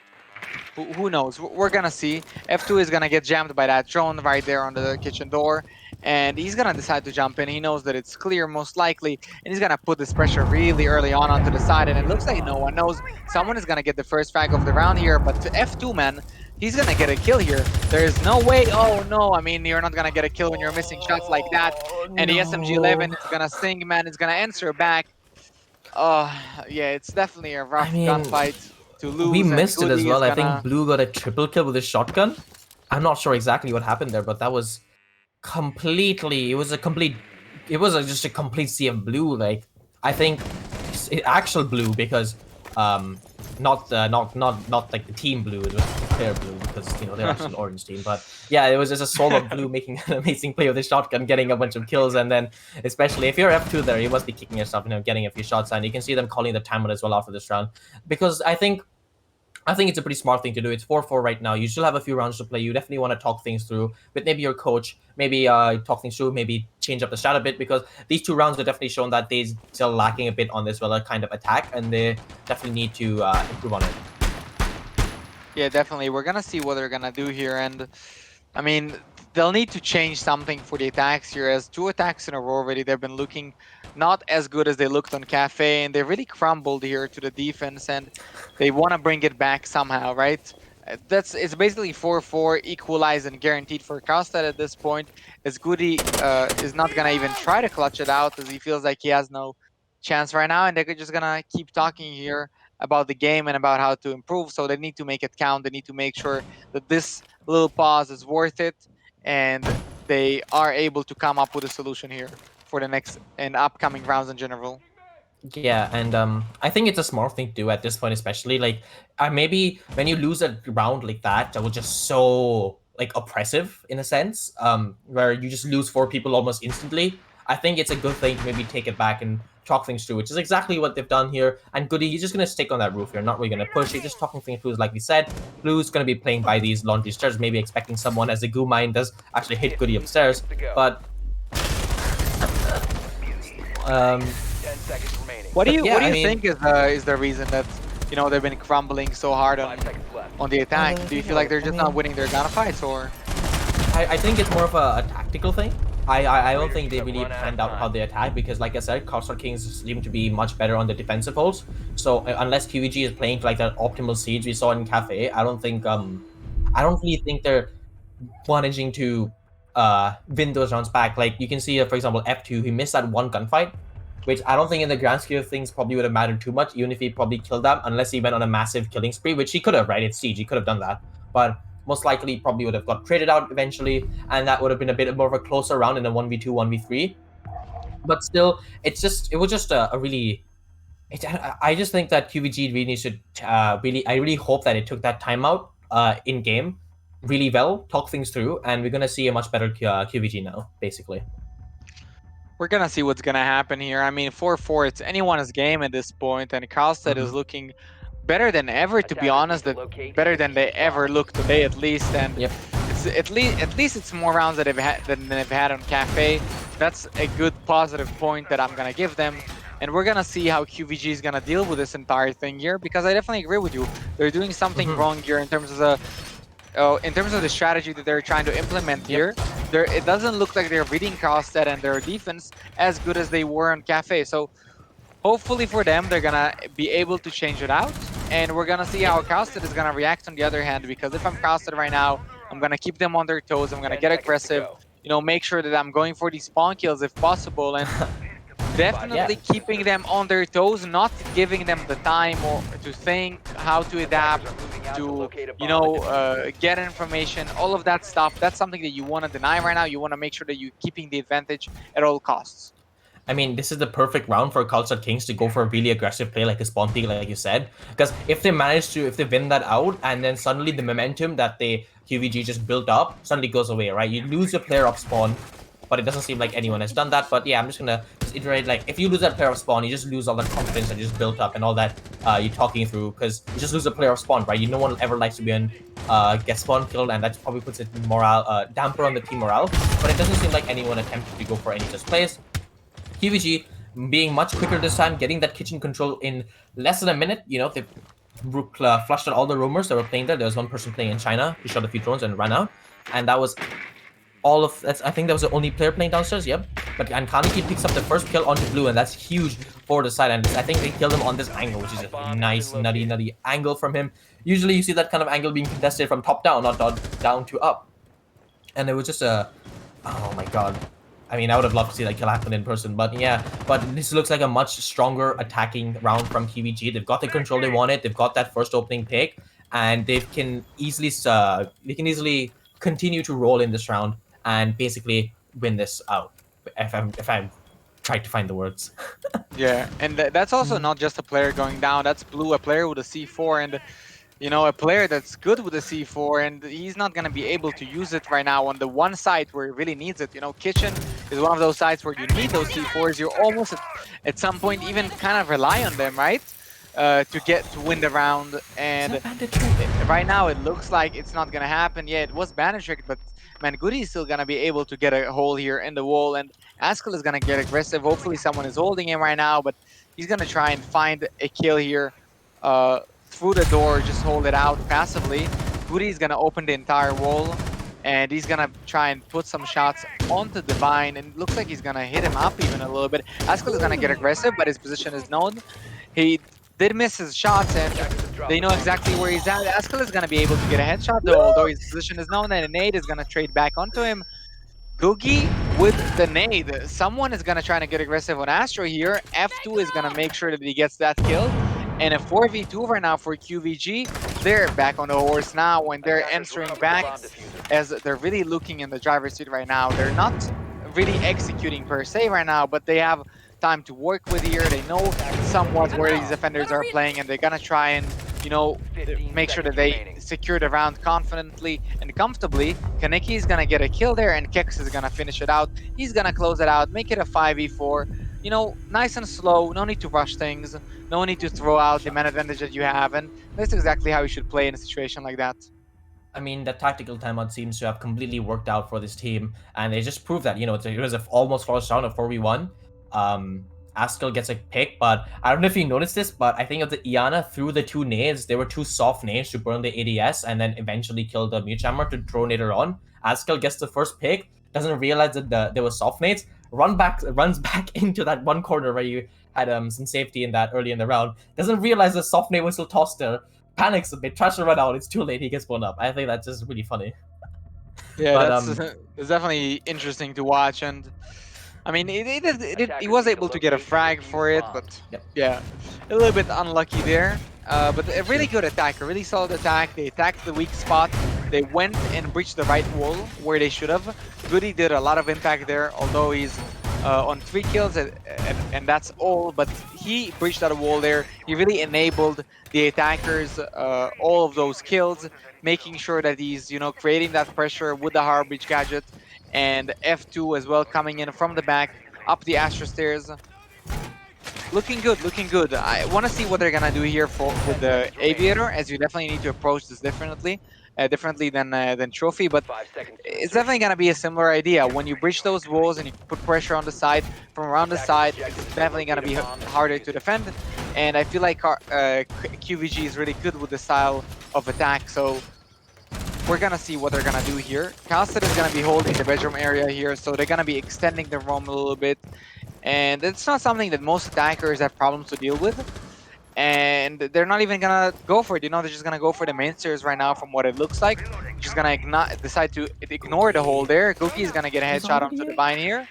who knows? We're gonna see. F2 is gonna get jammed by that drone right there on the kitchen door, and he's gonna decide to jump in. He knows that it's clear most likely, and he's gonna put this pressure really early on onto the side, and it looks like no one knows. Someone is gonna get the first frag of the round here, but to F2, man, he's gonna get a kill here. There's no way. Oh no, I mean, you're not gonna get a kill when you're missing shots like that. And the SMG-11 is gonna sing, man. It's gonna answer back. Yeah, it's definitely a rough gunfight. We missed it as well. I think Blue got a triple kill with his shotgun. I'm not sure exactly what happened there, but that was it was a complete it was just a complete sea of blue. Like I think actual blue because not like the team blue. It was player blue because they're actually orange team. But yeah, it was just a soul of blue making an amazing play with his shotgun, getting a bunch of kills, and then especially if you're F2 there, you must be kicking yourself, getting a few shots, and you can see them calling the timeout as well after this round because I think it's a pretty smart thing to do. It's 4-4 right now. You still have a few rounds to play. You definitely want to talk things through with maybe your coach, maybe talk things through, maybe change up the strat a bit because these 2 rounds have definitely shown that they're still lacking a bit on this kind of attack, and they definitely need to improve on it. Yeah, definitely. We're gonna see what they're gonna do here, and I mean, they'll need to change something for the attacks here, as 2 attacks in a row already. They've been looking not as good as they looked on Cafe, and they really crumbled here to the defense, and they want to bring it back somehow, right? It's basically 4-4, equalized and guaranteed for Carlstad at this point. As Goody is not gonna even try to clutch it out, as he feels like he has no chance right now, and they're just gonna keep talking here about the game and about how to improve. So they need to make it count. They need to make sure that this little pause is worth it, and they are able to come up with a solution here for the next and upcoming rounds in general. Yeah, and I think it's a smart thing to do at this point, especially like maybe when you lose a round like that was just so like oppressive in a sense, where you just lose 4 people almost instantly. I think it's a good thing to maybe take it back and talk things through, which is exactly what they've done here. And Goody, he's just gonna stick on that roof here, not really gonna push. He's just talking things through, like we said. Blue's gonna be playing by these laundry stairs, maybe expecting someone, as the goo mine does actually hit Goody upstairs, but What do you yeah, think is the reason that they've been crumbling so hard on the attack? Do you feel like they're just not winning their gunfights, or? I think it's more of a tactical thing. I don't think they really planned out how they attack because, like I said, Carlstad Kings seem to be much better on the defensive holds. So unless qvG is playing like that optimal siege we saw in Cafe, I don't really think they're managing to win those rounds back. Like you can see, for example, F2, he missed that one gunfight, which I don't think in the grand scheme of things probably would have mattered too much, even if he probably killed them, unless he went on a massive killing spree, which he could have, right? It's siege, he could have done that, but most likely probably would have got traded out eventually, and that would have been a bit more of a closer round in a 1v2, 1v3. But still, it was just a really... I just think that qvG really should I really hope that it took that timeout in game really well, talk things through, and we're gonna see a much better qvG now, basically. We're gonna see what's gonna happen here. I mean, 4-4, it's anyone's game at this point, and Carlstad is looking better than ever, to be honest. Better than they ever looked today, at least. And Yep. it's at least it's more rounds that they've had on Cafe. That's a good positive point that I'm gonna give them. And we're gonna see how qvG is gonna deal with this entire thing here, because I definitely agree with you. They're doing something wrong here in terms of the strategy that they're trying to implement here. It doesn't look like they're reading Carlstad and their defense as good as they were on Cafe. So hopefully for them, they're gonna be able to change it out, and we're gonna see how Carlstad is gonna react on the other hand. Because if I'm Carlstad right now, I'm gonna keep them on their toes. I'm gonna get aggressive. Make sure that I'm going for these spawn kills if possible, and definitely keeping them on their toes, not giving them the time or to think how to adapt, to get information, all of that stuff. That's something that you want to deny right now. You want to make sure that you're keeping the advantage at all costs. I mean, this is the perfect round for Carlstad Kings to go for a really aggressive play like a spawn peek, like you said. Because if they win that out, and then suddenly the momentum that qvG just built up suddenly goes away, right? You lose your player up spawn, but it doesn't seem like anyone has done that. But yeah, I'm just gonna iterate, like, if you lose that player of spawn, you just lose all that confidence that you just built up and all that you're talking through, because you just lose a player of spawn, right? No one ever likes to be get spawn killed, and that probably puts it morale damper on the team morale. But it doesn't seem like anyone attempted to go for any just plays. qvG being much quicker this time, getting that kitchen control in less than a minute. They flushed out all the rumors that were playing there. There was one person playing in China who shot a few drones and ran out, and that was all of that's. I think that was the only player playing downstairs. Yep. But Kaneki picks up the first kill onto blue, and that's huge for the side. And I think they killed him on this angle, which is a nice nutty angle from him. Usually you see that kind of angle being contested from top down, not down to up. And it was just oh my god. I mean, I would have loved to see that kill happen in person, but yeah. But this looks like a much stronger attacking round from qvG. They've got the control they wanted. They've got that first opening pick, and they can easily continue to roll in this round and basically win this out. if I'm trying to find the words. Yeah, and that's also not just a player going down. That's Blue, a player with a C4, and a player that's good with a C4, and he's not gonna be able to use it right now on the one site where he really needs it. Kitchen is one of those sites where you need those C4s. You're almost at some point even kind of rely on them, right? To win the round, and right now it looks like it's not gonna happen. Yeah, it was bandit tricked, but man, Goody is still gonna be able to get a hole here in the wall, and Askel is gonna get aggressive. Hopefully, someone is holding him right now, but he's gonna try and find a kill here through the door. Just hold it out passively. Goody is gonna open the entire wall, and he's gonna try and put some shots onto Divine, and it looks like he's gonna hit him up even a little bit. Askel is gonna get aggressive, but his position is known. He did miss his shots, and they know exactly where he's at. Askel is going to be able to get a headshot, though, although his position is known, and a nade is going to trade back onto him. Googie with the nade. Someone is going to try to get aggressive on Astro here. F2 is going to make sure that he gets that kill. And a 4v2 right now for qvG. They're back on the horse now, when they're answering back, as they're really looking in the driver's seat right now. They're not really executing per se right now, but they have time to work with here. They know somewhat where these defenders are playing, and they're gonna try and make sure that they secure the round confidently and comfortably. Kaneki is gonna get a kill there, and Kex is gonna finish it out. He's gonna close it out, make it a 5v4. Nice and slow. No need to rush things. No need to throw out the man advantage that you have, and that's exactly how you should play in a situation like that. I mean, the tactical timeout seems to have completely worked out for this team, and they just proved that, it was almost first round of 4v1. Askel gets a pick, but I don't know if you noticed this, but I think of the Iana threw the two nades. They were two soft nades to burn the ADS and then eventually kill the mute jammer to throw nader on. Askel gets the first pick, doesn't realize that there were soft nades, runs back into that one corner where you had some safety in that early in the round, doesn't realize the soft nade was still tossed there, panics a bit, tries to run out, it's too late, he gets blown up. I think that's just really funny. Yeah, but, it's definitely interesting to watch, and I mean, he was able to get a frag for it, but yeah, a little bit unlucky there. But a really good attack, a really solid attack. They attacked the weak spot. They went and breached the right wall where they should have. Goody did a lot of impact there, although he's on 3 kills, and that's all. But he breached that wall there. He really enabled the attackers all of those kills, making sure that he's creating that pressure with the hard breach gadget. And F2 as well coming in from the back up the Astro stairs. Looking good, looking good. I want to see what they're gonna do here with the Aviator, as you definitely need to approach this differently than Trophy. But it's definitely gonna be a similar idea. When you breach those walls and you put pressure on the side from around the side, it's definitely gonna be harder to defend. And I feel like qvG is really good with the style of attack. So we're gonna see what they're gonna do here. Carlstad is gonna be holding the bedroom area here, so they're gonna be extending the roam a little bit. And it's not something that most attackers have problems to deal with. And they're not even gonna go for it. They're just gonna go for the main stairs right now from what it looks like. Just gonna decide to ignore the hole there. Googie is gonna get a headshot onto Divine here.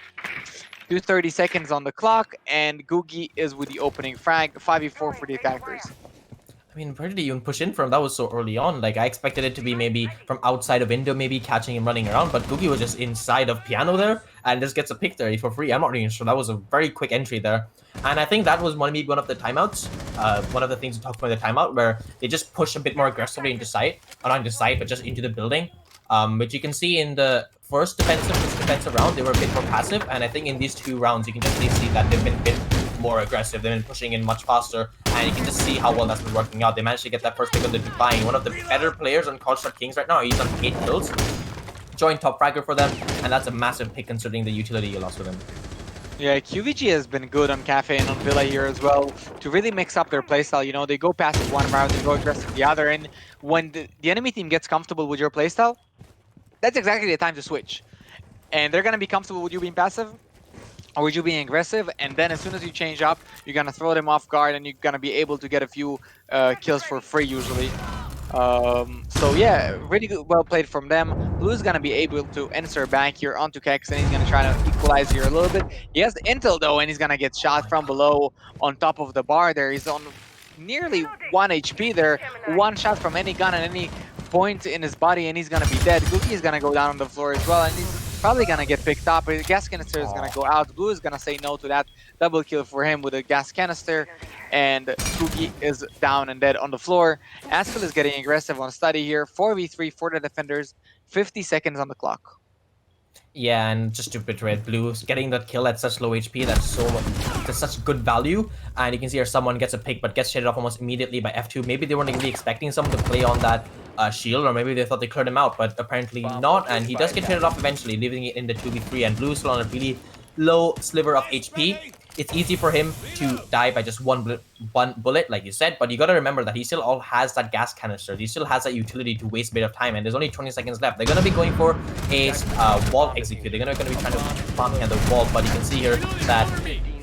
2:30 seconds on the clock, and Googie is with the opening frag. 5v4 for the attackers. I mean, where did he even push in from? That was so early on. Like, I expected it to be maybe from outside a window, maybe catching him running around, but Googie was just inside of piano there and just gets a pick there for free. I'm not really sure. That was a very quick entry there. And I think that was maybe one of the timeouts. One of the things we talked about in the timeout, where they just push a bit more aggressively into sight. Or not into sight, but just into the building. Which you can see in the first defensive round, they were a bit more passive. And I think in these 2 rounds, you can definitely see that they've been a bit more aggressive. They've been pushing in much faster, and you can just see how well that's been working out. They managed to get that first pick on the Divine, one of the better players on Carlstad Kings right now. He's on 8 kills, joint top fragger for them, and that's a massive pick considering the utility you lost with him. Yeah, qvG has been good on Cafe and on Villa here as well to really mix up their playstyle. They go passive one round, they go aggressive the other, and when the enemy team gets comfortable with your playstyle, that's exactly the time to switch. And they're gonna be comfortable with you being passive, or with you being aggressive, and then as soon as you change up, you're gonna throw them off guard, and you're gonna be able to get a few kills for free usually. So yeah, really good, well played from them. Blue's gonna be able to answer back here onto Kex, and he's gonna try to equalize here a little bit. He has the intel though, and he's gonna get shot from below on top of the bar there. He's on nearly 1 HP there. 1 shot from any gun at any point in his body, and he's gonna be dead. Googie is gonna go down on the floor as well, and he's probably gonna get picked up. The gas canister is gonna go out. Blue is gonna say no to that double kill for him with a gas canister, and qvG is down and dead on the floor. Askell is getting aggressive on study here. 4v3 for the defenders. 50 seconds on the clock. Yeah, and just to betray Blue, getting that kill at such low HP, that's such good value. And you can see here someone gets a pick but gets shaded off almost immediately by F2. Maybe they weren't really expecting someone to play on that shield, or maybe they thought they cleared him out, but apparently not. And he does get shaded off eventually, leaving it in the 2v3. And Blue is still on a really low sliver of HP. It's easy for him to die by just one bullet, like you said, but you got to remember that he still has that gas canister. He still has that utility to waste a bit of time, and there's only 20 seconds left. They're going to be going for a wall execute. They're going to be trying to farm behind the wall, but you can see here that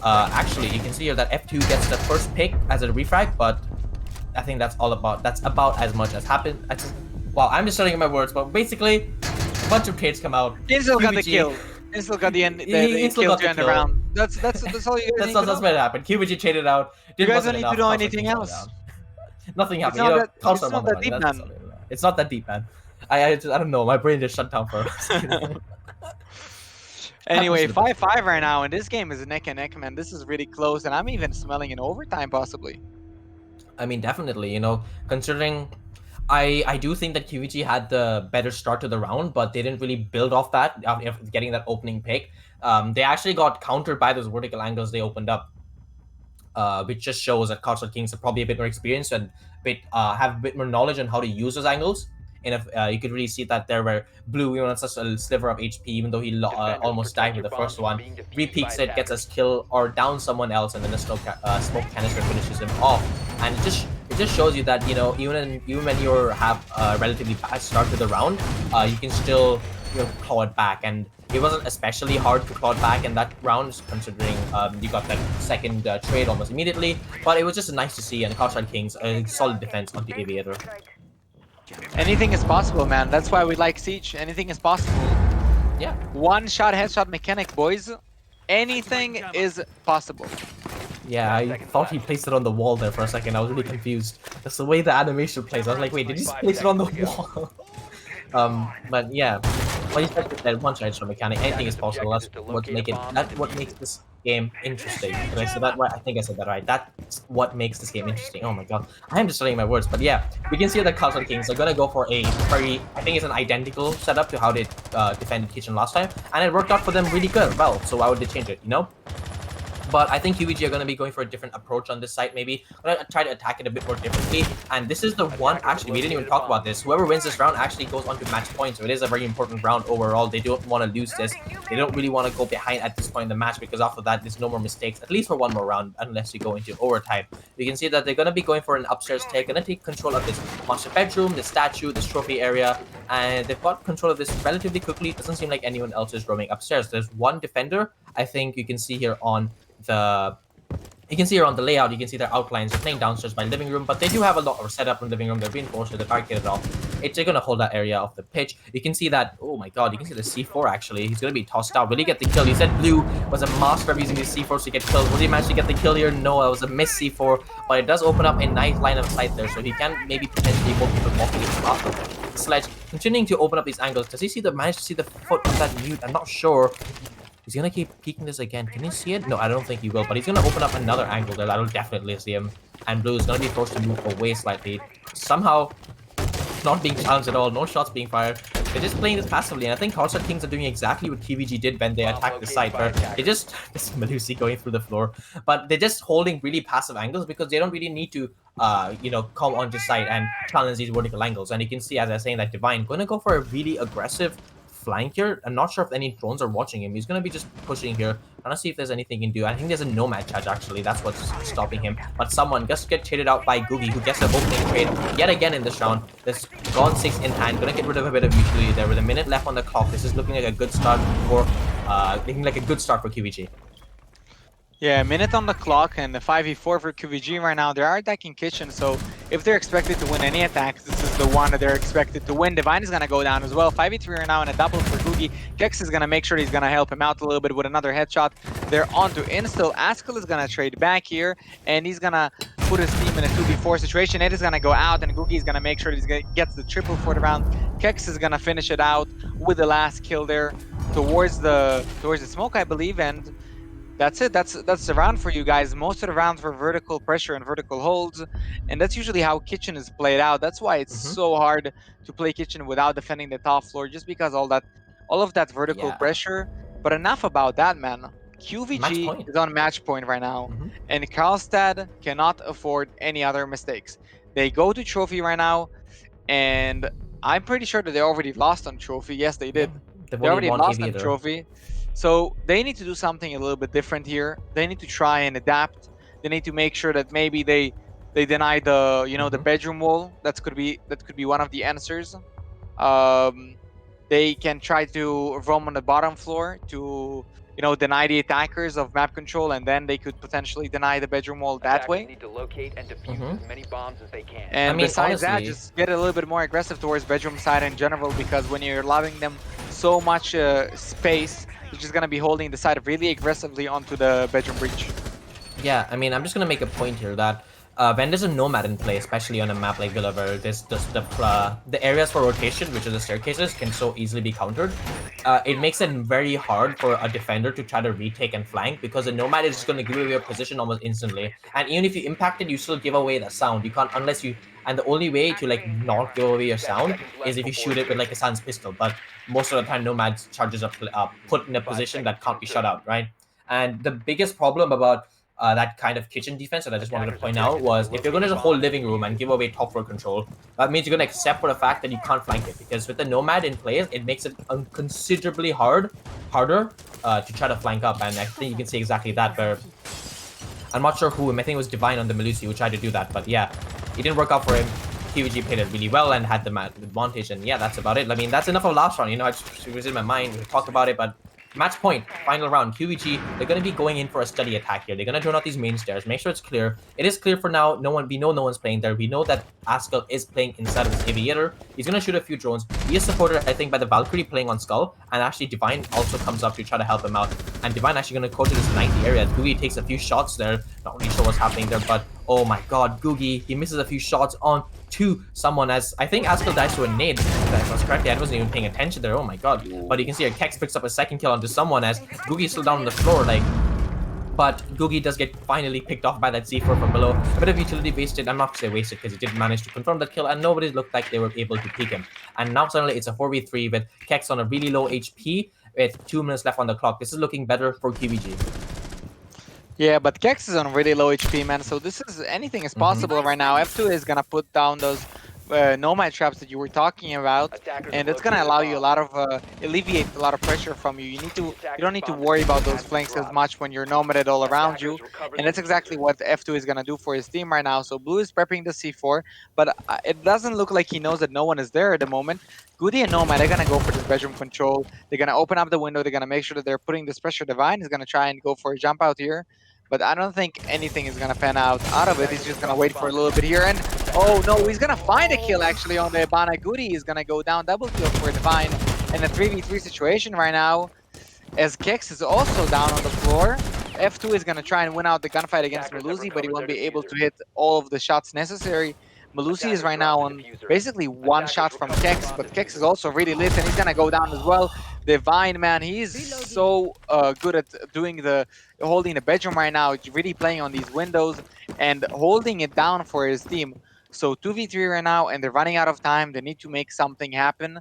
F2 gets the first pick as a refrag, but I think that's about as much as happened. Wow, I'm just telling you my words, but basically, a bunch of trades come out. Instill got the kill. Instill got the end. The kill to end the round. That's all you guys need to know. That's what happened. qvG traded out. You guys don't need to know anything else. Nothing happened. It's not that deep, man. It's not that deep, man. I don't know. My brain just shut down for us. Anyway, 5-5 right now, and this game is neck and neck, man. This is really close, and I'm even smelling an overtime possibly. I mean, definitely. Considering. I do think that qvG had the better start to the round, but they didn't really build off that after getting that opening pick. They actually got countered by those vertical angles they opened up, which just shows that Carlstad Kings are probably a bit more experienced and have a bit more knowledge on how to use those angles. And if you could really see that there where Blue, on such a sliver of HP, even though he almost died with the first one, repeats it, gets us kill or down someone else, and then the smoke canister finishes him off. And it just shows you that even when you have a relatively bad start to the round, you can still claw it back. And it wasn't especially hard to claw it back in that round, considering you got that second trade almost immediately. But it was just nice to see, and Carlstad Kings a solid defense onto Aviator. Anything is possible, man. That's why we like Siege. Anything is possible. Yeah. One shot headshot mechanic, boys. Anything is possible. Yeah, I thought he placed it on the wall there for a second. I was really confused. That's the way the animation plays. I was like, wait, did he just place it on the wall? But yeah, when you said that one shot headshot mechanic, anything is possible. That's what makes this game interesting. Did I say that right? I think I said that right. That's what makes this game interesting. Oh my god, I am just studying my words. But yeah, we can see that Carlstad Kings are gonna go for a very, I think it's an identical setup to how they defended Kitchen last time, and it worked out for them really good. Well, so why would they change it? But I think qvG are going to be going for a different approach on this site, maybe. I'm going to try to attack it a bit more differently. And this is the one, actually, we didn't even talk about this. Whoever wins this round actually goes on to match points. So it is a very important round overall. They don't want to lose this. They don't really want to go behind at this point in the match, because after that, there's no more mistakes, at least for one more round, unless you go into overtime. You can see that they're going to be going for an upstairs take. Going to take control of this master bedroom, this statue, this trophy area. And they've got control of this relatively quickly. It doesn't seem like anyone else is roaming upstairs. There's one defender, I think you can see here on the layout. You can see their outlines. They're playing downstairs by living room, but they do have a lot of setup in the living room. They're reinforced, they're barricaded off. They're gonna hold that area of the pitch. You can see that, oh my god, you can see the C4 actually. He's gonna be tossed out. Will he get the kill? He said Blue was a master of using these C4s to get kills. Will he manage to get the kill here? No, it was a miss C4, but it does open up a nice line of sight there, so he can maybe potentially hold people walking after Sledge continuing to open up these angles. Does he manage to see the foot of that mute? I'm not sure. He's gonna keep peeking this again. Can you see it? No, I don't think he will, but he's gonna open up another angle there. That'll definitely see him. And Blue is gonna be forced to move away slightly. Somehow, not being challenged at all. No shots being fired. They're just playing this passively, and I think Carlstad Kings are doing exactly what qvG did when they attacked the site, where they just this Melusi going through the floor, but they're just holding really passive angles because they don't really need to come onto site and challenge these vertical angles. And you can see, as I was saying, that Divine gonna go for a really aggressive flank here. I'm not sure if any drones are watching him. He's gonna be just pushing here. I want to see if there's anything he can do. I think there's a nomad charge actually. That's what's stopping him. But someone just get traded out by qvG, who gets an opening trade yet again in this round. There's gone 6 in hand. Gonna get rid of a bit of utility there with a minute left on the clock. This is looking like a good start for qvG. Yeah, a minute on the clock and a 5v4 for qvG right now. They are attacking Kitchen, so if they're expected to win any attacks, this is the one that they're expected to win. Divine is going to go down as well. 5v3 right now and a double for qvG. Kex is going to make sure he's going to help him out a little bit with another headshot. They're on to Instill. Askell is going to trade back here, and he's going to put his team in a 2v4 situation. It is gonna go out, and Googie is gonna make sure he gets the triple for the round. Kex is gonna finish it out with the last kill there towards the smoke, I believe, and that's it. That's the round for you guys. Most of the rounds were vertical pressure and vertical holds, and that's usually how Kitchen is played out. That's why it's so hard to play Kitchen without defending the top floor, just because all of that vertical Yeah. pressure. But enough about that, man. Match qvG point. is on match point right now, and Carlstad cannot afford any other mistakes. They go to trophy right now, and I'm pretty sure that they already lost on trophy. Yes, they did. They've They only already won lost on Aviator. trophy. So they need to do something a little bit different here. They need to try and adapt. They need to make sure that maybe they deny the the bedroom wall. That could be one of the answers. They can try to roam on the bottom floor to deny the attackers of map control, and then they could potentially deny the bedroom wall that way. Need to locate and defuse as many bombs as they can. And I mean, besides that, honestly- just get a little bit more aggressive towards bedroom side in general, because when you're allowing them so much space, you're just gonna be holding the side really aggressively onto the bedroom breach. Yeah, I mean, I'm just gonna make a point here that when there's a nomad in play, especially on a map like Villa, where there's just the areas for rotation, which are the staircases, can so easily be countered. It makes it very hard for a defender to try to retake and flank, because a nomad is just going to give away your position almost instantly. And even if you impact it, you still give away the sound. You can't unless you. And the only way to like not give away your sound is if you shoot it with like a sans pistol. But most of the time, nomads charges are put in a position that can't be shut out, right? And the biggest problem about that kind of kitchen defense that I just wanted to point out was, if you're going to hold living room and give away top floor control, that means you're going to accept for the fact that you can't flank it, because with the nomad in place, it makes it considerably harder to try to flank up. And I think you can see exactly that, where I'm not sure who, I think it was Divine on the Melusi who tried to do that, but yeah, it didn't work out for him. qvG played it really well and had the advantage, and yeah, that's about it. I mean, that's enough of last round. It was in my mind, we talked about it, but match point, final round, qvG, they're going to be going in for a steady attack here. They're going to drone out these main stairs, make sure it's clear. It is clear for now. We know no one's playing there. We know that Askel is playing inside of this Aviator. He's going to shoot a few drones. He is supported, I think, by the Valkyrie playing on Skull, and actually Divine also comes up to try to help him out. And Divine actually going to go to this 90 area. Googie takes a few shots there. Not really sure what's happening there, but oh my god, Googie, he misses a few shots on to someone, as I think Askel dies to a nade, if I was correctly. I wasn't even paying attention there, oh my god. But you can see here, Kex picks up a second kill onto someone as Googie's still down on the floor, like, but Googie does get finally picked off by that C4 from below. A bit of utility wasted. I'm not going to say wasted, because he did manage to confirm that kill, and nobody looked like they were able to peek him. And now suddenly it's a 4v3 with Kex on a really low HP with 2 minutes left on the clock. This is looking better for qvG. Yeah, but Kex is on really low HP, man, so this is, anything is possible right now. F2 is gonna put down those nomad traps that you were talking about, and it's gonna allow you a lot of alleviate a lot of pressure from you. You don't need to worry about those flanks as much when you're nomaded all around you, and that's exactly what F2 is gonna do for his team right now. So Blue is prepping the C4, but it doesn't look like he knows that no one is there at the moment. Goody and Nomad, they're gonna go for this bedroom control. They're gonna open up the window. They're gonna make sure that they're putting this pressure. Divine is gonna try and go for a jump out here, but I don't think anything is gonna pan out of it. He's just gonna wait for a little bit here, and oh no, he's gonna find a kill actually on the Ibana. Goody is gonna go down, double kill for Divine in a 3v3 situation right now, as Kex is also down on the floor. F2 is gonna try and win out the gunfight against Melusi, but he won't be able to hit all of the shots necessary. Melusi is right now on basically one shot from Kex, but Kex is also really lit, and he's gonna go down as well. Divine, man, he's so good at holding the bedroom right now, really playing on these windows and holding it down for his team. So 2v3 right now, and they're running out of time. They need to make something happen,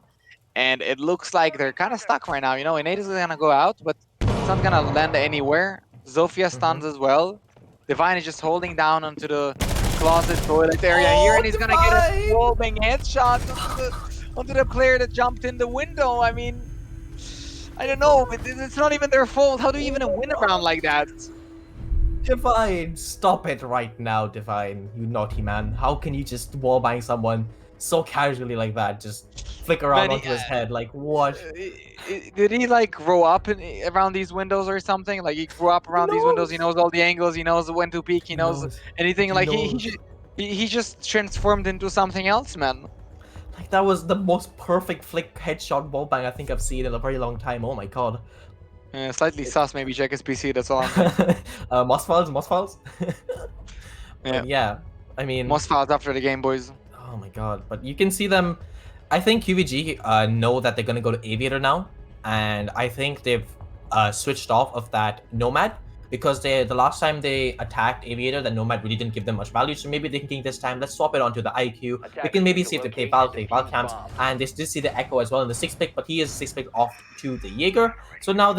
and it looks like they're kind of stuck right now. Innate is gonna go out, but it's not gonna land anywhere. Zofia stuns as well. Divine is just holding down onto the closet toilet area here, and he's gonna get a rolling headshot onto the player that jumped in the window. I mean, I don't know, it's not even their fault. How do you even win a round like that? Divine, stop it right now, Divine. You naughty man. How can you just wallbang someone so casually like that? Just flick around onto his head, like what? Did he like grow up around these windows or something? Like he grew up around these windows, he knows all the angles, he knows when to peek, he knows anything. Like he just transformed into something else, man. Like that was the most perfect flick headshot wallbang I think I've seen in a very long time. Oh my god. Slightly sus, maybe check his PC, that's all I'm saying. Moss files. But yeah, I mean, Most fouls after the game, boys. oh my god! But you can see them. I think qvG know that they're gonna go to Aviator now, and I think they've switched off of that Nomad because the last time they attacked Aviator, the Nomad really didn't give them much value. So maybe they're thinking this time, let's swap it onto the IQ. We can maybe see if they play Val camps, and they did see the Echo as well in the 6th pick, but he is 6th pick off to the Jaeger. So now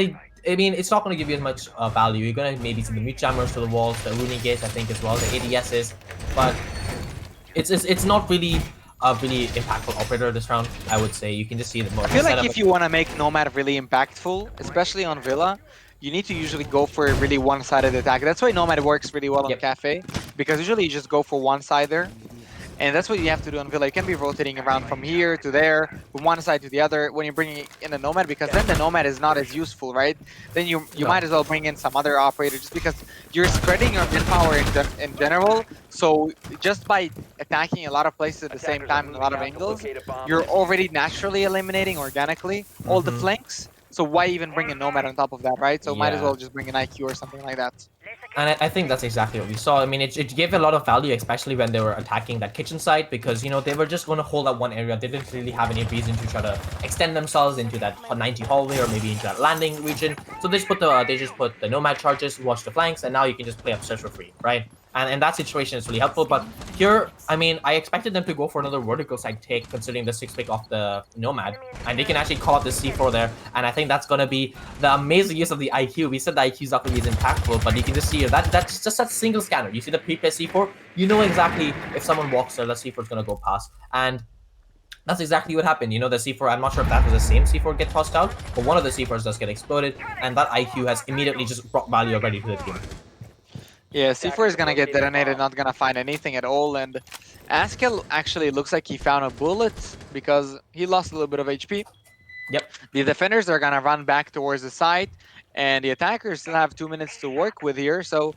I mean, it's not going to give you as much value. You're going to maybe see the mute jammers to the walls, the Rooney gates, I think, as well, the ADSs, but it's not really a really impactful operator this round, I would say. You can just see the more. I feel like if you want to make Nomad really impactful, especially on Villa, you need to usually go for a really one-sided attack. That's why Nomad works really well on Cafe, because usually you just go for one side there. And that's what you have to do on Villa. You can be rotating around from here to there, from one side to the other when you're bringing in a Nomad, because then the Nomad is not as useful, right? Then you might as well bring in some other operator just because you're spreading your manpower in general. So just by attacking a lot of places at the same time in a lot of angles, you're already naturally eliminating organically all the flanks. So why even bring a Nomad on top of that, right? So might as well just bring an IQ or something like that. And I think that's exactly what we saw. I mean, it gave a lot of value, especially when they were attacking that kitchen side, because, you know, they were just going to hold that one area. They didn't really have any reason to try to extend themselves into that 90 hallway or maybe into that landing region. So they just put the Nomad charges, watch the flanks, and now you can just play upstairs for free, right? And in that situation, it's really helpful. But here, I mean, I expected them to go for another vertical side take, considering the 6th pick off the Nomad. And they can actually call out the C4 there. And I think that's going to be the amazing use of the IQ. We said the IQ is not going to be as impactful, but you can just see here, that's just that single scanner. You see the pre-placed C4, you know exactly if someone walks there, that C4 is going to go past. And that's exactly what happened. You know, the C4, I'm not sure if that was the same C4 get tossed out, but one of the C4s does get exploded. And that IQ has immediately just brought value already to the team. Yeah, C4 is gonna get detonated, not gonna find anything at all, and Askel actually looks like he found a bullet because he lost a little bit of HP. Yep. The defenders are gonna run back towards the site, and the attackers still have 2 minutes to work with here, so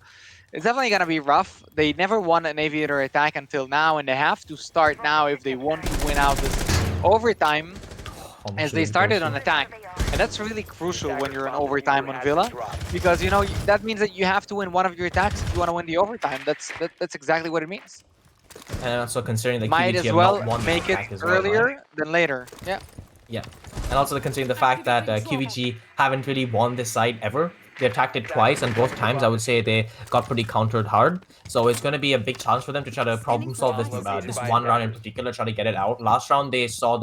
it's definitely gonna be rough. They never won an Aviator attack until now, and they have to start now if they want to win out this overtime, as they started on attack. And that's really crucial when you're in overtime on Villa, because, you know, that means that you have to win one of your attacks if you want to win the overtime. That's exactly what it means. And also considering the might qvG as well have not won make it earlier than later. Yeah. Yeah. And also considering the fact that qvG haven't really won this side ever. They attacked it twice, and both times I would say they got pretty countered hard. So it's going to be a big challenge for them to try to problem solve this one round in particular, try to get it out. Last round they saw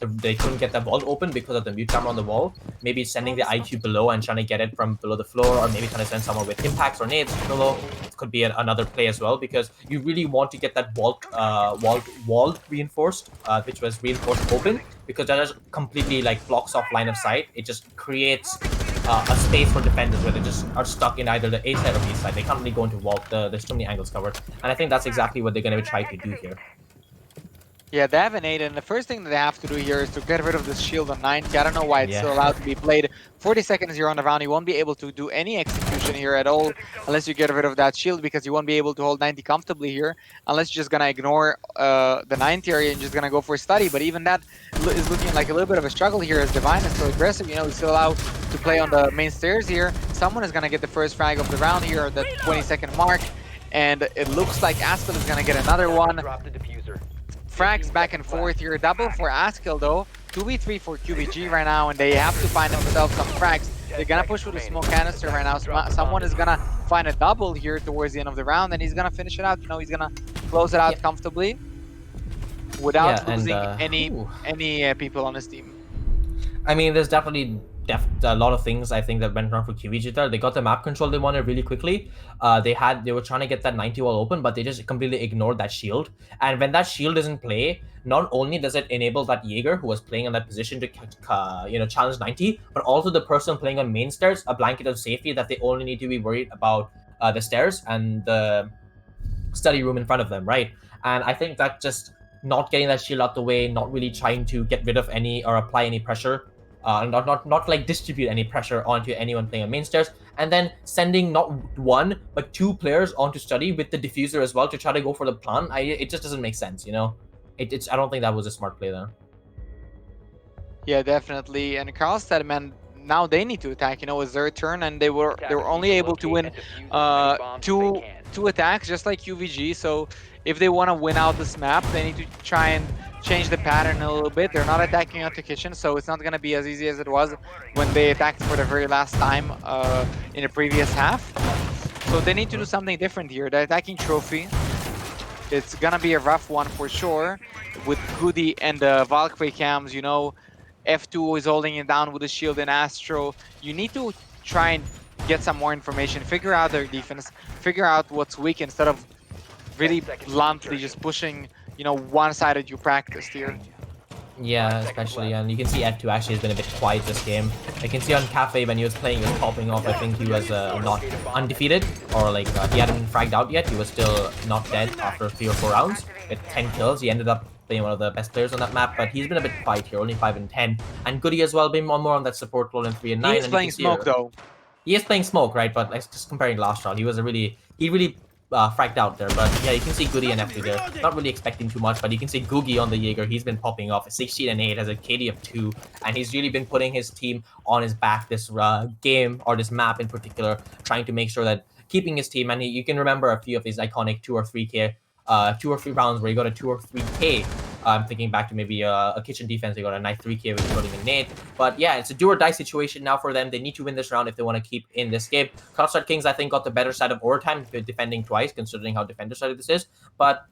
they couldn't get the vault open because of the mute camera on the wall. Maybe sending the IQ below and trying to get it from below the floor, or maybe trying to send someone with impacts or nades below. It could be another play as well, because you really want to get that wall reinforced, which was reinforced open, because that just completely like blocks off line of sight. It just creates a space for defenders where they just are stuck in either the A side or B side. They can't really go into vault. There's too many angles covered, and I think that's exactly what they're going to try to do here. Yeah, they have an 8, and the first thing that they have to do here is to get rid of this shield on 90. I don't know why it's still allowed to be played. 40 seconds here on the round, you won't be able to do any execution here at all unless you get rid of that shield, because you won't be able to hold 90 comfortably here unless you're just going to ignore the 90 area and just going to go for a study. But even that is looking like a little bit of a struggle here, as Divine is still aggressive. You know, he's still allowed to play on the main stairs here. Someone is going to get the first frag of the round here at the 20-second mark, and it looks like Aspen is going to get another one. Frags back and forth here. Double for Askel though. 2v3 for qvG right now, and they have to find themselves some frags. They're gonna push with a smoke canister right now. Someone is gonna find a double here towards the end of the round, and he's gonna finish it out. You know, he's gonna close it out comfortably without losing any people on his team. I mean, there's definitely a lot of things I think that went wrong for qvG there. They got the map control they wanted really quickly. They were trying to get that 90 wall open, but they just completely ignored that shield. And when that shield is in play, not only does it enable that Jaeger who was playing in that position to challenge 90, but also the person playing on main stairs a blanket of safety that they only need to be worried about the stairs and the study room in front of them, right? And I think that just not getting that shield out the way, not really trying to get rid of any or apply any pressure, not like distribute any pressure onto anyone playing on main stairs, and then sending not one but 2 players onto study with the diffuser as well to try to go for the plan. It just doesn't make sense, you know. I don't think that was a smart play there. Yeah, definitely. And Carlstad, man, now they need to attack. It's their turn, and they were only able to win two attacks, just like qvG. So if they want to win out this map, they need to try and change the pattern a little bit. They're not attacking out the kitchen, so it's not going to be as easy as it was when they attacked for the very last time in the previous half. So they need to do something different here. They're attacking trophy. It's gonna be a rough one for sure with Goody and the Valkyrie cams. F2 is holding it down with a shield and Astro. You need to try and get some more information, figure out their defense, figure out what's weak instead of really bluntly just pushing, one side that you practiced here. Yeah, especially, and you can see F2 actually has been a bit quiet this game. I can see on Cafe when he was playing, he was popping off. I think he was not undefeated, or like he hadn't fragged out yet. He was still not dead after 3 or 4 rounds with 10 kills. He ended up being one of the best players on that map, but he's been a bit quiet here, only 5 and 10. And Goody as well, being more on that support role in 3 and 9. He's and playing smoke though. He is playing smoke, right? But like, just comparing last round, he really fragged out there. But yeah, you can see Goody and F2 there. Not really expecting too much, but you can see Googie on the Jaeger. He's been popping off 16 and 8, has a KD of 2, and he's really been putting his team on his back this game, or this map in particular, trying to make sure that keeping his team. And you can remember a few of these iconic 2 or 3K, 2 or 3 rounds where he got a 2 or 3K. I'm thinking back to maybe a kitchen defense. They got a nice 3K with not even nade. But yeah, it's a do or die situation now for them. They need to win this round if they want to keep in this game. Carlstad Kings, I think, got the better side of overtime, defending twice, considering how defender-sided this is. But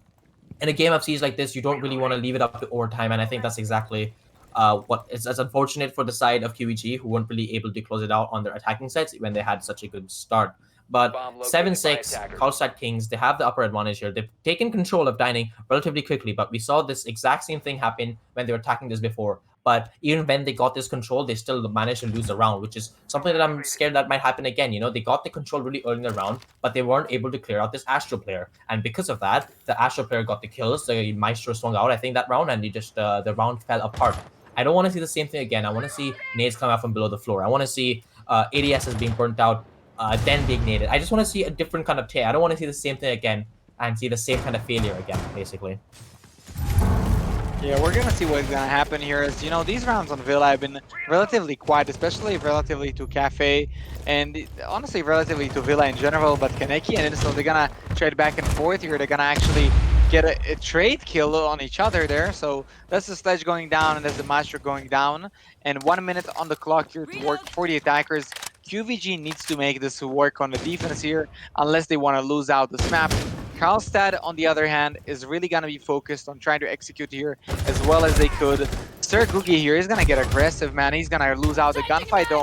in a game of Siege like this, you don't really want to leave it up to overtime, and I think that's exactly what is as unfortunate for the side of qvG, who weren't really able to close it out on their attacking sets when they had such a good start. But 7-6, Carlstad Kings, they have the upper advantage here. They've taken control of Dining relatively quickly, but we saw this exact same thing happen when they were attacking this before. But even when they got this control, they still managed to lose the round, which is something that I'm scared that might happen again. They got the control really early in the round, but they weren't able to clear out this Astro player. And because of that, the Astro player got the kills. The Maestro swung out, I think, that round, and the round fell apart. I don't want to see the same thing again. I want to see nades come out from below the floor. I want to see ADS is being burnt out, then being naded. I just want to see a different kind of tear. I don't want to see the same thing again and see the same kind of failure again, basically. Yeah, we're gonna see what's gonna happen here. As these rounds on Villa have been relatively quiet, especially relatively to Cafe, and honestly relatively to Villa in general. But Kaneki and so they're gonna trade back and forth here. They're gonna actually get a trade kill on each other there. So that's the Sledge going down and that's the Maestro going down. And 1 minute on the clock here to work for the attackers. qvG needs to make this work on the defense here, unless they want to lose out this map. Carlstad, on the other hand, is really going to be focused on trying to execute here as well as they could. Sir Googie here is going to get aggressive, man. He's going to lose out the gunfight though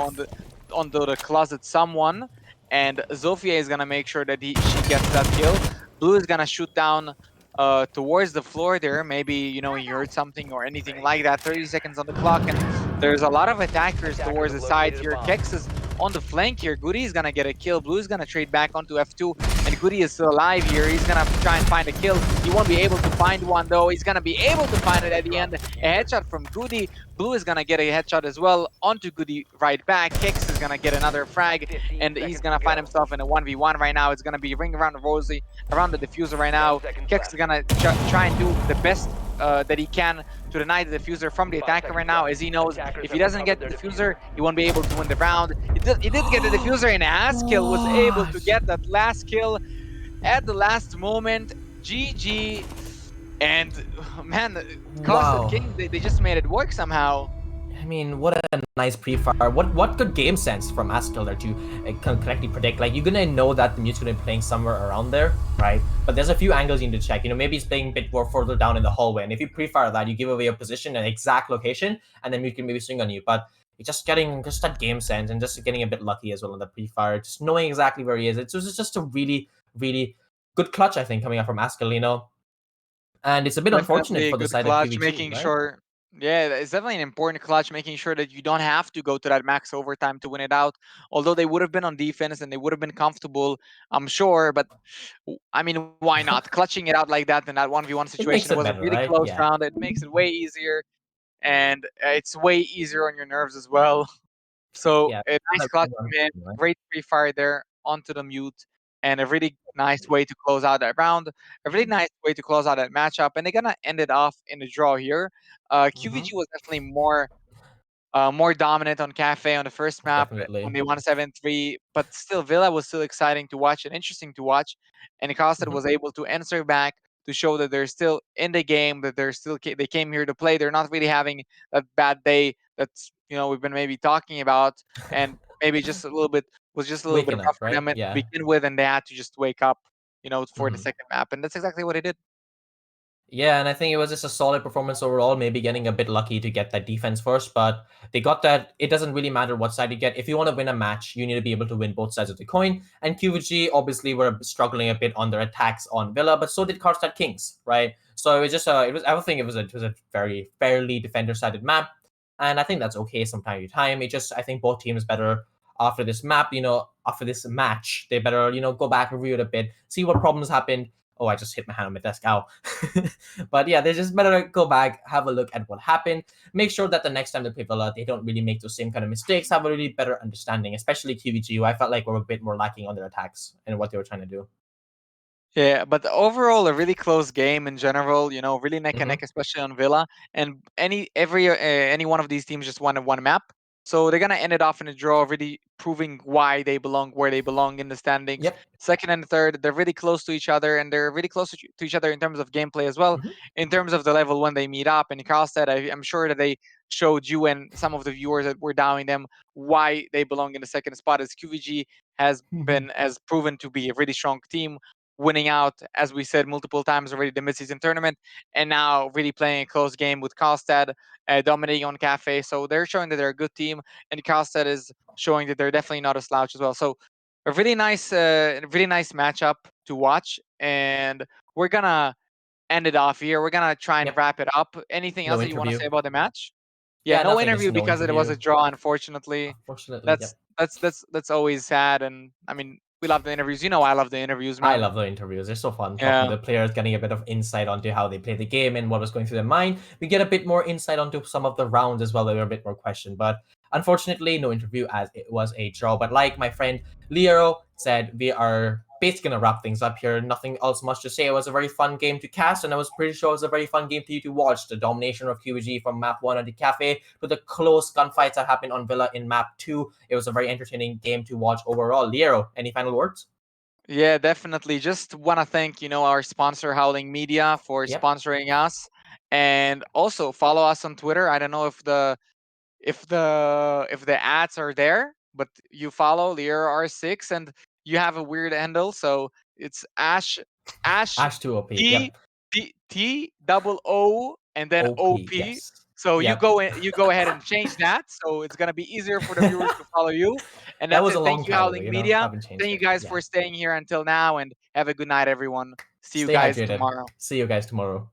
on the closet someone. And Zofia is going to make sure that she gets that kill. Blue is going to shoot down towards the floor there. Maybe, he heard something or anything like that. 30 seconds on the clock. And there's a lot of attackers towards the side here. Kex is on the flank here. Goody is going to get a kill. Blue is going to trade back onto F2. And Goody is still alive here. He's going to try and find a kill. He won't be able to find one though. He's going to be able to find it at the end. A headshot from Goody. Blue is going to get a headshot as well onto Goody right back. Kex is going to get another frag. And he's going to find himself in a 1v1 right now. It's going to be ring around Rosie, around the diffuser right now. Kex is going to try and do the best that he can to deny the diffuser from the attacker right now, as he knows if he doesn't get the diffuser, he won't be able to win the round. He did get the diffuser, and Haskill was able to get that last kill at the last moment. GG. And man, Carlstad Kings, they just made it work somehow. I mean, what a nice pre-fire. What good game sense from Askill there to correctly predict. Like, you're gonna know that the mute's gonna be playing somewhere around there, right? But there's a few angles you need to check. Maybe he's playing a bit more further down in the hallway, and if you pre-fire that, you give away your position and exact location, and then mute can maybe swing on you. But just getting that game sense and just getting a bit lucky as well on the pre-fire, just knowing exactly where he is. It's just a really, really good clutch, I think, coming up from Askill, And it's a bit unfortunate for the side of qvG, making right? sure. Yeah, it's definitely an important clutch, making sure that you don't have to go to that max overtime to win it out. Although they would have been on defense and they would have been comfortable, I'm sure. But I mean, why not? Clutching it out like that in that 1v1 situation, it was better, a really right? close Yeah. round. It makes it way easier, and it's way easier on your nerves as well. So Yeah. a nice clutch, man. Right? Great free fire there onto the mute, and a really nice way to close out that round. A really nice way to close out that matchup, and they're gonna end it off in a draw here. qvG was definitely more more dominant on Cafe on the first map Definitely. when they won 7-3. But still, Villa was still exciting to watch and interesting to watch. And Carlstad was able to answer back to show that they're still in the game, that they came here to play. They're not really having that bad day that's we've been maybe talking about, and maybe just a little bit Waking rough up, for right? them to Yeah. begin with, and they had to just wake up, for the Mhm. second map, and that's exactly what they did. Yeah, and I think it was just a solid performance overall, maybe getting a bit lucky to get that defense first, but they got that. It doesn't really matter what side you get. If you want to win a match, you need to be able to win both sides of the coin. And qvG obviously were struggling a bit on their attacks on Villa, but so did Carlstad Kings, right? So it was just I think it was a very fairly defender-sided map, and I think that's okay from time to time. I think both teams better after this map, after this match, they better, go back, review it a bit, see what problems happened. Oh, I just hit my hand on my desk. Ow. But yeah, they just better go back, have a look at what happened, make sure that the next time they play Villa, they don't really make those same kind of mistakes, have a really better understanding, especially qvG, who I felt like were a bit more lacking on their attacks and what they were trying to do. Yeah, but overall, a really close game in general. Really neck and Hmm. neck, especially on Villa. And any one of these teams just won one map, so they're gonna end it off in a draw, really proving why they belong where they belong in the standings. Yep. Second and third, they're really close to each other, and they're really close to each other in terms of gameplay as well, Hmm. in terms of the level when they meet up. And Carlstad, I'm sure that they showed you and some of the viewers that were doubting them why they belong in the second spot, as qvG has proven to be a really strong team, winning out, as we said multiple times already, the midseason tournament, and now really playing a close game with Karlstad, dominating on Cafe. So they're showing that they're a good team, and Karlstad is showing that they're definitely not a slouch as well. So a really nice matchup to watch, and we're gonna end it off here. We're gonna try and Yep. wrap it up. Anything else No that you want to interview. say about the match? Yeah, Yeah, no nothing, just interview no because it was interview. a draw, unfortunately. Unfortunately, That's yep. that's always sad, and I mean we love the interviews. I love the interviews, I man. love the interviews. They're so fun talking Yeah. to the players, getting a bit of insight onto how they play the game and what was going through their mind. We get a bit more insight onto some of the rounds as well that were a bit more questioned. But unfortunately, no interview as it was a draw. But like my friend Leo said, we are basically going to wrap things up here. Nothing else much to say. It was a very fun game to cast, and I was pretty sure it was a very fun game for you to watch. The domination of qvG from map 1 on the Cafe to the close gunfights that happened on Villa in map 2. It was a very entertaining game to watch overall. Leo, any final words? Yeah, definitely. Just want to thank, our sponsor, Howling Media, for Yep. sponsoring us, and also follow us on Twitter. I don't know if the ads are there, but you follow Lear R6, and you have a weird handle, so it's Ash Ash 2 OP. T Yep. T double O and then OP. OP. Yes. So Yep. you go ahead and change that, so it's gonna be easier for the viewers to follow you. And That that's was a it. long Thank you, time ago, Howling Media. Haven't changed Thank you it. guys Yeah. for staying here until now, and have a good night, everyone. See you Stay guys hydrated. tomorrow. See you guys tomorrow.